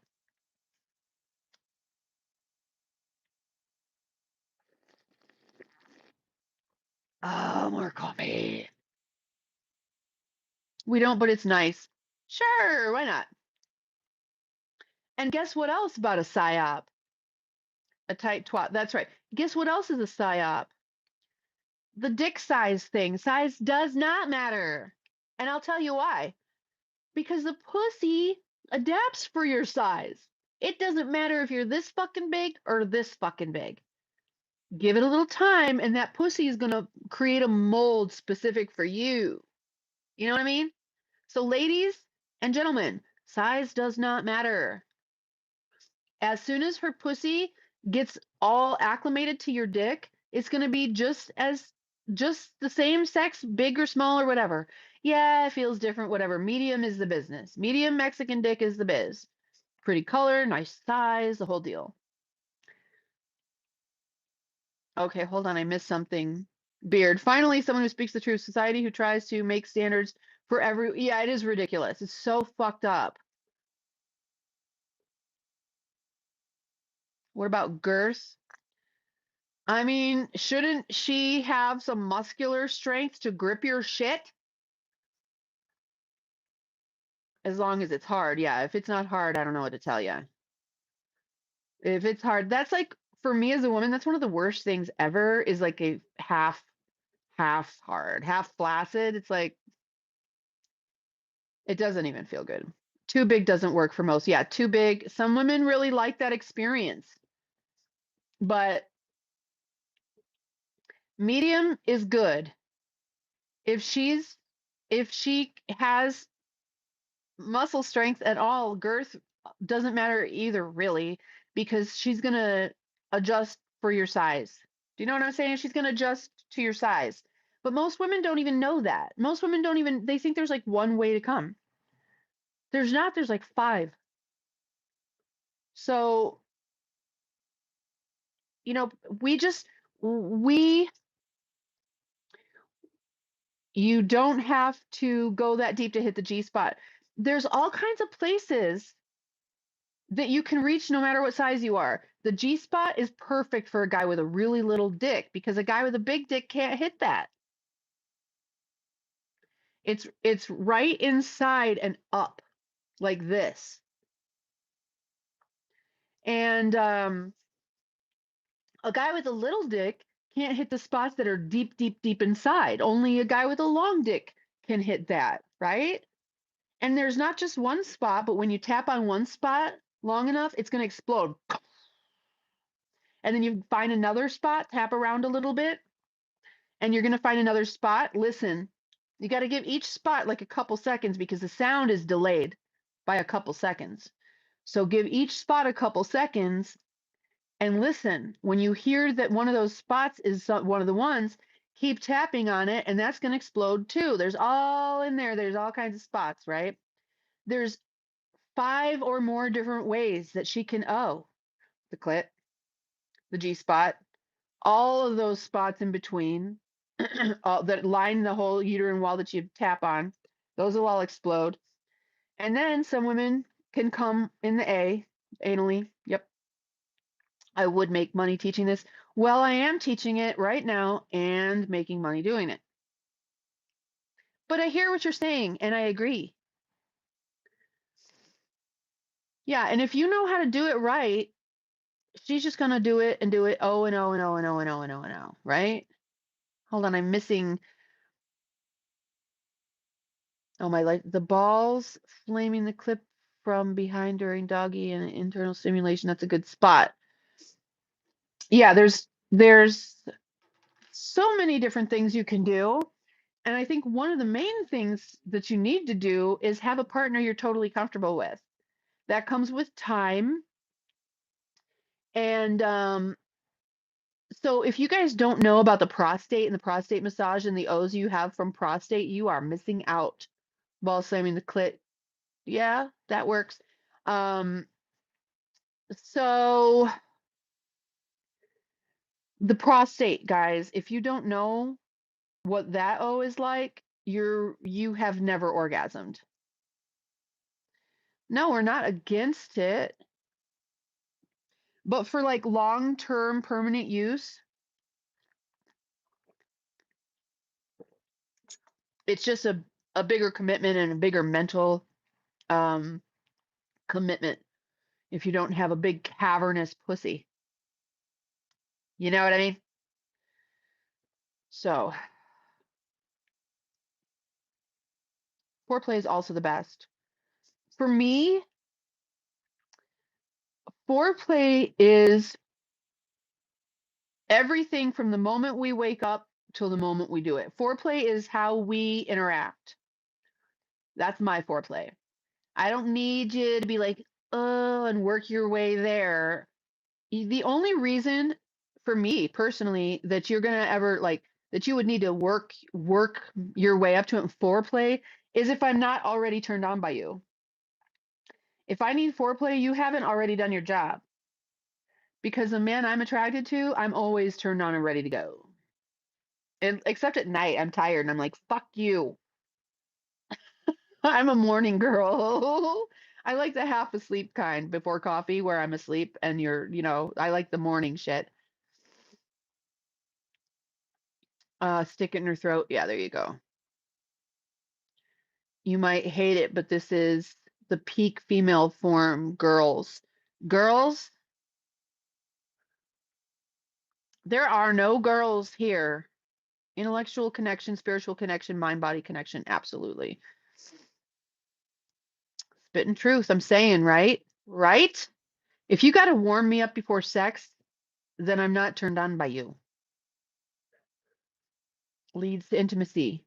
Oh, more coffee. We don't, but it's nice. Sure, why not? And guess what else about a psyop? A tight twat. That's right. Guess what else is a psyop? The dick size thing. Size does not matter. And I'll tell you why. Because the pussy adapts for your size. It doesn't matter if you're this fucking big or this fucking big. Give it a little time, and that pussy is going to create a mold specific for you. You know what I mean? So, ladies and gentlemen, size does not matter. As soon as her pussy gets all acclimated to your dick, it's going to be just the same sex, big or small or whatever. Yeah, it feels different, whatever. Medium is the business. Medium Mexican dick is the biz. Pretty color, nice size, the whole deal. Okay, hold on, I missed something. Beard. Finally, someone who speaks the truth. Society who tries to make standards for every. Yeah, it is ridiculous. It's so fucked up. What about girth? I mean, shouldn't she have some muscular strength to grip your shit? As long as it's hard. Yeah, if it's not hard, I don't know what to tell you. If it's hard, that's like for me as a woman, that's one of the worst things ever is like a half hard, half flaccid. It's like it doesn't even feel good. Too big doesn't work for most. Yeah, too big. Some women really like that experience, but medium is good. If she has muscle strength at all, girth doesn't matter either, really, because she's going to adjust for your size. Do you know what I'm saying? She's going to adjust to your size. But most women don't even know that. Most women don't even, they think there's like one way to come. There's not, there's like five. So, you know, we, you don't have to go that deep to hit the G spot. There's all kinds of places that you can reach no matter what size you are. The G spot is perfect for a guy with a really little dick because a guy with a big dick can't hit that. It's right inside and up like this. And a guy with a little dick can't hit the spots that are deep, deep, deep inside. Only a guy with a long dick can hit that, right? And there's not just one spot, but when you tap on one spot long enough, it's going to explode. And then you find another spot, tap around a little bit, and you're going to find another spot. Listen, you got to give each spot like a couple seconds because the sound is delayed by a couple seconds. So give each spot a couple seconds and listen. When you hear that one of those spots is one of the ones, keep tapping on it and that's going to explode too. There's all in there. There's all kinds of spots, right? There's 5 or more different ways that she can, the clit, the G spot, all of those spots in between that line the whole uterine wall that you tap on, those will all explode. And then some women can come in the anally. Yep. I would make money teaching this. Well, I am teaching it right now and making money doing it. But I hear what you're saying and I agree. Yeah, and if you know how to do it right, she's just gonna do it and do it oh and oh and oh and oh and oh and oh and oh, right? Hold on, I'm missing. Oh my light, the balls flaming the clip from behind during doggy and internal stimulation. That's a good spot. Yeah, there's so many different things you can do. And I think one of the main things that you need to do is have a partner you're totally comfortable with. That comes with time. And so if you guys don't know about the prostate and the prostate massage and the O's you have from prostate, you are missing out. Ball slamming the clit. Yeah, that works. So the prostate, guys, if you don't know what that O is like, you have never orgasmed. No, we're not against it. But for like long-term permanent use, it's just a bigger commitment and a bigger mental um commitment if you don't have a big cavernous pussy. You know what I mean? So, foreplay is also the best. For me, foreplay is everything from the moment we wake up till the moment we do it. Foreplay is how we interact. That's my foreplay. I don't need you to be like, oh, and work your way there. The only reason for me personally that you're gonna ever like that you would need to work your way up to it in foreplay is if I'm not already turned on by you. If I need foreplay, you haven't already done your job. Because the man I'm attracted to, I'm always turned on and ready to go. And except at night, I'm tired and I'm like, fuck you. I'm a morning girl. I like the half asleep kind before coffee where I'm asleep and I like the morning shit. Stick it in her throat. Yeah, there you go. You might hate it, but this is the peak female form, girls. Girls, there are no girls here. Intellectual connection, spiritual connection, mind body connection, absolutely. Spitting truth. I'm saying, right? Right? If you got to warm me up before sex, then I'm not turned on by you. Leads to intimacy.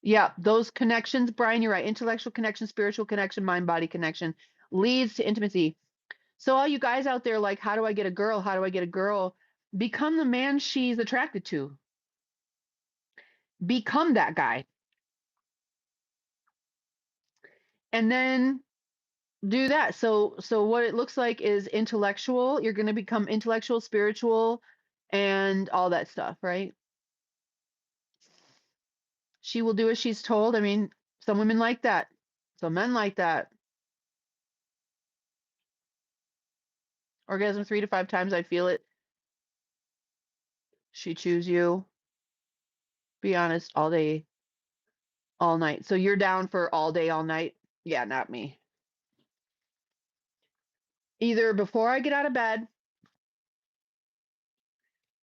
Yeah, those connections, Brian, you're right. Intellectual connection, spiritual connection, mind body connection leads to intimacy. So, all you guys out there, like, how do I get a girl? How do I get a girl? Become the man she's attracted to. Become that guy. And then do that. So what it looks like is intellectual. You're going to become intellectual, spiritual, and all that stuff, right? She will do as she's told. I mean, some women like that. Some men like that. Orgasm 3 to 5 times, I feel it. She choose you. Be honest, all day, all night. So you're down for all day, all night? Yeah, not me. Either before I get out of bed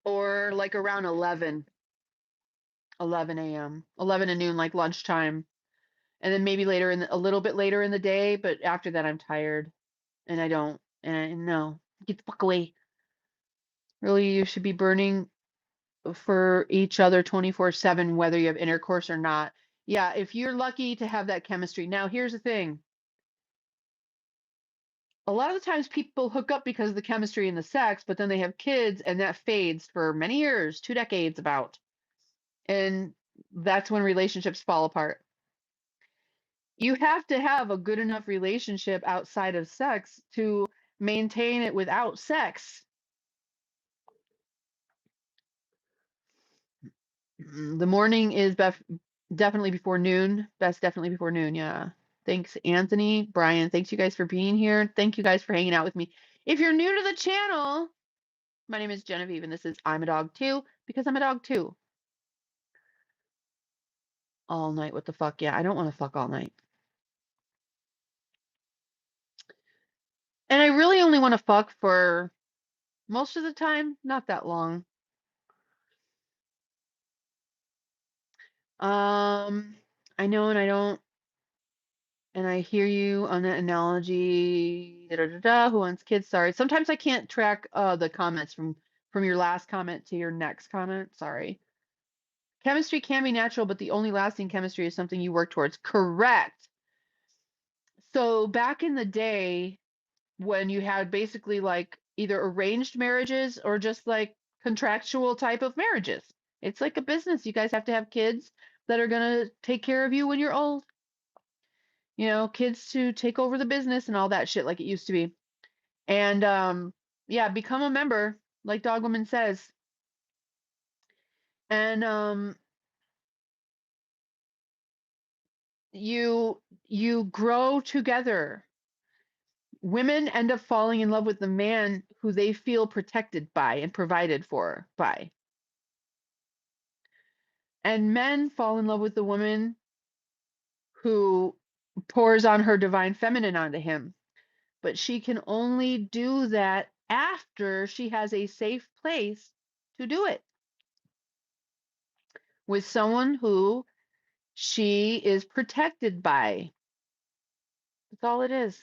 or like around 11 a.m., 11 to noon, like lunchtime. And then maybe later a little bit later in the day, but after that I'm tired and I don't. And no, get the fuck away. Really, you should be burning for each other 24/7, whether you have intercourse or not. Yeah, if you're lucky to have that chemistry. Now, here's the thing. A lot of the times people hook up because of the chemistry and the sex, but then they have kids and that fades for many years, 2 decades about. And that's when relationships fall apart. You have to have a good enough relationship outside of sex to maintain it without sex. The morning is definitely before noon. Best definitely before noon. Yeah. Thanks, Anthony, Brian. Thanks you guys for being here. Thank you guys for hanging out with me. If you're new to the channel, my name is Genevieve, and this is I'm a Dog Too, because I'm a dog too. All night. What the fuck? Yeah, I don't want to fuck all night. And I really only want to fuck for most of the time, not that long. I know and I don't, and I hear you on that analogy. Da, da, da, da, who wants kids? Sorry. Sometimes I can't track the comments from your last comment to your next comment. Sorry. Chemistry can be natural, but the only lasting chemistry is something you work towards. Correct. So back in the day, when you had basically like either arranged marriages or just like contractual type of marriages, it's like a business. You guys have to have kids that are going to take care of you when you're old. You know, kids to take over the business and all that shit like it used to be. And yeah, become a member, like Dogwoman says. And you grow together. Women end up falling in love with the man who they feel protected by and provided for by. And men fall in love with the woman who pours on her divine feminine onto him. But she can only do that after she has a safe place to do it with someone who she is protected by. That's all it is.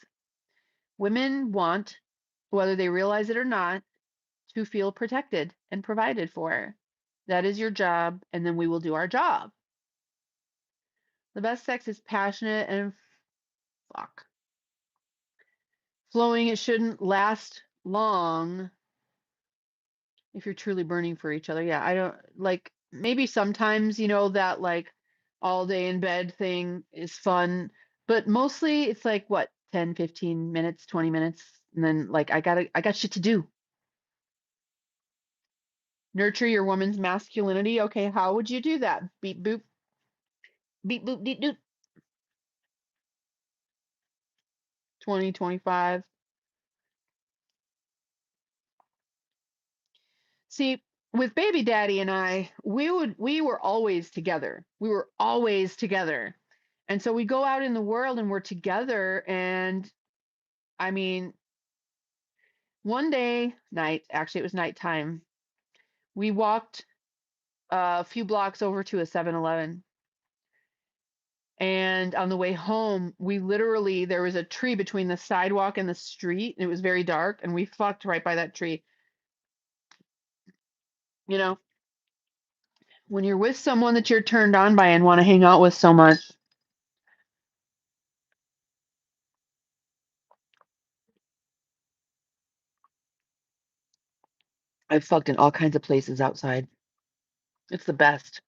Women want, whether they realize it or not, to feel protected and provided for. That is your job, and then we will do our job. The best sex is passionate and fuck. Flowing, it shouldn't last long if you're truly burning for each other. Yeah, I don't like maybe sometimes, that like all day in bed thing is fun, but mostly it's like what, 10, 15 minutes, 20 minutes, and then like I got shit to do. Nurture your woman's masculinity. Okay, how would you do that? Beep boop. Beep boop deep doop. 2025. See, with baby daddy and I, we were always together. We were always together. And so we go out in the world and we're together. And I mean, one day, actually, it was nighttime. We walked a few blocks over to a 7-Eleven. And on the way home, there was a tree between the sidewalk and the street. And it was very dark, and we fucked right by that tree. You know, when you're with someone that you're turned on by and want to hang out with so much. I've fucked in all kinds of places outside. It's the best.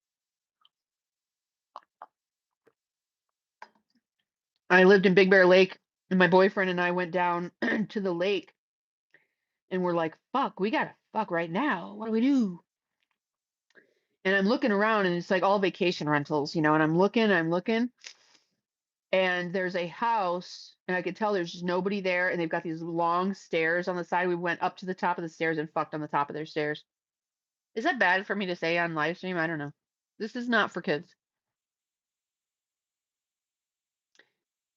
I lived in Big Bear Lake, and my boyfriend and I went down to the lake, and we're like, fuck, we gotta fuck right now. What do we do? And I'm looking around, and it's like all vacation rentals, and I'm looking, and there's a house, and I could tell there's just nobody there, and they've got these long stairs on the side. We went up to the top of the stairs and fucked on the top of their stairs. Is that bad for me to say on live stream? I don't know. This is not for kids.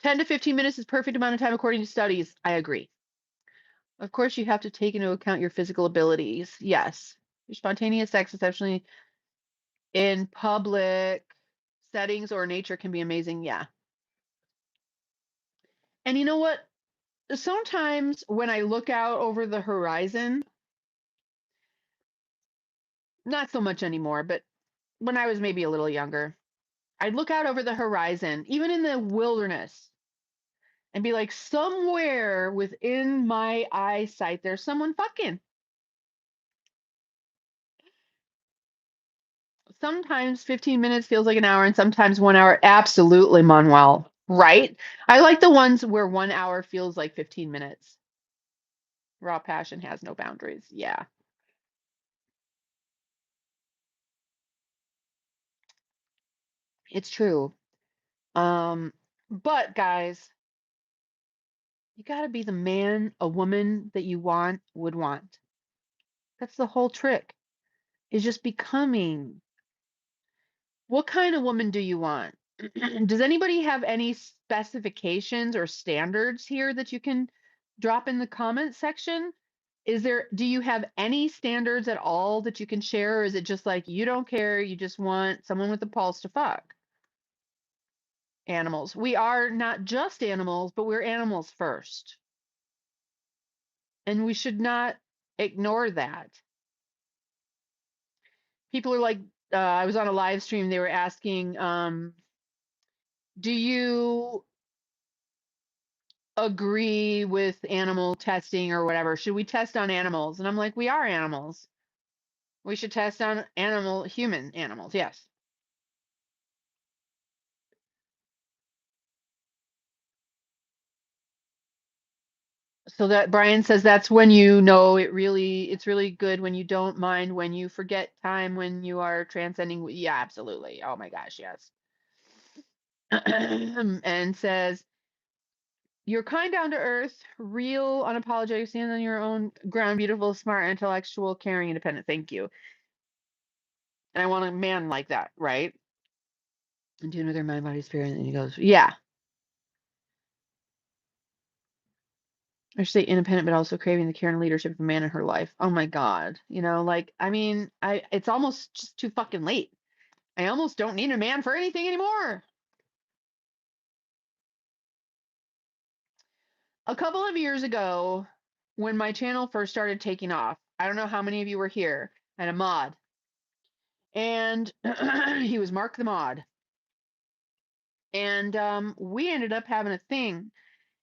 10 to 15 minutes is perfect amount of time according to studies. I agree. Of course, you have to take into account your physical abilities. Yes. Your spontaneous sex, especially in public settings or nature, can be amazing. Yeah. And you know what? Sometimes when I look out over the horizon, not so much anymore, but when I was maybe a little younger, I'd look out over the horizon, even in the wilderness, and be like, somewhere within my eyesight, there's someone fucking. Sometimes 15 minutes feels like an hour, and sometimes 1 hour. Absolutely, Manuel. Right? I like the ones where 1 hour feels like 15 minutes. Raw passion has no boundaries. Yeah, it's true. But guys, you got to be the man, a woman that you would want. That's the whole trick. Is just becoming. What kind of woman do you want? Does anybody have any specifications or standards here that you can drop in the comment section? Do you have any standards at all that you can share, or is it just like you don't care, you just want someone with a pulse to fuck? Animals. We are not just animals, but we're animals first. And we should not ignore that. People are like, I was on a live stream, they were asking, do you agree with animal testing or whatever? Should we test on animals? And I'm like, we are animals. We should test on human animals. Yes. So that Brian says that's when you know it's really good when you don't mind, when you forget time, when you are transcending. Yeah, absolutely. Oh my gosh, yes. And says, you're kind, down to earth, real, unapologetic, stand on your own ground, beautiful, smart, intellectual, caring, independent. Thank you. And I want a man like that, right? And do another mind, body, spirit. And he goes, yeah. I should say independent, but also craving the care and leadership of a man in her life. Oh my God. It's almost just too fucking late. I almost don't need a man for anything anymore. A couple of years ago, when my channel first started taking off, I don't know how many of you were here, I had a mod. And he was Mark the Mod. And we ended up having a thing.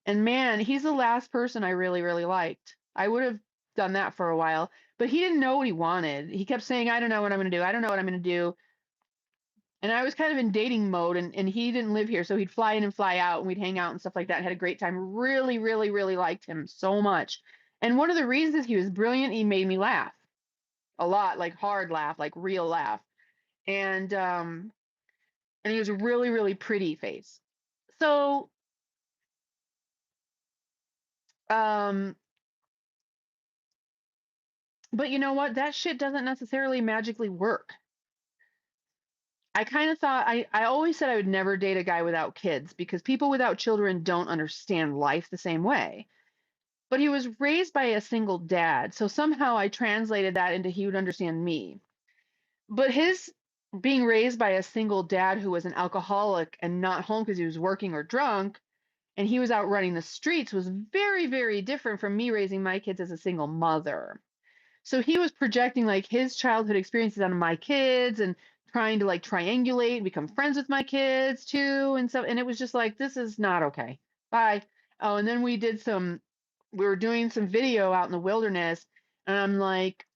And man, he's the last person I really, really liked. I would have done that for a while, but he didn't know what he wanted. He kept saying, I don't know what I'm going to do. I don't know what I'm going to do. And I was kind of in dating mode, and he didn't live here. So he'd fly in and fly out, and we'd hang out and stuff like that. And had a great time. Really, really, really liked him so much. And one of the reasons he was brilliant, he made me laugh a lot, like hard laugh, like real laugh. And he was a really, really pretty face. So, um, but you know what? That shit doesn't necessarily magically work. I kind of thought I always said I would never date a guy without kids because people without children don't understand life the same way. But he was raised by a single dad, so somehow I translated that into he would understand me. But his being raised by a single dad who was an alcoholic and not home because he was working or drunk, and he was out running the streets, was very, very different from me raising my kids as a single mother. So he was projecting like his childhood experiences onto my kids and trying to like triangulate and become friends with my kids too. And so, and it was just like, this is not okay. Bye. Oh, and then we were doing some video out in the wilderness. And I'm like,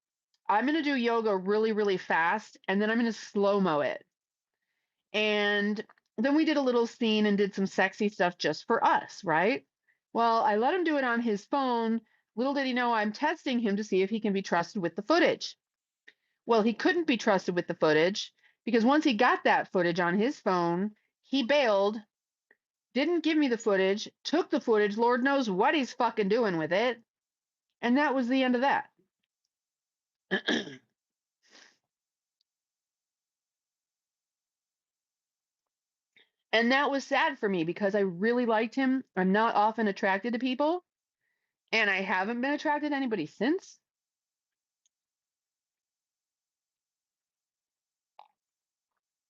I'm going to do yoga really, really fast. And then I'm going to slow mo it. And then we did a little scene and did some sexy stuff just for us, right? Well, I let him do it on his phone. Little did he know I'm testing him to see if he can be trusted with the footage. Well, he couldn't be trusted with the footage because once he got that footage on his phone, he bailed, didn't give me the footage, took the footage, Lord knows what he's fucking doing with it. And that was the end of that. And that was sad for me because I really liked him. I'm not often attracted to people, and I haven't been attracted to anybody since.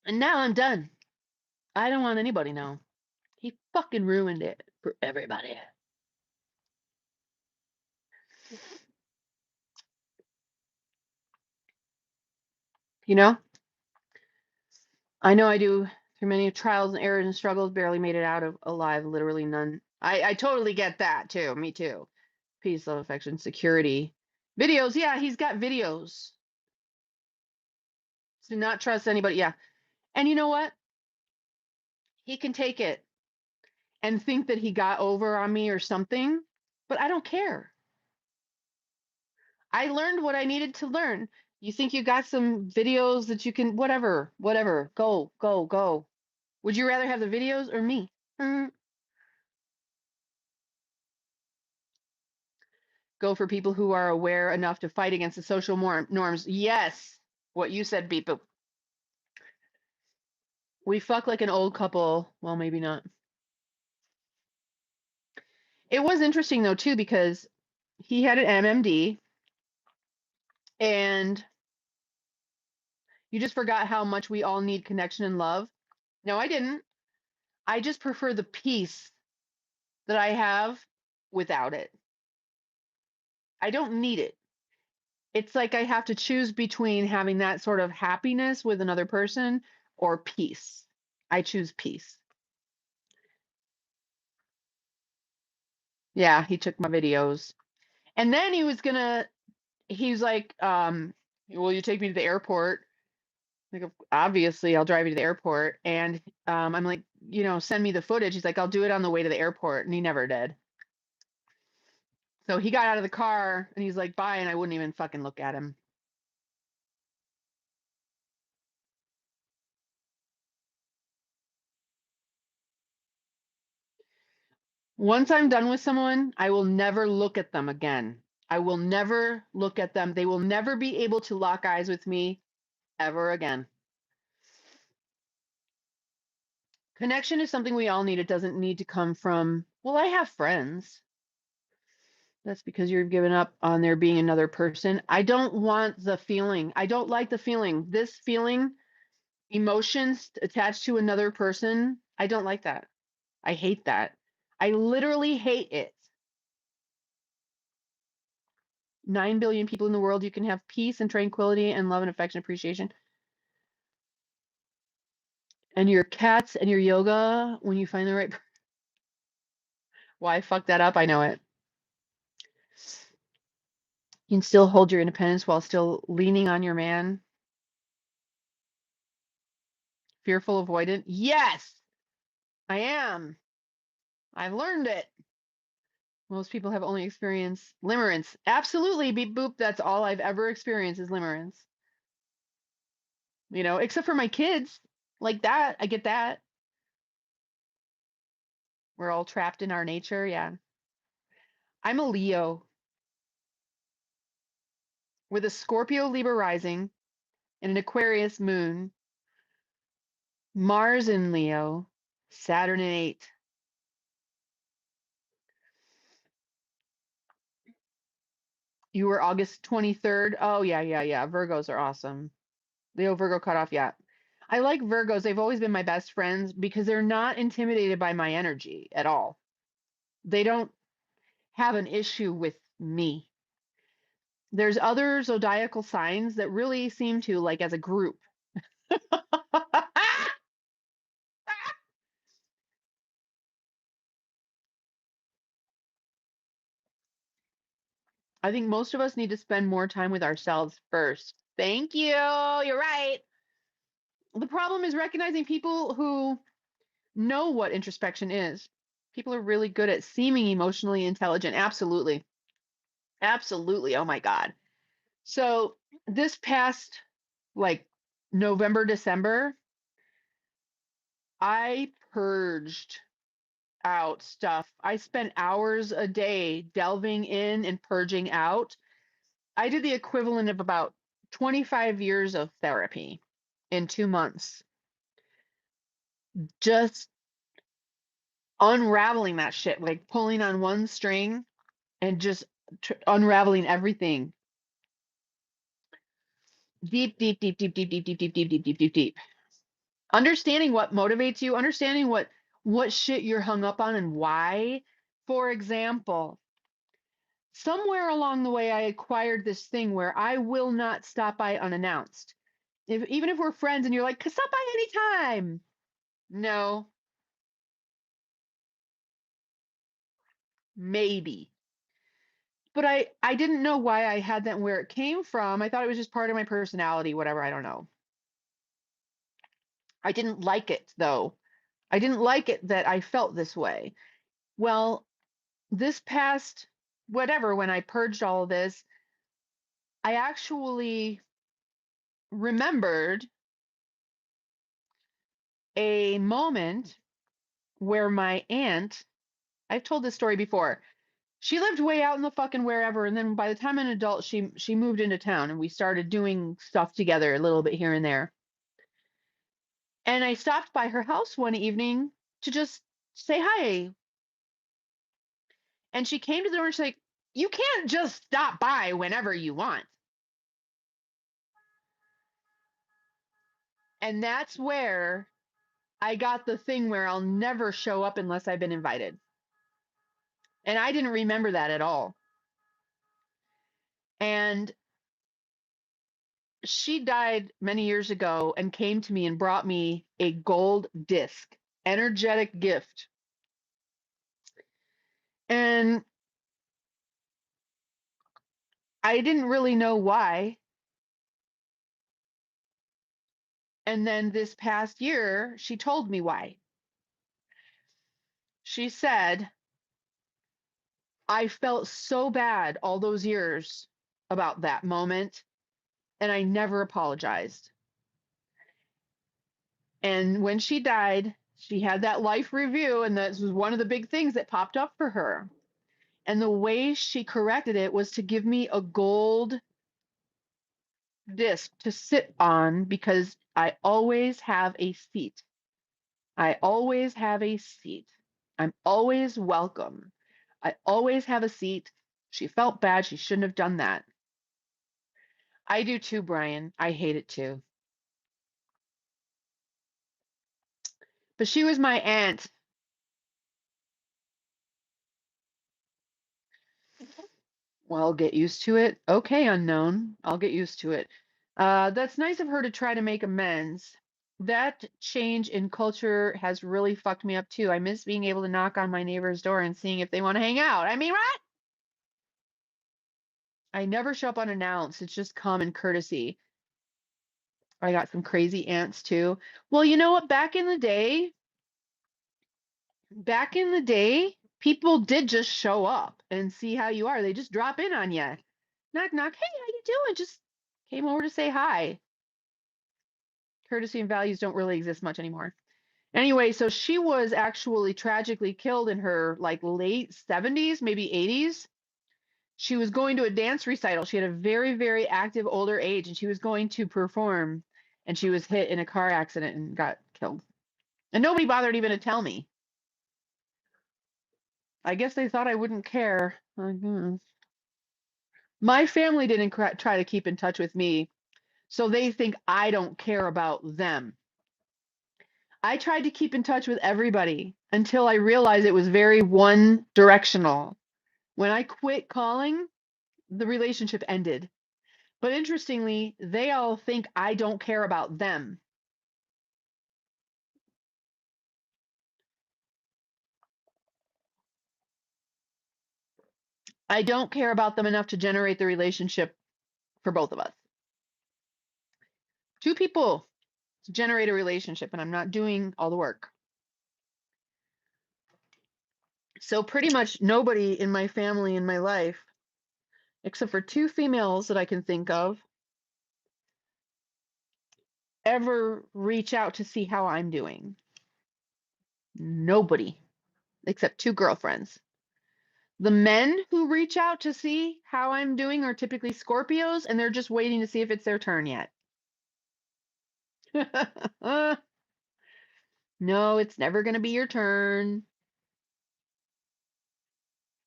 And now I'm done. I don't want anybody now. He fucking ruined it for everybody. You know? I know I do through many trials and errors and struggles, barely made it out of alive, literally none. I totally get that too. Me too. Peace, love, affection, security. Videos, yeah, he's got videos. Do not trust anybody. Yeah. And you know what? He can take it and think that he got over on me or something, but I don't care. I learned what I needed to learn. You think you got some videos that you can, whatever, whatever, go, go, go. Would you rather have the videos or me? Go for people who are aware enough to fight against the social norms. Yes, what you said, Beep. Boop. We fuck like an old couple. Well, maybe not. It was interesting though too because he had an MMD, and you just forgot how much we all need connection and love. No, I didn't. I just prefer the peace that I have without it. I don't need it. It's like I have to choose between having that sort of happiness with another person or peace. I choose peace. Yeah, he took my videos. And then he's like, will you take me to the airport? Like, obviously, I'll drive you to the airport. And I'm like, send me the footage. He's like, I'll do it on the way to the airport. And he never did. So he got out of the car and he's like, bye. And I wouldn't even fucking look at him. Once I'm done with someone, I will never look at them again. I will never look at them. They will never be able to lock eyes with me ever again. Connection is something we all need. It doesn't need to come from, well, I have friends. That's because you're giving up on there being another person. I don't want the feeling. I don't like the feeling. This feeling, emotions attached to another person, I don't like that. I hate that. I literally hate it. 9 billion people in the world, you can have peace and tranquility and love and affection, appreciation. And your cats and your yoga, when you find the right. Why I fucked that up? I know it. You can still hold your independence while still leaning on your man. Fearful, avoidant. Yes, I am. I've learned it. Most people have only experienced limerence. Absolutely, beep boop. That's all I've ever experienced is limerence. Except for my kids. Like that. I get that. We're all trapped in our nature. Yeah. I'm a Leo with a Scorpio Libra rising and an Aquarius moon, Mars in Leo, Saturn in 8. You were August 23rd. Oh, yeah, yeah, yeah. Virgos are awesome. Leo Virgo cutoff. Yeah. I like Virgos. They've always been my best friends because they're not intimidated by my energy at all. They don't have an issue with me. There's other zodiacal signs that really seem to, like as a group. I think most of us need to spend more time with ourselves first. Thank you. You're right. The problem is recognizing people who know what introspection is. People are really good at seeming emotionally intelligent. Absolutely. Absolutely. Oh my God. So this past like November, December, I purged out stuff. I spent hours a day delving in and purging out. I did the equivalent of about 25 years of therapy in 2 months, just unraveling that shit, like pulling on one string and just unraveling everything deep, deep, deep, deep, deep, deep, deep, deep, deep, deep, deep, deep, deep. Understanding what motivates you, understanding what shit you're hung up on and why. For example, somewhere along the way, I acquired this thing where I will not stop by unannounced. Even if we're friends and you're like, stop by anytime. No, maybe. But I didn't know why I had that and where it came from. I thought it was just part of my personality, whatever, I don't know. I didn't like it though. I didn't like it that I felt this way. Well, this past whatever, when I purged all of this, I actually remembered a moment where my aunt, I've told this story before. She lived way out in the fucking wherever, and then by the time I'm an adult, she moved into town and we started doing stuff together a little bit here and there. And I stopped by her house one evening to just say hi. And she came to the door and she's like, "You can't just stop by whenever you want." And that's where I got the thing where I'll never show up unless I've been invited. And I didn't remember that at all. And she died many years ago and came to me and brought me a gold disc, energetic gift. And I didn't really know why. And then this past year, she told me why. She said, I felt so bad all those years about that moment, and I never apologized. And when she died, she had that life review, and that was one of the big things that popped up for her. And the way she corrected it was to give me a gold disc to sit on because I always have a seat. I always have a seat. I'm always welcome. I always have a seat. She felt bad. She shouldn't have done that. I do too, Brian. I hate it too. But she was my aunt. Well, I'll get used to it. Okay, unknown. I'll get used to it. That's nice of her to try to make amends. That change in culture has really fucked me up too. I miss being able to knock on my neighbor's door and seeing if they want to hang out. I mean, what? I never show up unannounced. It's just common courtesy. I got some crazy aunts too. Well, you know what? Back in the day, people did just show up and see how you are. They just drop in on you. Knock, knock. Hey, how you doing? Just came over to say hi. Courtesy and values don't really exist much anymore. Anyway, so she was actually tragically killed in her like late 70s, maybe 80s. She was going to a dance recital. She had a very, very active older age and she was going to perform and she was hit in a car accident and got killed. And nobody bothered even to tell me. I guess they thought I wouldn't care. My family didn't try to keep in touch with me, so they think I don't care about them. I tried to keep in touch with everybody until I realized it was very one directional. When I quit calling, the relationship ended. But interestingly, they all think I don't care about them. I don't care about them enough to generate the relationship for both of us. Two people to generate a relationship, and I'm not doing all the work. So pretty much nobody in my family, in my life, except for two females that I can think of, ever reach out to see how I'm doing. Nobody, except two girlfriends. The men who reach out to see how I'm doing are typically Scorpios, and they're just waiting to see if it's their turn yet. No, it's never going to be your turn.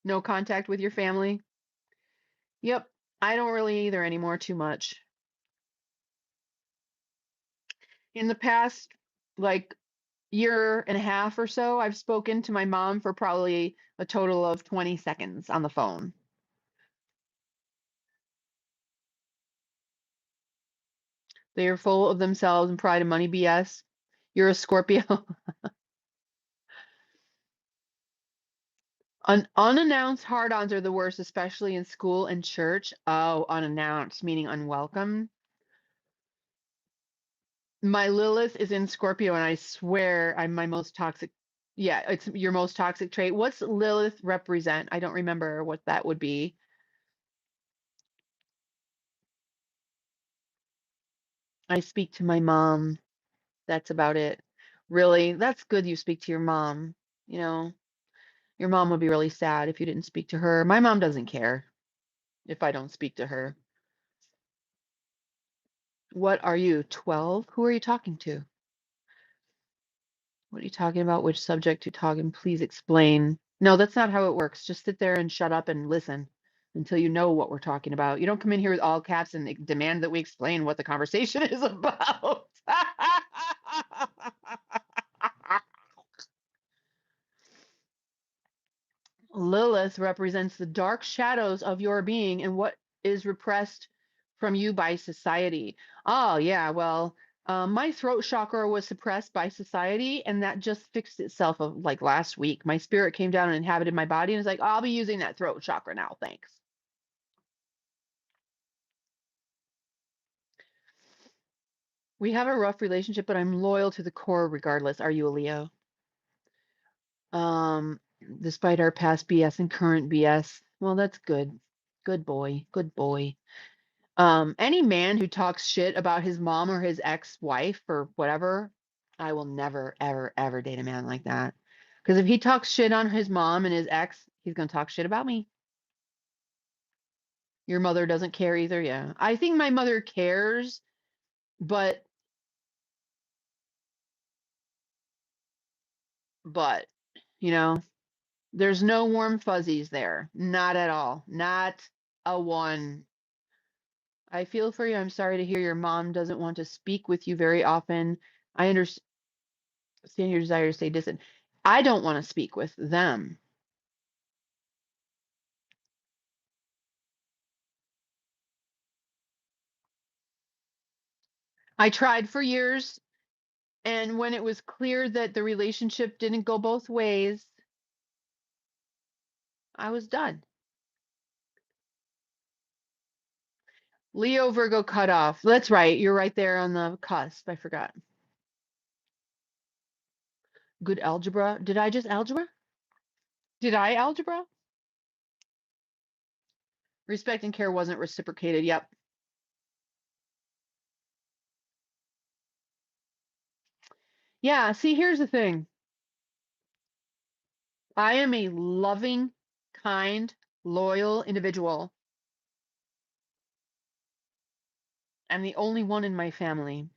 No contact with your family. Yep, I don't really either anymore too much. In the past, like year and a half or so, I've spoken to my mom for probably a total of 20 seconds on the phone. They are full of themselves and pride and money BS. You're a Scorpio. Unannounced hard-ons are the worst, especially in school and church. Oh, unannounced, meaning unwelcome. My Lilith is in Scorpio, and I swear I'm my most toxic. Yeah, it's your most toxic trait. What's Lilith represent? I don't remember what that would be. I speak to my mom. That's about it. Really, that's good you speak to your mom. You know, your mom would be really sad if you didn't speak to her. My mom doesn't care if I don't speak to her. What are you, 12? Who are you talking to? What are you talking about? Which subject to talking? Please explain. No, that's not how it works. Just sit there and shut up and listen until you know what we're talking about. You don't come in here with all caps and demand that we explain what the conversation is about. Lilith represents the dark shadows of your being and what is repressed from you by society. Oh, yeah. Well, my throat chakra was suppressed by society, and that just fixed itself like last week. My spirit came down and inhabited my body, and it's like, I'll be using that throat chakra now. Thanks. We have a rough relationship, but I'm loyal to the core regardless. Are you a Leo? Um, Despite our past BS and current BS. Well, that's good. Good boy. Good boy. Any man who talks shit about his mom or his ex-wife or whatever, I will never, ever, ever date a man like that. Because if he talks shit on his mom and his ex, he's gonna talk shit about me. Your mother doesn't care either, yeah. I think my mother cares, but but you know, there's no warm fuzzies there. Not at all. Not a one. I feel for you. I'm sorry to hear your mom doesn't want to speak with you very often. I understand your desire to stay distant. I don't want to speak with them. I tried for years, and when it was clear that the relationship didn't go both ways, I was done. Leo Virgo cut off. That's right. You're right there on the cusp. I forgot. Good algebra. Did I just algebra? Did I algebra? Respect and care wasn't reciprocated. Yep. Yeah. See, here's the thing. I am a loving, kind, loyal individual. I'm the only one in my family.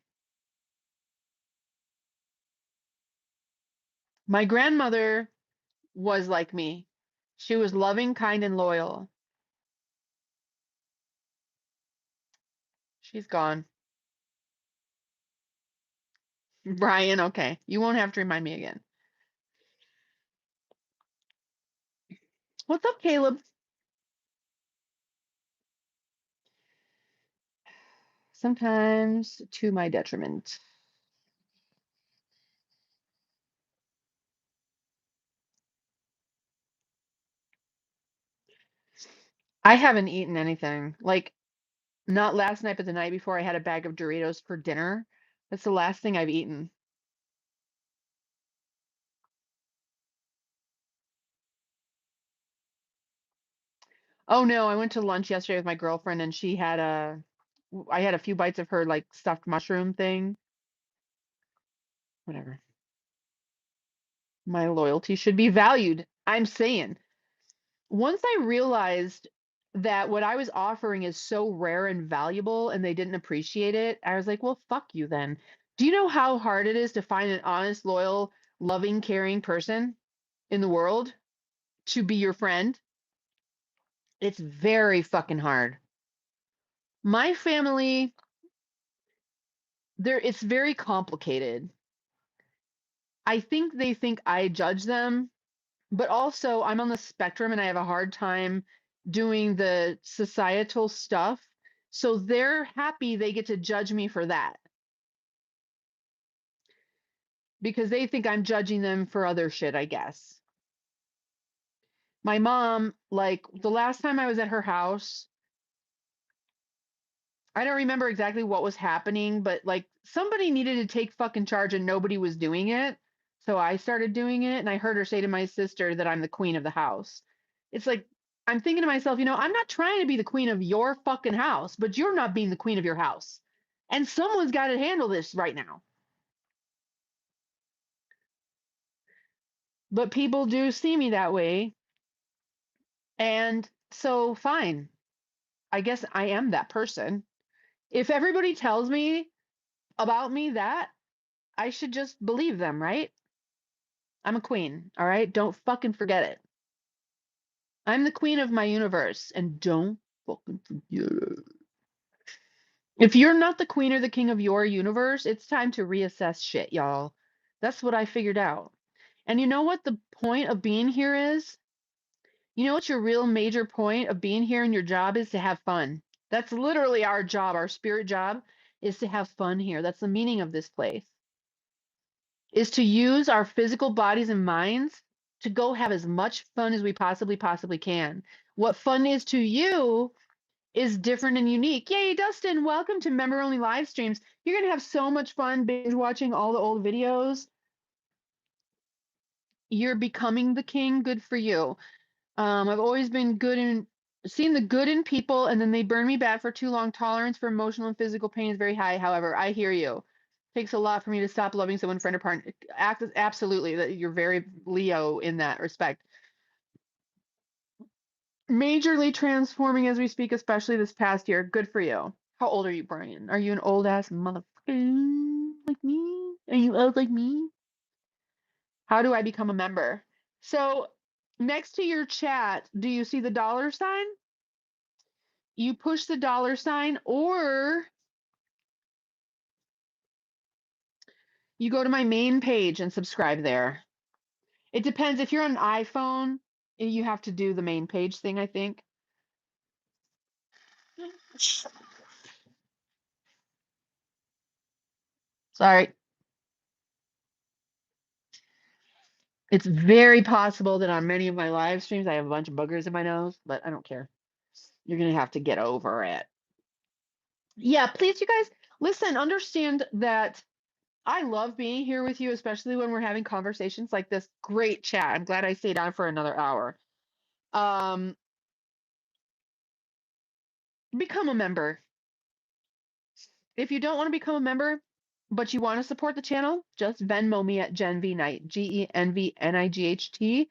My grandmother was like me. She was loving, kind, and loyal. She's gone. Brian, okay. You won't have to remind me again. What's up, Caleb? Sometimes to my detriment. I haven't eaten anything. Like, not last night, but the night before, I had a bag of Doritos for dinner. That's the last thing I've eaten. Oh no, I went to lunch yesterday with my girlfriend and I had a few bites of her like stuffed mushroom thing. Whatever. My loyalty should be valued. I'm saying. Once I realized that what I was offering is so rare and valuable and they didn't appreciate it, I was like, well, fuck you then. Do you know how hard it is to find an honest, loyal, loving, caring person in the world to be your friend? It's very fucking hard. My family, it's very complicated. I think they think I judge them, but also I'm on the spectrum and I have a hard time doing the societal stuff. So they're happy they get to judge me for that because they think I'm judging them for other shit, I guess. My mom, like the last time I was at her house, I don't remember exactly what was happening, but like somebody needed to take fucking charge and nobody was doing it. So I started doing it and I heard her say to my sister that I'm the queen of the house. It's like I'm thinking to myself, I'm not trying to be the queen of your fucking house, but you're not being the queen of your house. And someone's got to handle this right now. But people do see me that way. And so fine. I guess I am that person. If everybody tells me about me that, I should just believe them, right? I'm a queen, all right? Don't fucking forget it. I'm the queen of my universe, and don't fucking forget it. If you're not the queen or the king of your universe, it's time to reassess shit, y'all. That's what I figured out. And you know what the point of being here is? You know what your real major point of being here in your job is? To have fun. That's literally our job, our spirit job is to have fun here. That's the meaning of this place. Is to use our physical bodies and minds to go have as much fun as we possibly can. What fun is to you is different and unique. Yay, Dustin, welcome to member only live streams. You're going to have so much fun binge watching all the old videos. You're becoming the king. Good for you. I've always been good in seeing the good in people, and then they burn me bad for too long. Tolerance for emotional and physical pain is very high. However, I hear you. Takes a lot for me to stop loving someone, friend or partner. Absolutely, that you're very Leo in that respect. Majorly transforming as we speak, especially this past year. Good for you. How old are you, Brian? Are you an old ass motherfucker like me? Are you old like me? How do I become a member? So next to your chat, do you see the dollar sign? You push the dollar sign or you go to my main page and subscribe there. It depends. If you're on an iPhone, you have to do the main page thing, I think. Sorry. It's very possible that on many of my live streams, I have a bunch of boogers in my nose, but I don't care. You're going to have to get over it. Yeah, please, you guys, listen, understand that I love being here with you, especially when we're having conversations like this. Great chat. I'm glad I stayed on for another hour. Become a member. If you don't want to become a member, but you want to support the channel, just Venmo me at GenVNight, GenVNIGHT.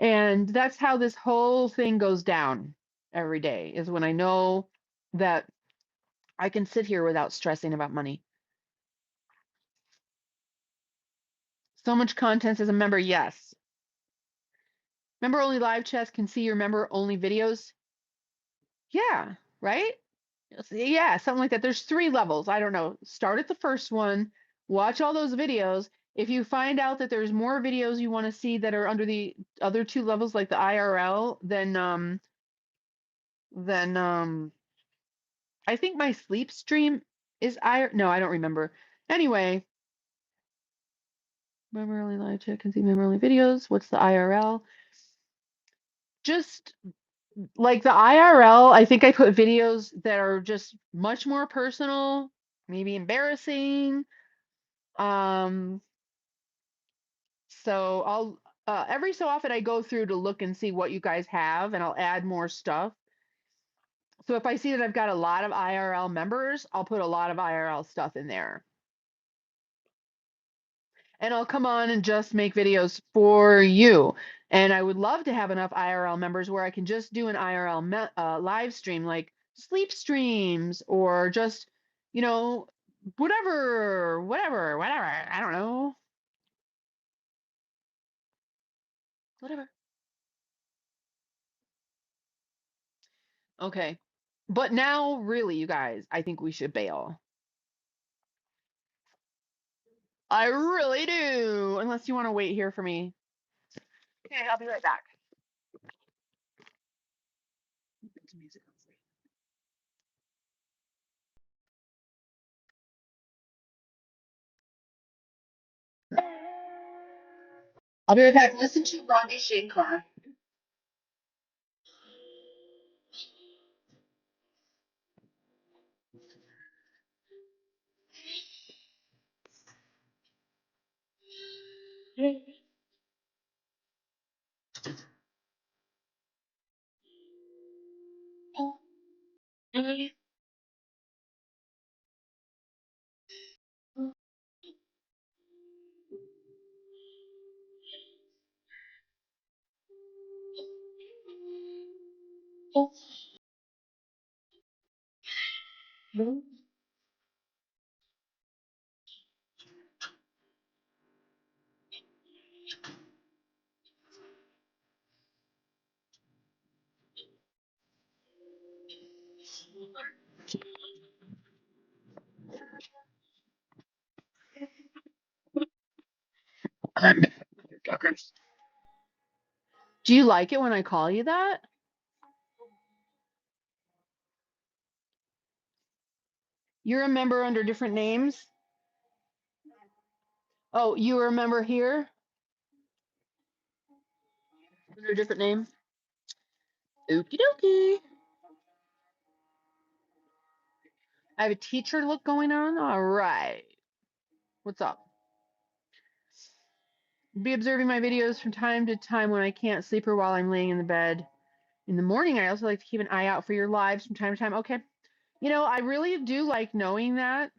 And that's how this whole thing goes down every day, is when I know that I can sit here without stressing about money. So much content as a member, yes. Member only live chats can see your member only videos. Yeah, right? Yeah, something like that. There's 3 levels. I don't know. Start at the first one, Watch all those videos. If you find out that there's more videos you want to see that are under the other two levels, like the IRL, then I think my sleep stream is no, I don't remember. Anyway, memory live chat can see memory videos. What's the IRL? Just like the IRL, I think I put videos that are just much more personal, maybe embarrassing. Um, so I'll every so often I go through to look and see what you guys have, and I'll add more stuff. So if I see that I've got a lot of IRL members, I'll put a lot of IRL stuff in there. And I'll come on and just make videos for you. And I would love to have enough IRL members where I can just do an IRL live stream, like sleep streams, or just, you know, whatever. I don't know. Whatever. Okay. But now, really, you guys, I think we should bail. I really do. Unless you want to wait here for me. Okay, I'll be right back. I'll be right back. Listen to Ravi Shankar. Do you like it when I call you that? You remember under different names? Oh, you remember here under a different name? Okie dokie. I have a teacher look going on. All right. What's up? Be observing my videos from time to time when I can't sleep or while I'm laying in the bed. In the morning, I also like to keep an eye out for your lives from time to time. Okay. You know, I really do like knowing that.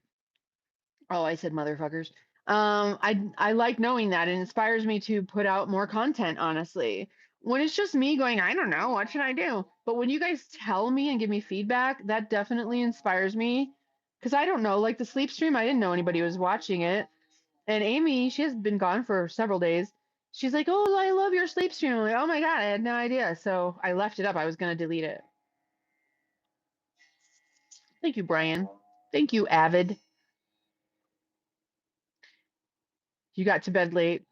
Oh, I said motherfuckers. I like knowing that. It inspires me to put out more content, honestly. When it's just me going, I don't know, what should I do? But when you guys tell me and give me feedback, that definitely inspires me. Because I don't know, like the sleep stream, I didn't know anybody was watching it. And Amy, she has been gone for several days. She's like, oh, I love your sleep stream. I'm like, oh my God, I had no idea. So I left it up. I was going to delete it. Thank you, Brian. Thank you, Avid. You got to bed late.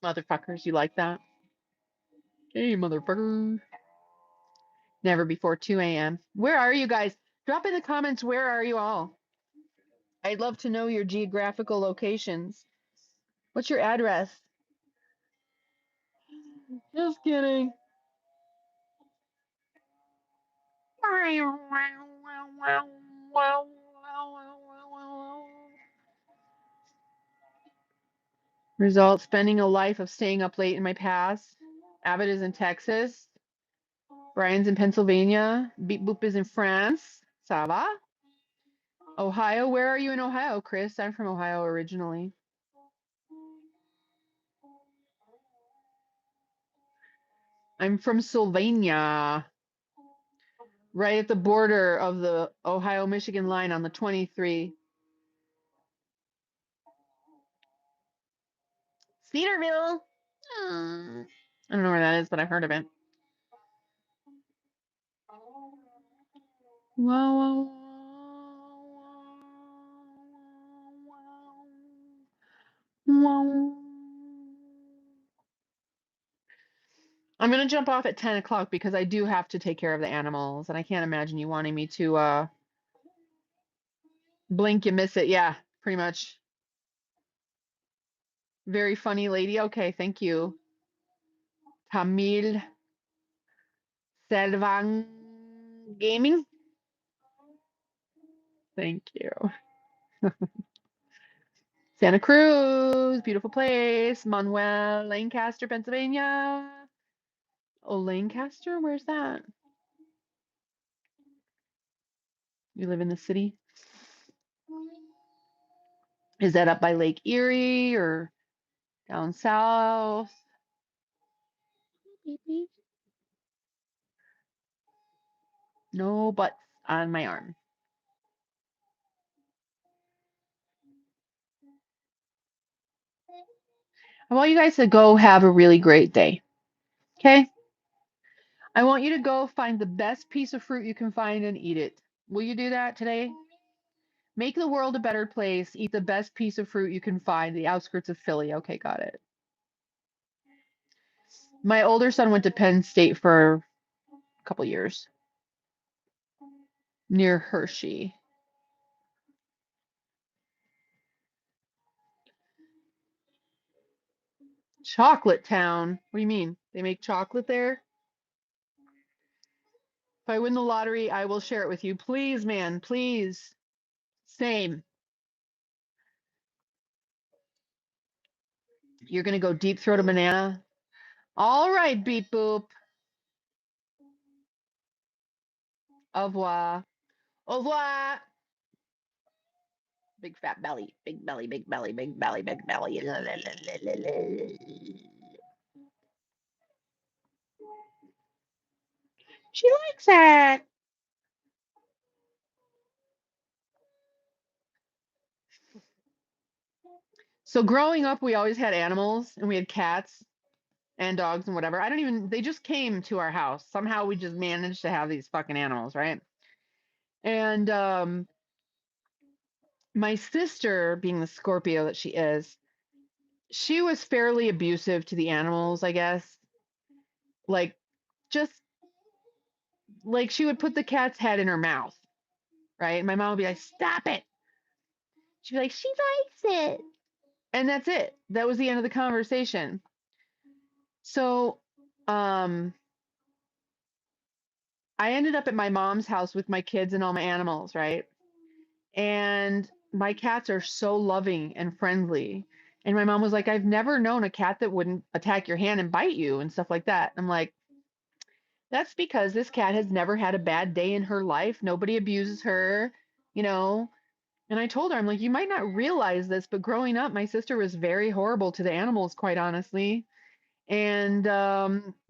Motherfuckers, you like that? Hey, motherfucker. Never before 2 a.m. Where are you guys? Drop in the comments, where are you all? I'd love to know your geographical locations. What's your address? Just kidding. Result, spending a life of staying up late in my past. Abbott is in Texas. Brian's in Pennsylvania. Beep Boop is in France. Ça va? Ohio. Where are you in Ohio, Chris? I'm from Ohio originally. I'm from Sylvania, right at the border of the Ohio-Michigan line on the 23. Cedarville. I don't know where that is, but I've heard of it. Wow, wow, wow, wow. I'm gonna jump off at 10 o'clock because I do have to take care of the animals, and I can't imagine you wanting me to blink, you miss it. Yeah, pretty much. Very funny lady. Okay, thank you. Tamil Selvang Gaming. Thank you. Santa Cruz, beautiful place. Manuel, Lancaster, Pennsylvania. Oh, Lancaster? Where's that? You live in the city? Is that up by Lake Erie or down south? Beep, beep. No butts on my arm. I want you guys to go have a really great day. Okay? I want you to go find the best piece of fruit you can find and eat it. Will you do that today? Make the world a better place. Eat the best piece of fruit you can find, the outskirts of Philly. Okay, got it. My older son went to Penn State for a couple years near Hershey. Chocolate Town. What do you mean? They make chocolate there? If I win the lottery, I will share it with you. Please, man, please. Same. You're going to go deep throat a banana? All right, beep boop. Au revoir. Au revoir. Big fat belly. Big belly, big belly, big belly, big belly. She likes it. So growing up, we always had animals and we had cats and dogs and whatever. They just came to our house. Somehow we just managed to have these fucking animals, right? And my sister, being the Scorpio that she is, she was fairly abusive to the animals, I guess. Like, just like she would put the cat's head in her mouth, right? And my mom would be like, stop it. She'd be like, she likes it. And that's it. That was the end of the conversation. So, I ended up at my mom's house with my kids and all my animals, right? And my cats are so loving and friendly. And my mom was like, I've never known a cat that wouldn't attack your hand and bite you and stuff like that. I'm like, that's because this cat has never had a bad day in her life. Nobody abuses her, you know. And I told her, I'm like, you might not realize this, but growing up, my sister was very horrible to the animals, quite honestly. And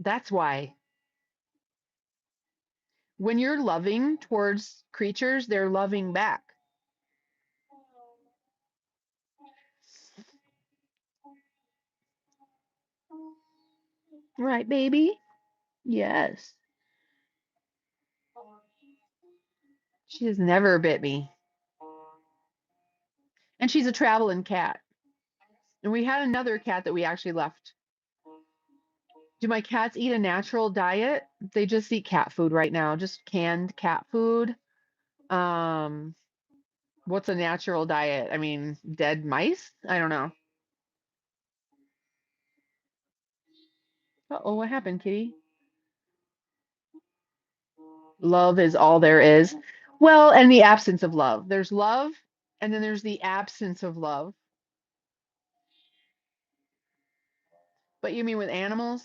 that's why when you're loving towards creatures, they're loving back. Right, baby? Yes. She has never bit me. And she's a traveling cat. And we had another cat that we actually left. Do my cats eat a natural diet? They just eat cat food right now, just canned cat food. Um, what's a natural diet? I mean, dead mice? I don't know. Uh-oh, what happened, kitty? Love is all there is. Well, and the absence of love. There's love, and then there's the absence of love. But you mean with animals?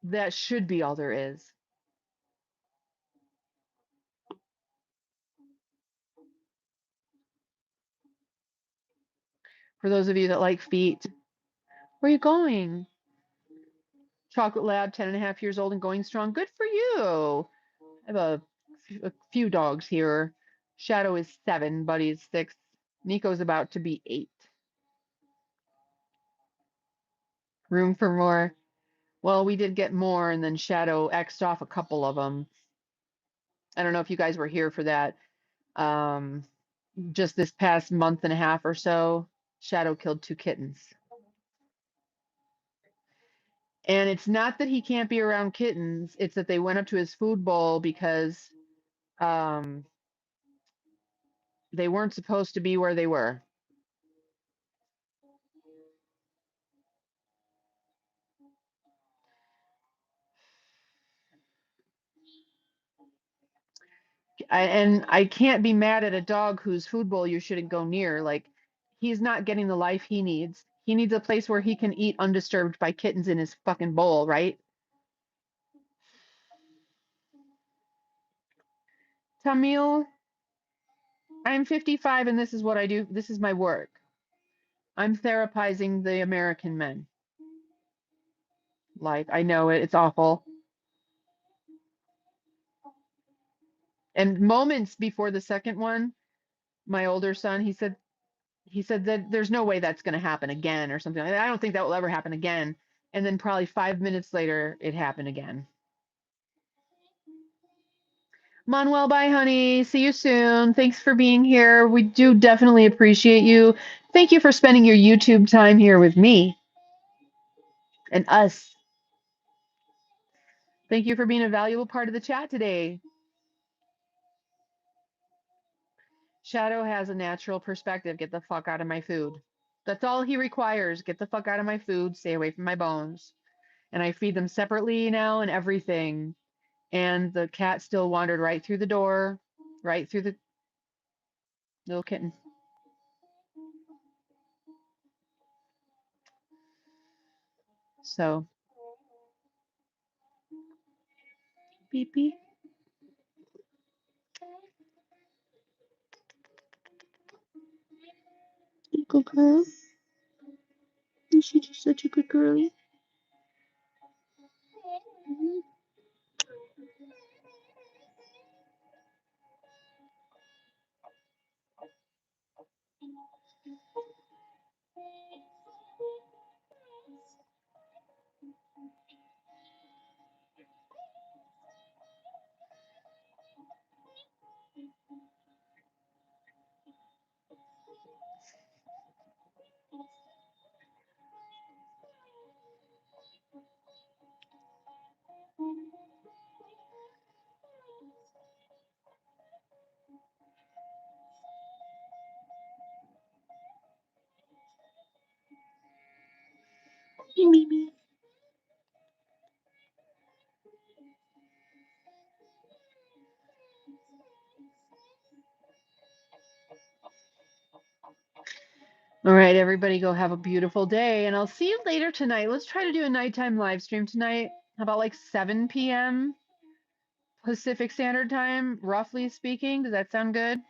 That should be all there is. For those of you that like feet, where are you going? Chocolate Lab, 10 and a half years old and going strong. Good for you. I have a few dogs here. Shadow is 7, Buddy's 6. Nico's about to be 8. Room for more. Well, we did get more, and then Shadow X'd off a couple of them. I don't know if you guys were here for that. Just this past month and a half or so, Shadow killed 2 kittens. And it's not that he can't be around kittens, it's that they went up to his food bowl because they weren't supposed to be where they were. And I can't be mad at a dog whose food bowl you shouldn't go near. Like, he's not getting the life he needs. He needs a place where he can eat undisturbed by kittens in his fucking bowl, right? Tamil, I'm 55 and this is what I do. This is my work. I'm therapizing the American men. Like, I know it, it's awful. And moments before the second one, my older son, he said that there's no way that's going to happen again or something like that. I don't think that will ever happen again. And then probably 5 minutes later, it happened again. Manuel, bye, honey. See you soon. Thanks for being here. We do definitely appreciate you. Thank you for spending your YouTube time here with me and us. Thank you for being a valuable part of the chat today. Shadow has a natural perspective. Get the fuck out of my food. That's all he requires. Get the fuck out of my food. Stay away from my bones. And I feed them separately now and everything. And the cat still wandered right through the door, right through the little kitten. So, beep beep. Good girl. Is she just such a good girlie? Mimi. All right, everybody go have a beautiful day, and I'll see you later tonight. Let's try to do a nighttime live stream tonight. How about like 7 p.m. Pacific Standard Time, roughly speaking? Does that sound good?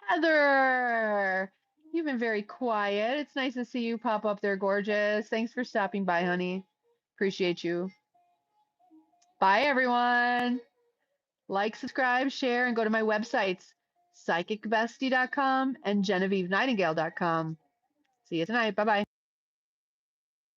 Heather, you've been very quiet. It's nice to see you pop up there, gorgeous. Thanks for stopping by, honey. Appreciate you. Bye, everyone. Like, subscribe, share, and go to my websites, psychicbestie.com and GenevieveNightingale.com. See you tonight. Bye-bye.